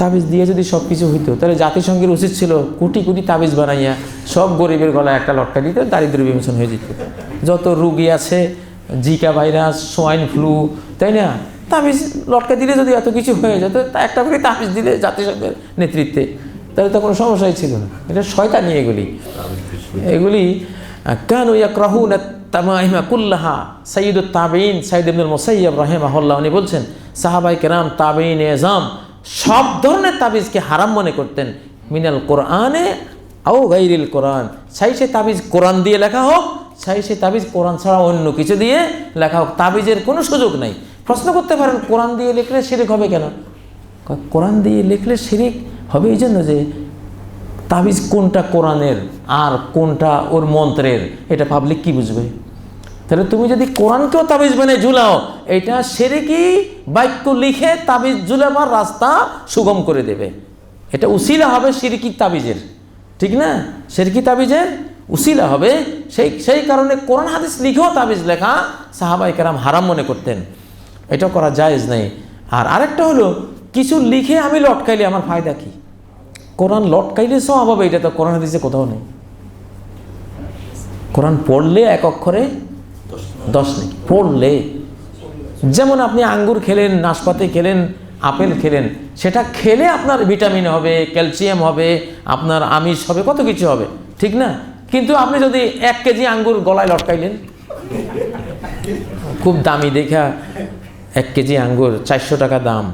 তাবিজ দিয়ে যদি সব কিছু হইতো, তাহলে জাতিসংঘের উচিত ছিল কোটি কোটি তাবিজ বানাইয়া সব গরিবের গলায় একটা লটকা দিতে, দারিদ্র বিমোচন হয়ে যেত। যত রোগী আছে, জিকা ভাইরাস, সোয়াইন ফ্লু, তাই না, তাবিজ লটকা দিলে যদি এত কিছু হয়ে যেত, তা একটা করে তাবিজ দিলে জাতিসংঘের নেতৃত্বে, তাহলে তো কোনো সমস্যাই ছিল না। এটা শয়তানি এগুলি কানু ইয়াকরাহুনা তামাইমা কুল্লাহা। সাইয়্যিদুত তাবিঈন সাইয়্যিদ ইবনুল মুসাইয়্যিব রাহিমাহুল্লাহ উনি বলছেন, সাহাবায়ে কেরাম তাবিঈন এজাম সব ধরনের তাবিজকে হারাম মনে করতেন, মিনাল কোরআনে আও গাইরিল কোরআন, চাই সে তাবিজ কোরআন দিয়ে লেখা হোক, চাই সে তাবিজ কোরআন ছাড়া অন্য কিছু দিয়ে লেখা হোক, তাবিজের কোনো সুযোগ নাই। প্রশ্ন করতে পারেন, কোরআন দিয়ে লিখলে শিরক হবে কেন? কোরআন দিয়ে লিখলে শিরক হবে এই জন্য যে তাবিজ কোনটা কোরআনের আর কোনটা ওর মন্ত্রের, এটা পাবলিক কি বুঝবে? তাহলে তুমি যদি কোরআনকেও তাবিজ বানিয়ে ঝুলাও, এটা শিরকি বাক্য লিখে তাবিজ ঝুলাবার রাস্তা সুগম করে দেবে। এটা উসিলা হবে শিরকি তাবিজের, ঠিক না? শিরকি তাবিজের উসিলা হবে। সেই কারণে কোরআন হাদিস লিখেও তাবিজ লেখা সাহাবায়ে কেরাম হারাম মনে করতেন, এটা করা জায়েজ নেই। আর আরেকটা হলো, কিছু লিখে আমি লটকাইলে আমার ফায়দা কি? কোরআন লটকাইলে সওয়াব হবে, এটা তো কোরআন হাদিসে কোথাও নেই। কোরআন পড়লে 1 অক্ষরে 10 নেই, পড়লে। যেমন আপনি আঙ্গুর খেলেন, নাশপাতি খেলেন, আপেল খেলেন, সেটা খেলে আপনার ভিটামিন হবে, ক্যালসিয়াম হবে, আপনার আমিষ হবে, কত কিছু হবে, ঠিক না? কিন্তু আপনি যদি 1 কেজি আঙ্গুর গলায় লটকাইলেন, খুব দামি দেখা 1 কেজি আঙ্গুর 400 টাকা দাম,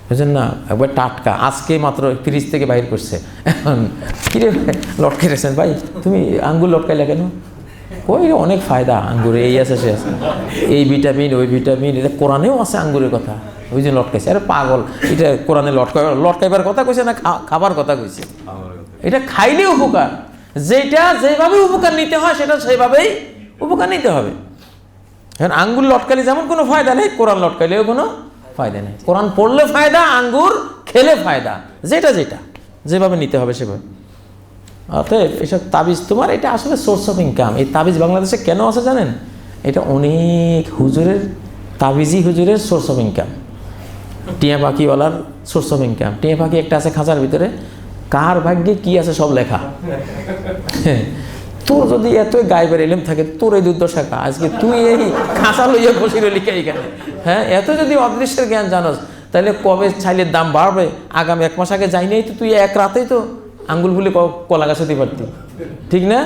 বুঝলেন না, একবার টাটকা, আজকে মাত্র ফ্রিজ থেকে বাইর করছে। এখন কিরে লটকাই রেখেছেন ভাই, তুমি আঙ্গুর লটকাইলে কেন? ওই অনেক ফায়দা আঙ্গুরে, এই আছে সে আছে, এই ভিটামিন ওই ভিটামিন, এটা কোরআনেও আছে আঙ্গুরের কথা, ওই যে লটকাইছে। আরে পাগল, এটা কোরআনে লটকাইবার কথা কইছে না খাবার কথা কইছে? এটা খাইলে উপকার, যেটা যেভাবে উপকার নিতে হয় সেটা সেইভাবেই উপকার নিতে হবে। এখন আঙ্গুর লটকালে যেমন কোনো ফায়দা নেই, কোরআন লটকাইলেও কোনো ফায়দা নেই। কোরআন পড়লে ফায়দা, আঙ্গুর খেলে ফায়দা, যেটা যেভাবে নিতে হবে সেভাবে। অতএব এসব তাবিজ তোমার, এটা আসলে সোর্স অফ ইনকাম। এই তাবিজ বাংলাদেশে কেন আছে জানেন? এটা অনেক হুজুরের, তাবিজি হুজুরের সোর্স অফ ইনকাম, টিয়া পাখিওয়ালার সোর্স অফ ইনকাম। টিয়া পাখি একটা আছে খাঁচার ভিতরে, কার ভাগ্যে কি আছে সব লেখা। তোর যদি এতই গায়েবের ইলম থাকে, তোর এই দুর্দশা কা, আজকে তুই এই খাঁচা লইয়া বসে রইলি এখানে। হ্যাঁ, এত যদি অদৃশ্যের জ্ঞান জানোস, তাহলে কবে ছাইলের দাম বাড়বে? আগামী 1 মাস আগে যাই নাই তো তুই 1 রাতেই তো আঙ্গুল ফুলে কলা গাছ হতে পারতি, ঠিক না?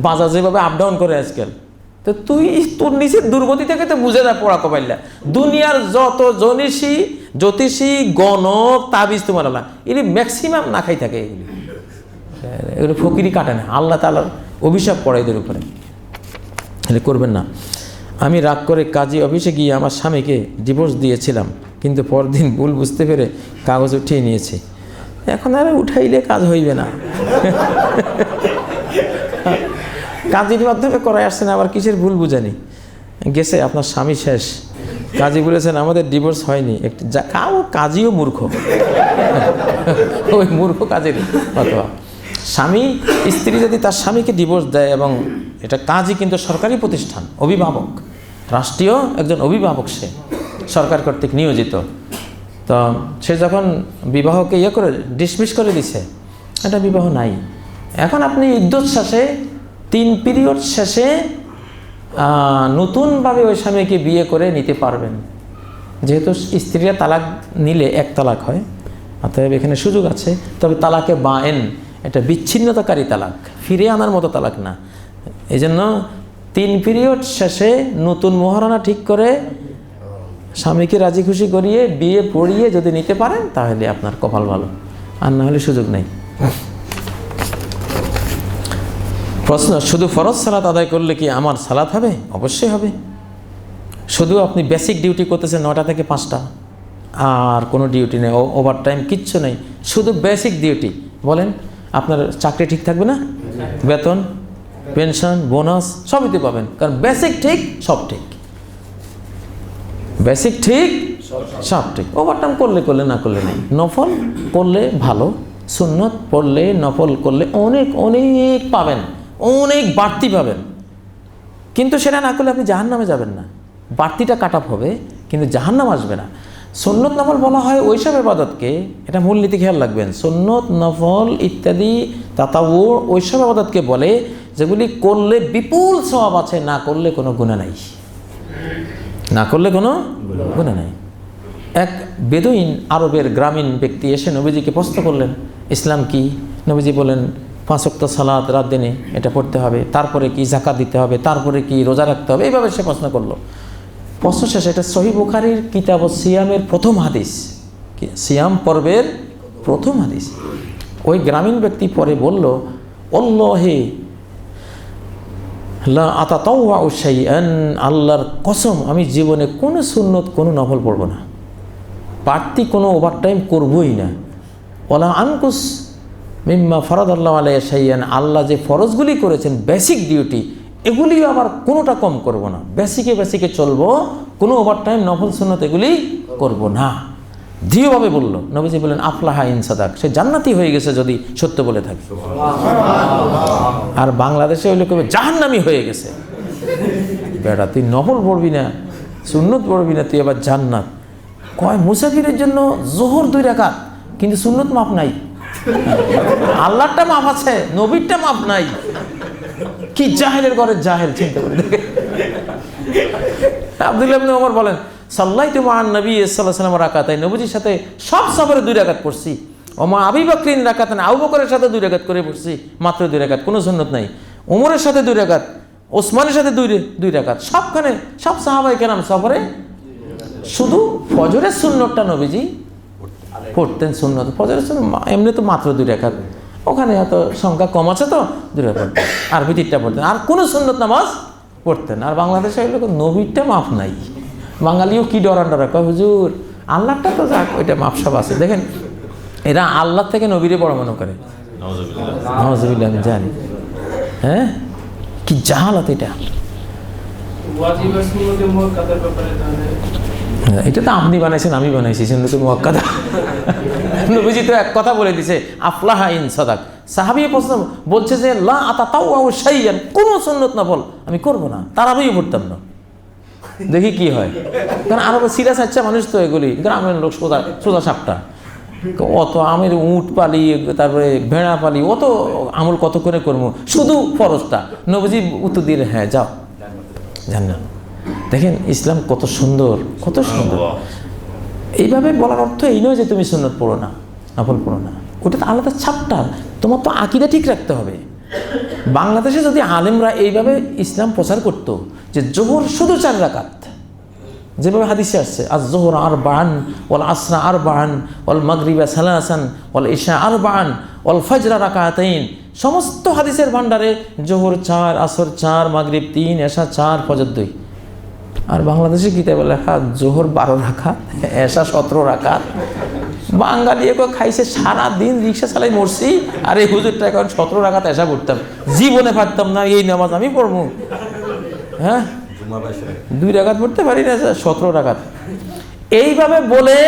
বাজার যেভাবে আপ ডাউন করে আজকাল, তো তুই তোর নিচের দুর্গতি থেকে তো বুঝে যা পড়া কপাইলা। দুনিয়ার যত জ্যোতিষী গণক তাবিজ তোমার আল্লাহ, এগুলি ম্যাক্সিমাম না খাই থাকে, এগুলো ফকিরি কাটে না, আল্লাহ তাআলার অভিশাপ পড়ে এদের উপরে, এগুলো করবেন না। আমি রাগ করে কাজী অফিসে গিয়ে আমার স্বামীকে ডিভোর্স দিয়েছিলাম, কিন্তু পরদিন ভুল বুঝতে পেরে কাগজ উঠিয়ে নিয়েছি। এখন আর উঠাইলে কাজ হইবে না। কাজীর মাধ্যমে করাই আসছেন, আবার কিসের ভুল বুঝানি গেছে, আপনার স্বামী শেষ। কাজী বলেছেন আমাদের ডিভোর্স হয়নি, একটু কাজীও মূর্খ। ওই মূর্খ কাজের অথবা স্ত্রী যদি তার স্বামীকে ডিভোর্স দেয়, এবং এটা কাজী কিন্তু সরকারি প্রতিষ্ঠান, অভিভাবক, রাষ্ট্রীয় একজন অভিভাবক, সে সরকার কর্তৃক নিয়োজিত, তো সে যখন বিবাহকে করে ডিসমিস করে দিছে, এটা বিবাহ নাই। এখন আপনি ইদ্যত শেষে 3 পিরিয়ড শেষে নতুনভাবে ওই স্বামীকে বিয়ে করে নিতে পারবেন, যেহেতু স্ত্রীরা তালাক নিলে এক তালাক হয়, অতএব এখানে সুযোগ আছে। তবে তালাকে বায়েন এটা বিচ্ছিন্নতাকারী তালাক, ফিরে আনার মতো তালাক না। এই জন্য 3 পিরিয়ড শেষে নতুন মোহরানা ঠিক করে স্বামীকে রাজি খুশি করিয়ে বিয়ে পড়িয়ে যদি নিতে পারেন তাহলে আপনার কপাল ভালো, আর না হলে সুযোগ নেই। প্রশ্ন, শুধু ফরজ সালাত আদায় করলে কি আমার সালাত হবে? অবশ্যই হবে। শুধু আপনি বেসিক ডিউটি করতেছেন 9টা থেকে 5টা, আর কোনো ডিউটি নেই, ওভার টাইম কিচ্ছু নেই, শুধু বেসিক ডিউটি। বলেন আপনার চাকরি ঠিক থাকবে না? বেতন, পেনশন, বোনাস সবই তো পাবেন, কারণ বেসিক ঠিক, সব ঠিক। বেসিক ঠিক, সব ঠিক। ওভার টাইম করলে করলে, না করলে নেই। নফল করলে ভালো, সুন্নত পড়লে, নফল করলে অনেক অনেক পাবেন, অনেক বাড়তি পাবেন। কিন্তু সেটা না করলে আপনি জাহান্নামে যাবেন না, বাড়তিটা কাট অফ হবে, কিন্তু জাহান্নাম আসবে না। সুন্নত নফল বলা হয় ওইসব ইবাদতকে, এটা মূলনীতি খেয়াল রাখবেন, সুন্নত নফল ইত্যাদি তাতাউর ওইসব ইবাদতকে বলে যেগুলি করলে বিপুল সওয়াব আছে, না করলে কোনো গুনাহ নাই, না করলে কোনো গুনাহ নাই। এক বেদুইন আরবের গ্রামীণ ব্যক্তি এসে নবীজিকে প্রশ্ন করলেন, ইসলাম কি? নবীজি বলেন 5 ওয়াক্ত সালাত রাত দিনে এটা পড়তে হবে, তারপরে কি যাকাত দিতে হবে, তারপরে কি রোজা রাখতে হবে। এইভাবে সে প্রশ্ন করলো। প্রশ্ন শেষে এটা সহিহ বুখারীর কিতাব সিয়ামের প্রথম হাদিস, সিয়াম পর্বের প্রথম হাদিস। ওই গ্রামীণ ব্যক্তি পরে বলল, আল্লাহে লা আতাতাওয়াউ শাইআন, আল্লাহর কসম আমি জীবনে কোনো সুন্নত কোনো নফল পড়ব না, বাড়তি কোনো ওভারটাইম করবই না। ওয়ালা আনকুস মিম্মা ফারাদাল্লাহু আলাইয়া শাইআন, আল্লাহ যে ফরজগুলি করেছেন বেসিক ডিউটি, এগুলিও আবার কোনোটা কম করব না, বেসিকে বেসিকে চলবো, কোনো ওভারটাইম নফল সুন্নত এগুলি করব না। দৃঢ়ভাবে বলল। নবীজি বলেন, আফলাহা ইন সাদাক, সে জান্নাতি হয়ে গেছে যদি সত্য বলে থাকে। আর বাংলাদেশে ওই লোক জাহান্নামী হয়ে গেছে। বেটা তুই নফল পড়বি না, সুন্নত পড়বি না, তুই আবার জান্নাত। কয় মুসাফিরের জন্য জোহর 2 রাকাত, কিন্তু সুন্নত মাপ নাই। আল্লাহরটা মাপ আছে, নবীরটা মাপ নাই। কি জাহেলের ঘরে জাহেল, চিন্তা করে দেখে। আব্দুল্লাহ ইবনে ওমর বলেন, সাল্লাইতু মা'আন নবী সাল্লাল্লাহু আলাইহি ওয়াসাল্লাম রাকাতাইন, নবীজির সাথে সব সফরে 2 রাকাত পড়ছি। ওমা আবু বকরিন রাকাতান, আবু বকরের সাথে 2 রাকাত করে পড়ছি, মাত্র 2 রাকাত, কোনো সুন্নত নাই। ওমরের সাথে 2 রাকাত, ওসমানের সাথে 2 রাকাত, সবখানে সব সাহাবায়ে কেরাম সফরে শুধু ফজরের সুন্নতটা নবীজি পড়তেন। সুন্নত ফজরের সুন্নত এমনি তো মাত্র 2 রাকাত, ওখানে এত সংখ্যা কম আছে তো 2 রাকাত, আর ভিতরটা পড়তেন, আর কোনো সুন্নত নামাজ পড়তেন। আর বাংলাদেশে এগুলো নবীরটা মাপ নাই। বাঙালিও কি ডরান্ডরা, কয় হুজুর আল্লাহটা তো যাক, ওইটা মাপসাপ আছে। দেখেন এরা আল্লাহ থেকে নবীরে বড় মনে করে, নাউজুবিল্লাহ, আমি জানি। হ্যাঁ, কি জাহালাত এটা। এটা তো আপনি বানাইছেন, আমি বানাইছি, সুন্নতুল মুআক্কাদা। নবীজি তো এক কথা বলে দিছে, আফলাহা ইন সাদাক। সাহাবী প্রশ্ন বলছে যে লা আতাতাওয়াউ শাইআন, কোন সুন্নত নফল আমি করব না, তারাবিও পড়তাম না, দেখি কি হয়। কারণ আরো সিরিয়াস আচ্ছা মানুষ তো, এগুলি গ্রামের লোক সোজা সাপটা, অত আমের উট পালি, তারপরে ভেড়া পালি, অত আমল কত করে করবো, শুধু ফরজটা। নবীজি উত্তর দিলে, হ্যাঁ যাও, জান্নাত। দেখেন ইসলাম কত সুন্দর, কত সুন্দর। এইভাবে বলার অর্থ এই নয় যে তুমি সুন্নত পড়ো না, নফল পড়ো না, ওটা তো আলাদা ছাপটা। তোমার তো আকীদা ঠিক রাখতে হবে। বাংলাদেশে যদি আলেমরা এইভাবে ইসলাম প্রচার করতো যে জোহর শুধু 4 রাকাত, যেভাবে হাদিসে আসছে, আজ জোহর আরবাআন, ওয়াল আসরা আরবাআন, ওয়াল মাগরিবা সালাসান, ওয়াল ইশা আরবাআন, ওয়াল ফজরা রাকাতাইন, সমস্ত হাদিসের ভান্ডারে জোহর 4, আসর 4, মাগরিব 3, এশা 4, ফজর 2। আর বাংলাদেশে কিতাবে লেখা জোহর 12 রাকাত, এশা 17 রাকাত। বাঙালি একে খাইছে সারাদিন রিক্সা চালাই মরছি, আর এই হুজুরটা এখন 17 রাকাত এশা পড়তাম, জীবনে পারতাম না এই নামাজ আমি পড়বো। হ্যাঁ, 2 রাকাত পড়তে পারি না, 17 রাকাত। এইভাবে বলে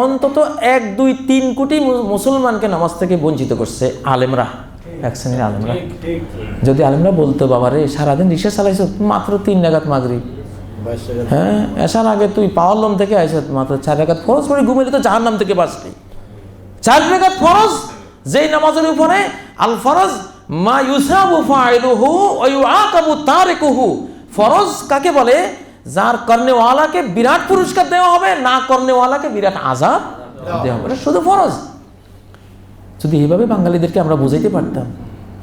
অন্তত 1, 2, 3 কোটি মুসলমানকে নামাজ থেকে বঞ্চিত করছে আলেমরা, এক শ্রেণীর আলেমরা। যদি আলেমরা বলতো, বাবারে সারাদিন রিক্সা চালাইছ, মাত্র 3 রাকাত মাগরিব, হ্যাঁ এসার আগে তুই পাওয়ারলম থেকে আইস, মাত্র 4 রাকাত ফরজ পড়ে ঘুমাইলে তো জাহান্নাম থেকে বাঁচলি। 4 রাকাত ফরজ, যেই নামাজের উপরে আল ফরজ মা ইউসাবু ফাইলুহু ওয়া ইউআকাবু তারিকুহু। ফরজ কাকে বলে? যার করনেওয়ালাকে বিরাট পুরস্কার দেওয়া হবে, না করনেওয়ালাকে বিরাট আযাব দেওয়া হবে। শুধু ফরজ। যদি এইভাবে বাঙালিদেরকে আমরা বুঝাইতে পারতাম,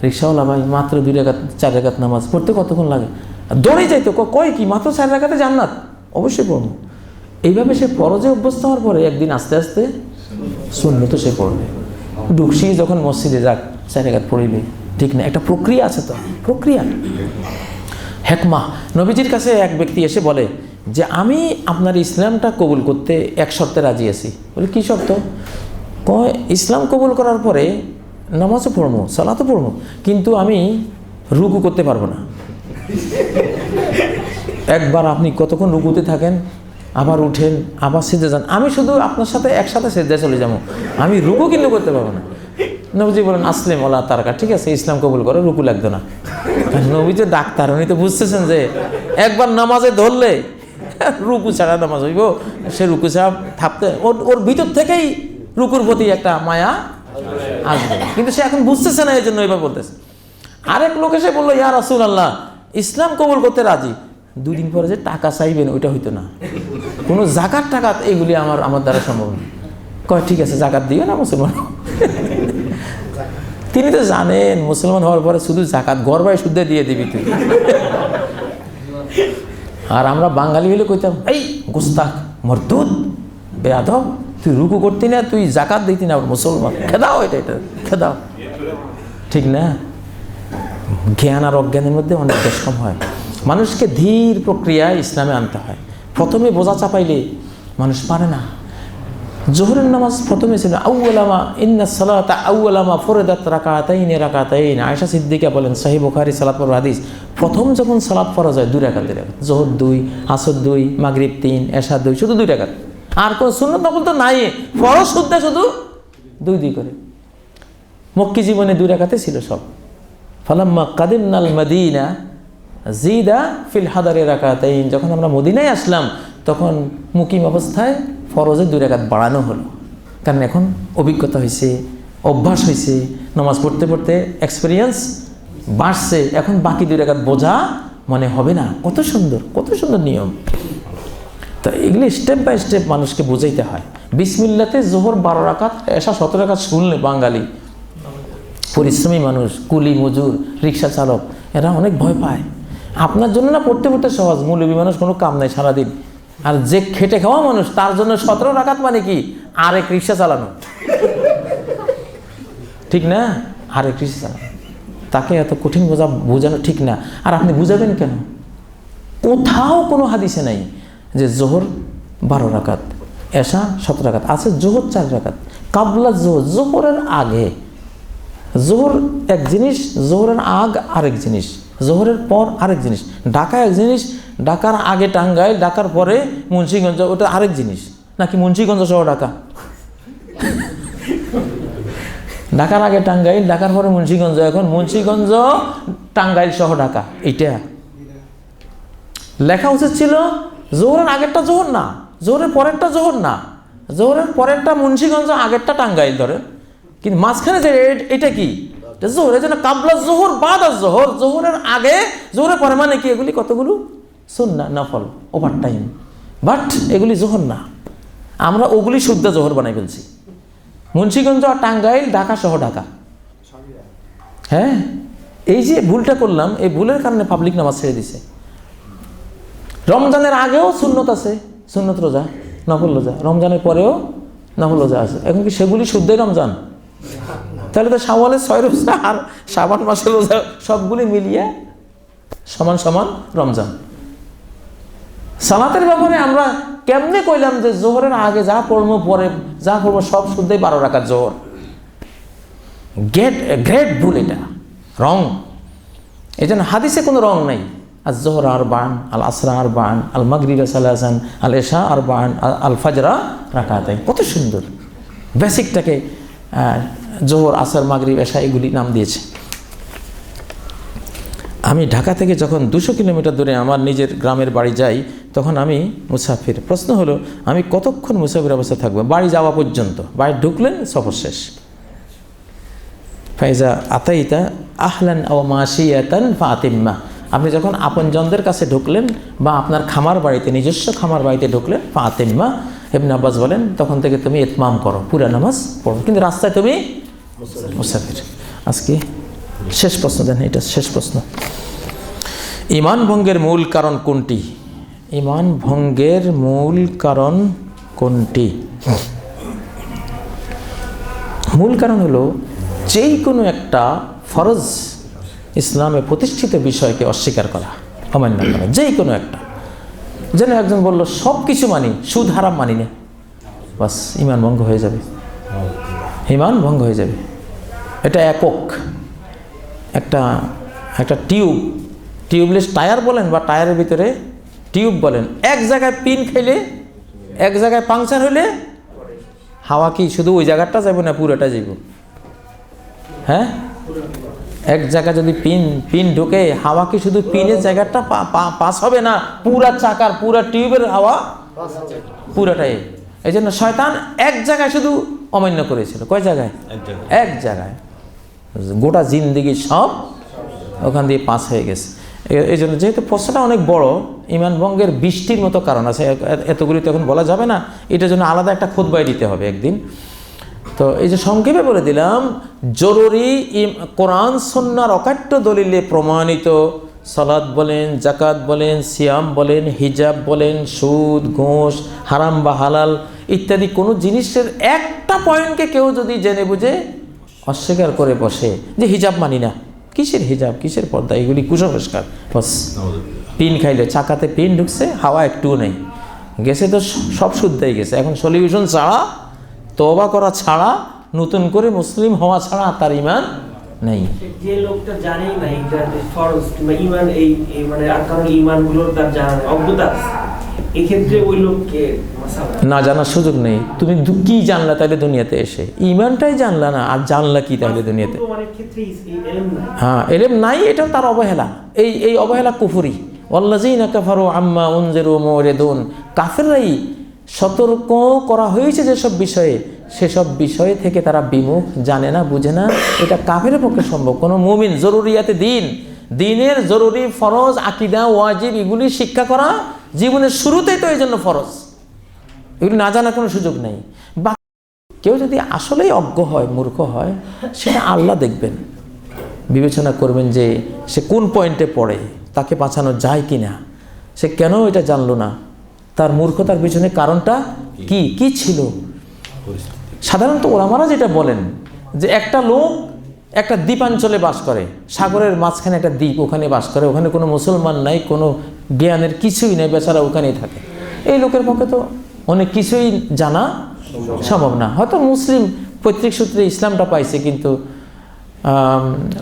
রিক্সাওয়ালা ভাই মাত্র 2 রাকাত 4 রাকাত নামাজ পড়তে কতক্ষণ লাগে, দৌড়ে যাইতো, কয় কি মাত্র 4 রাকাতে জান্নাত, অবশ্যই পড়বো। এইভাবে সে ফরজে অভ্যস্ত হওয়ার পরে একদিন আস্তে আস্তে সুন্নত সে পড়বে। ঢুকছি যখন মসজিদে যাক 4 রাকাত পড়িবে, ঠিক না? একটা প্রক্রিয়া আছে, তো প্রক্রিয়া হেকমা। নবীজির কাছে এক ব্যক্তি এসে বলে যে আমি আপনার ইসলামটা কবুল করতে এক শর্তে রাজি আছি। বলে কি শর্ত? কয় ইসলাম কবুল করার পরে নামাজও পড়বো, সালাতও পড়বো, কিন্তু আমি রুকু করতে পারবো না। একবার আপনি কতক্ষণ রুকুতে থাকেন, আবার উঠেন, আবার সিজদা যান, আমি শুধু আপনার সাথে একসাথে সিজদায় চলে যাবো, আমি রুকু কিন্তু করতে পারবো না। নবীজি বলেন আসলেম ওলা তারকা, ঠিক আছে ইসলাম কবুল করো, রুকু লাগতো না। নবী যে ডাক্তার, উনি তো বুঝতেছেন যে একবার নামাজে ধরলে রুকু ছাড়া নামাজ হইব, সে রুকু ছাড়া থাকতে ওর ভিতর থেকেই রুকুর প্রতি একটা মায়া আসবে, কিন্তু সে এখন বুঝতেছে না, এই জন্য এবার বলতেছে। আরেক লোক এসে বললো ইয়া রাসূলুল্লাহ ইসলাম কবুল করতে রাজি, 2 দিন পরে যে টাকা চাইবেন ওইটা হইতো না, কোনো জাকাত টাকাত এগুলি আমার দ্বারা সম্ভব না। কয় ঠিক আছে জাকাত দিও না মুসলমান। তিনি তো জানেন মুসলমান হওয়ার পরে শুধু জাকাত ঘর বাড়ি শুদ্ধ দিয়ে দিবি তুই। আর আমরা বাঙালি হলে কইতাম এই গোস্তাক মরদুদ বেয়াদব, তুই রুকু করতি না, তুই জাকাত দিতি না, মুসলমান খেদাও, এটা খেদাও, ঠিক না? জ্ঞান আর অজ্ঞানের মধ্যে অনেক বেশ কম হয়। মানুষকে ধীর প্রক্রিয়ায় ইসলামে আনতে হয়। প্রথমে বোঝা চাপাইলে মানুষ পারে না। জোহরের নামাজ প্রথমে ছিল আউয়ালামা ইন্নাস সালাতা আউয়ালামা ফরদাত রাকাতাইন। আয়েশা সিদ্দিকা বলেন, সহিহ বুখারী সালাত পড়ার হাদিস, প্রথম যখন সালাত ফরজ হয় 2 রাকাত, জোহর 2, আসর 2, মাগরিব 3, এশা 2, শুধু 2 রাকাত, আর কোন সুন্নাত নফল তো নাই। ফরজ শুদ্ধ শুধু 2 করে। মক্কি জীবনে 2 রাকাতে ছিল সব। ফালাম্মা কাদিমনাল মাদিনা জিদা ফিল হাদারে রাকাতাইন, যখন আমরা মদিনায় আসলাম তখন মুকিম অবস্থায় ফরজে 2 রাকাত বাড়ানো হলো, কারণ এখন অভিজ্ঞতা হয়েছে, অভ্যাস হয়েছে, নামাজ পড়তে পড়তে এক্সপিরিয়েন্স বাড়ছে, এখন বাকি 2 রাকাত বোঝা মনে হবে না। কত সুন্দর, কত সুন্দর নিয়ম। তো এগুলি স্টেপ বাই স্টেপ মানুষকে বোঝাইতে হয়। বিসমিল্লাতে জোহর 12 রাকাত, এশা 17 রাকাত শুনলে বাঙালি পরিশ্রমী মানুষ, কুলি মজুর, রিক্সা চালক, এরা অনেক ভয় পায়। আপনার জন্য না পড়তে পড়তে সহজ, মৌলবী মানুষ কোনো কাম নাই সারাদিন, আর যে খেটে খাওয়া মানুষ তার জন্য 17 রাকাত মানে কি আরেক রিক্সা চালানো, ঠিক না? আরেক রিক্সা চালানো, তাকে এত কঠিন বোঝানো ঠিক না। আর আপনি বুঝাবেন কেন? কোথাও কোনো হাদিসে নাই যে জোহর 12 রাকাত, এশা 17 রাকাত। আছে জোহর 4 রাকাত, কাবলা জোহর, জোহরের আগে। জোহর এক জিনিস, জোহরের আগ আরেক জিনিস, জোহরের পর আরেক জিনিস। ঢাকা এক জিনিস, ঢাকার আগে টাঙ্গাইল, ঢাকার পরে মুন্সিগঞ্জ, ওটা আরেক জিনিস। নাকি মুন্সিগঞ্জ সহ ঢাকা? ঢাকার আগে টাঙ্গাইল, ঢাকার পরে মুন্সিগঞ্জ, এখন মুন্সিগঞ্জ টাঙ্গাইল সহ ঢাকা। এইটা লেখা উচিত ছিল জোহরের আগেরটা জোহর না, জোহরের পরেরটা জোহর না, জোহরের পরেরটা মুন্সিগঞ্জ, আগেরটা টাঙ্গাইল ধরেন, কিন্তু মাঝখানে যে এটা কি জোহর, এই জন্য কাবলা জোহর বাদ আর জোহর, জোহরের আগে জোহরের পরে মানে কি এগুলি কতগুলো সুন্নাহ নফল ওভার টাইম, বাট এগুলি জোহর না। আমরা ওগুলি শুদ্ধ জোহর বানাই ফেলছি। মুন্সিগঞ্জ আর টাঙ্গাইল, ঢাকা সহ ঢাকা। হ্যাঁ, এই যে ভুলটা করলাম, এই ভুলের কারণে পাবলিক নামাজ ছেড়ে দিছে। রমজানের আগেও সুন্নত আছে, সুন্নত রোজা, নফল রোজা, রমজানের পরেও নফল রোজা আছে। এখন কি সেগুলি শুদ্ধই রমজান? তাহলে তো শাওয়ালের 6 রোজা আর শাবান মাসের রোজা সবগুলি মিলিয়ে সমান সমান রমজান। সালাতের ব্যাপারে আমরা কেমনে কইলাম যে জোহরের আগে যা পড়বো পরে যা পড়বো সব শুদ্ধই 12 রাকাত জোহর? গ্রেট ভুল, এটা রং। এই জন্য হাদিসে কোনো রং নাই। আল জোহর আরবান, আল আসরা আরবান, আল মাগরিব সালাসান, আল এশা আরবান, আল ফাজরা রাকাতাইন। কত সুন্দর বেসিকটাকে জোহর, আসর, মাগরিব, এশা এগুলি নাম দিয়েছে। আমি ঢাকা থেকে যখন 200 কিলোমিটার দূরে আমার নিজের গ্রামের বাড়ি যাই, তখন আমি মুসাফির। প্রশ্ন হলো আমি কতক্ষণ মুসাফির অবস্থা থাকবো? বাড়ি যাওয়া পর্যন্ত। বাড়ি ঢুকলেন সফর শেষ। ফাইজা আতাইতা আহলান আও মাশিয়াতান ফাতিম্মা, আপনি যখন আপনজনদের কাছে ঢুকলেন বা আপনার খামার বাড়িতে, নিজস্ব খামার বাড়িতে ঢুকলেন, ফাতেম্মা, ইবনে আব্বাস বলেন, তখন থেকে তুমি ইতমাম করো, পুরা নামাজ পড়ো, কিন্তু রাস্তায় তুমি মুসাফির। আজকে শেষ প্রশ্ন দেন, এটা শেষ প্রশ্ন। ঈমান ভঙ্গের মূল কারণ কোনটি? ঈমান ভঙ্গের মূল কারণ কোনটি? মূল কারণ হলো যেই কোনো একটা ফরজ ইসলামে প্রতিষ্ঠিত বিষয়কে অস্বীকার করা, অমান্য করা, যেই কোনো একটা। যেন একজন বলল সব কিছু মানি, সুদ হারাম মানি না, বাস ঈমান ভঙ্গ হয়ে যাবে, ঈমান ভঙ্গ হয়ে যাবে। এটা একক একটা টিউবলেস টায়ার বলেন বা টায়ারের ভিতরে টিউব বলেন, এক জায়গায় পিন খাইলে, এক জায়গায় পাংচার হইলে হাওয়া কি শুধু ওই জায়গাটা যাবে না পুরোটা যাইব? হ্যাঁ, এক জায়গায় যদি পিন ঢুকে, হাওয়া কি শুধু পিনের জায়গাটা পাস হবে না, পুরা চাকার পুরা টিউবের হাওয়া পুরাটাই। এই জন্য শয়তান এক জায়গায় শুধু অমান্য করেছিল। কয় জায়গায়? এক জায়গায়। গোটা জিন্দেগি সব ওখান দিয়ে পাস হয়ে গেছে। এই জন্য যেহেতু প্রশ্নটা অনেক বড়, ঈমান ভঙ্গের 20টির মতো কারণ আছে, এতগুলি তো এখন বলা যাবে না, এটার জন্য আলাদা একটা খুতবা দিতে হবে একদিন। তো এই যে সংক্ষেপে বলে দিলাম, জরুরি কোরআন সুন্নাহর অকাট্য দলিলে প্রমাণিত সালাত বলেন, যাকাত বলেন, সিয়াম বলেন, হিজাব বলেন, সুদ, ঘুষ, হারাম বা হালাল ইত্যাদি কোনো জিনিসের একটা পয়েন্টকে কেউ যদি জেনে বুঝে অস্বীকার করে বসে, যে হিজাব মানি না, কিসের হিজাব, কিসের পর্দা, এগুলি কুসংস্কার, বাস পিন খাইলে, চাকাতে পিন ঢুকছে, হাওয়া একটুও নেই, গেছে তো সব শুদ্ধই গেছে। এখন সলিউশন ছাড়া, তওবা করা ছাড়া, নতুন করে মুসলিম হওয়া ছাড়া তার ঈমান নেই। যে লোকটা জানেই না এটা ফরজ কিংবা ঈমান, এই মানে আরকানুল ঈমানগুলোর তার জানা অজ্ঞতা, এই ক্ষেত্রে ওই লোককে না জানার সুযোগ নেই। তুমি কি জানলা তাহলে দুনিয়াতে এসে? ঈমানটাই জানলা না, আর জানলা কি তাহলে দুনিয়াতে? অনেক ক্ষেত্রে ইলম নাই। হ্যাঁ, ইলম নাই, এটাও তার অবহেলা। এই অবহেলা কুফরি। ওয়াল্লাযীনা কাফারু আম্মা উনজিরু মুরিদুন। কাফেররাই সতর্ক করা হয়েছে যেসব বিষয়ে, সেসব বিষয় থেকে তারা বিমুখ, জানে না, বুঝে না। এটা কাফেরের পক্ষে সম্ভব। কোনো মুমিন জরুরিয়াতে দিনের জরুরি ফরজ, আকীদা, ওয়াজিব এগুলি শিক্ষা করা জীবনের শুরুতেই তো এই জন্য ফরজ, এগুলি না জানার কোনো সুযোগ নেই। বা কেউ যদি আসলেই অজ্ঞ হয়, মূর্খ হয়, সেটা আল্লাহ দেখবেন, বিবেচনা করবেন যে সে কোন পয়েন্টে পড়ে, তাকে বাঁচানো যায় কি না, সে কেন এটা জানলো না, তার মূর্খতার পিছনে কারণটা কি ছিল। সাধারণত ওলামারা যেটা বলেন যে একটা লোক একটা দ্বীপাঞ্চলে বাস করে, সাগরের মাঝখানে একটা দ্বীপ, ওখানে বাস করে, ওখানে কোনো মুসলমান নাই, কোনো জ্ঞানের কিছুই নেই, বেচারা ওখানেই থাকে। এই লোকের পক্ষে তো অনেক কিছুই জানা সম্ভব না। হয়তো মুসলিম পৈতৃক সূত্রে ইসলামটা পাইছে, কিন্তু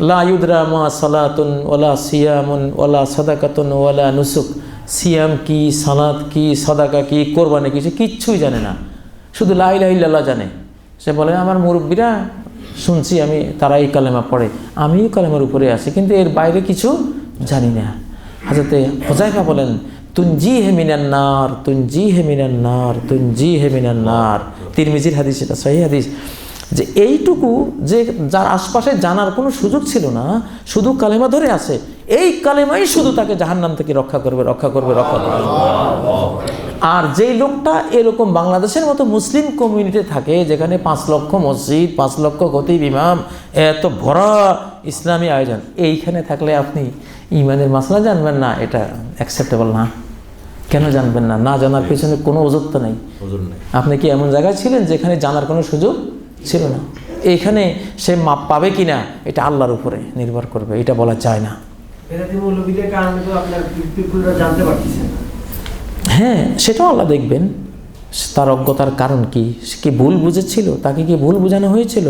লা ইউদরা মা সালাতুন ওয়ালা সিয়ামুন ওয়ালা সাদাকাতুন ওয়ালা নুসুক। সিয়াম কি, সালাত কি, সাদাকা কি, কোরবানি কি, সে কিচ্ছুই জানে না, শুধু লা ইলাহা ইল্লাল্লাহ জানে। সে বলে আমার মুরব্বীরা শুনছি আমি, তারা এই কালেমা পড়ে, আমিও কালেমার উপরে আছি, কিন্তু এর বাইরে কিছু জানি না। হযরতে হুযায়ফা বলেন, তুনজিহি মিনান নার, তুনজিহি মিনান নার, তুনজিহি মিনান নার। তিরমিজির হাদিস, এটা সহিহ হাদিস। যে এইটুকু, যে যার আশপাশে জানার কোনো সুযোগ ছিল না, শুধু কালেমা ধরে আছে, এই কালেমাই শুধু তাকে জাহান্নাম থেকে রক্ষা করবে। আর যেই লোকটা এরকম বাংলাদেশের মতো মুসলিম কমিউনিটি থাকে, যেখানে 5 লক্ষ মসজিদ, 5 লক্ষ খতিব ইমাম, এত ভরা ইসলামী আয়োজন, এইখানে থাকলে আপনি ঈমানের মাসলা জানবেন না, এটা অ্যাকসেপ্টেবল না। কেন জানবেন না? না জানার পেছনে কোনো ওজর তো নেই। আপনি কি এমন জায়গায় ছিলেন যেখানে জানার কোনো সুযোগ ছিল না? এইখানে সে মাপ পাবে কিনা এটা আল্লাহর উপরে নির্ভর করবে, এটা বলা যায় না। হ্যাঁ, সেটাও আল্লাহ দেখবেন, তার অজ্ঞতার কারণ কি, সে কি ভুল বুঝেছিল, তাকে কি ভুল বোঝানো হয়েছিল,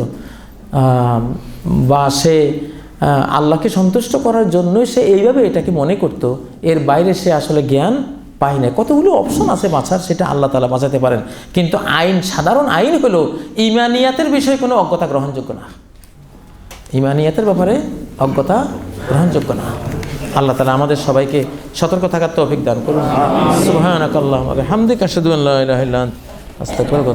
বা সে আল্লাহকে সন্তুষ্ট করার জন্যই সে এইভাবে এটাকে মনে করতো, এর বাইরে সে আসলে জ্ঞান পাই না। কতগুলো অপশন আছে বাঁচার, সেটা আল্লাহ তাআলা বাঁচাতে পারেন। কিন্তু সাধারণ আইন হলো ঈমানিয়াতের বিষয়ে কোনো অজ্ঞতা গ্রহণযোগ্য না, ঈমানিয়াতের ব্যাপারে অজ্ঞতা গ্রহণযোগ্য না। আল্লাহ তাআলা আমাদের সবাইকে সতর্ক থাকার তৌফিক দান করুন। সুবহানাকাল্লাহুম্মা ওয়া বিহামদিকা আশহাদু আল্লা ইলাহা ইল্লা আনতা আস্তাগফিরুকা।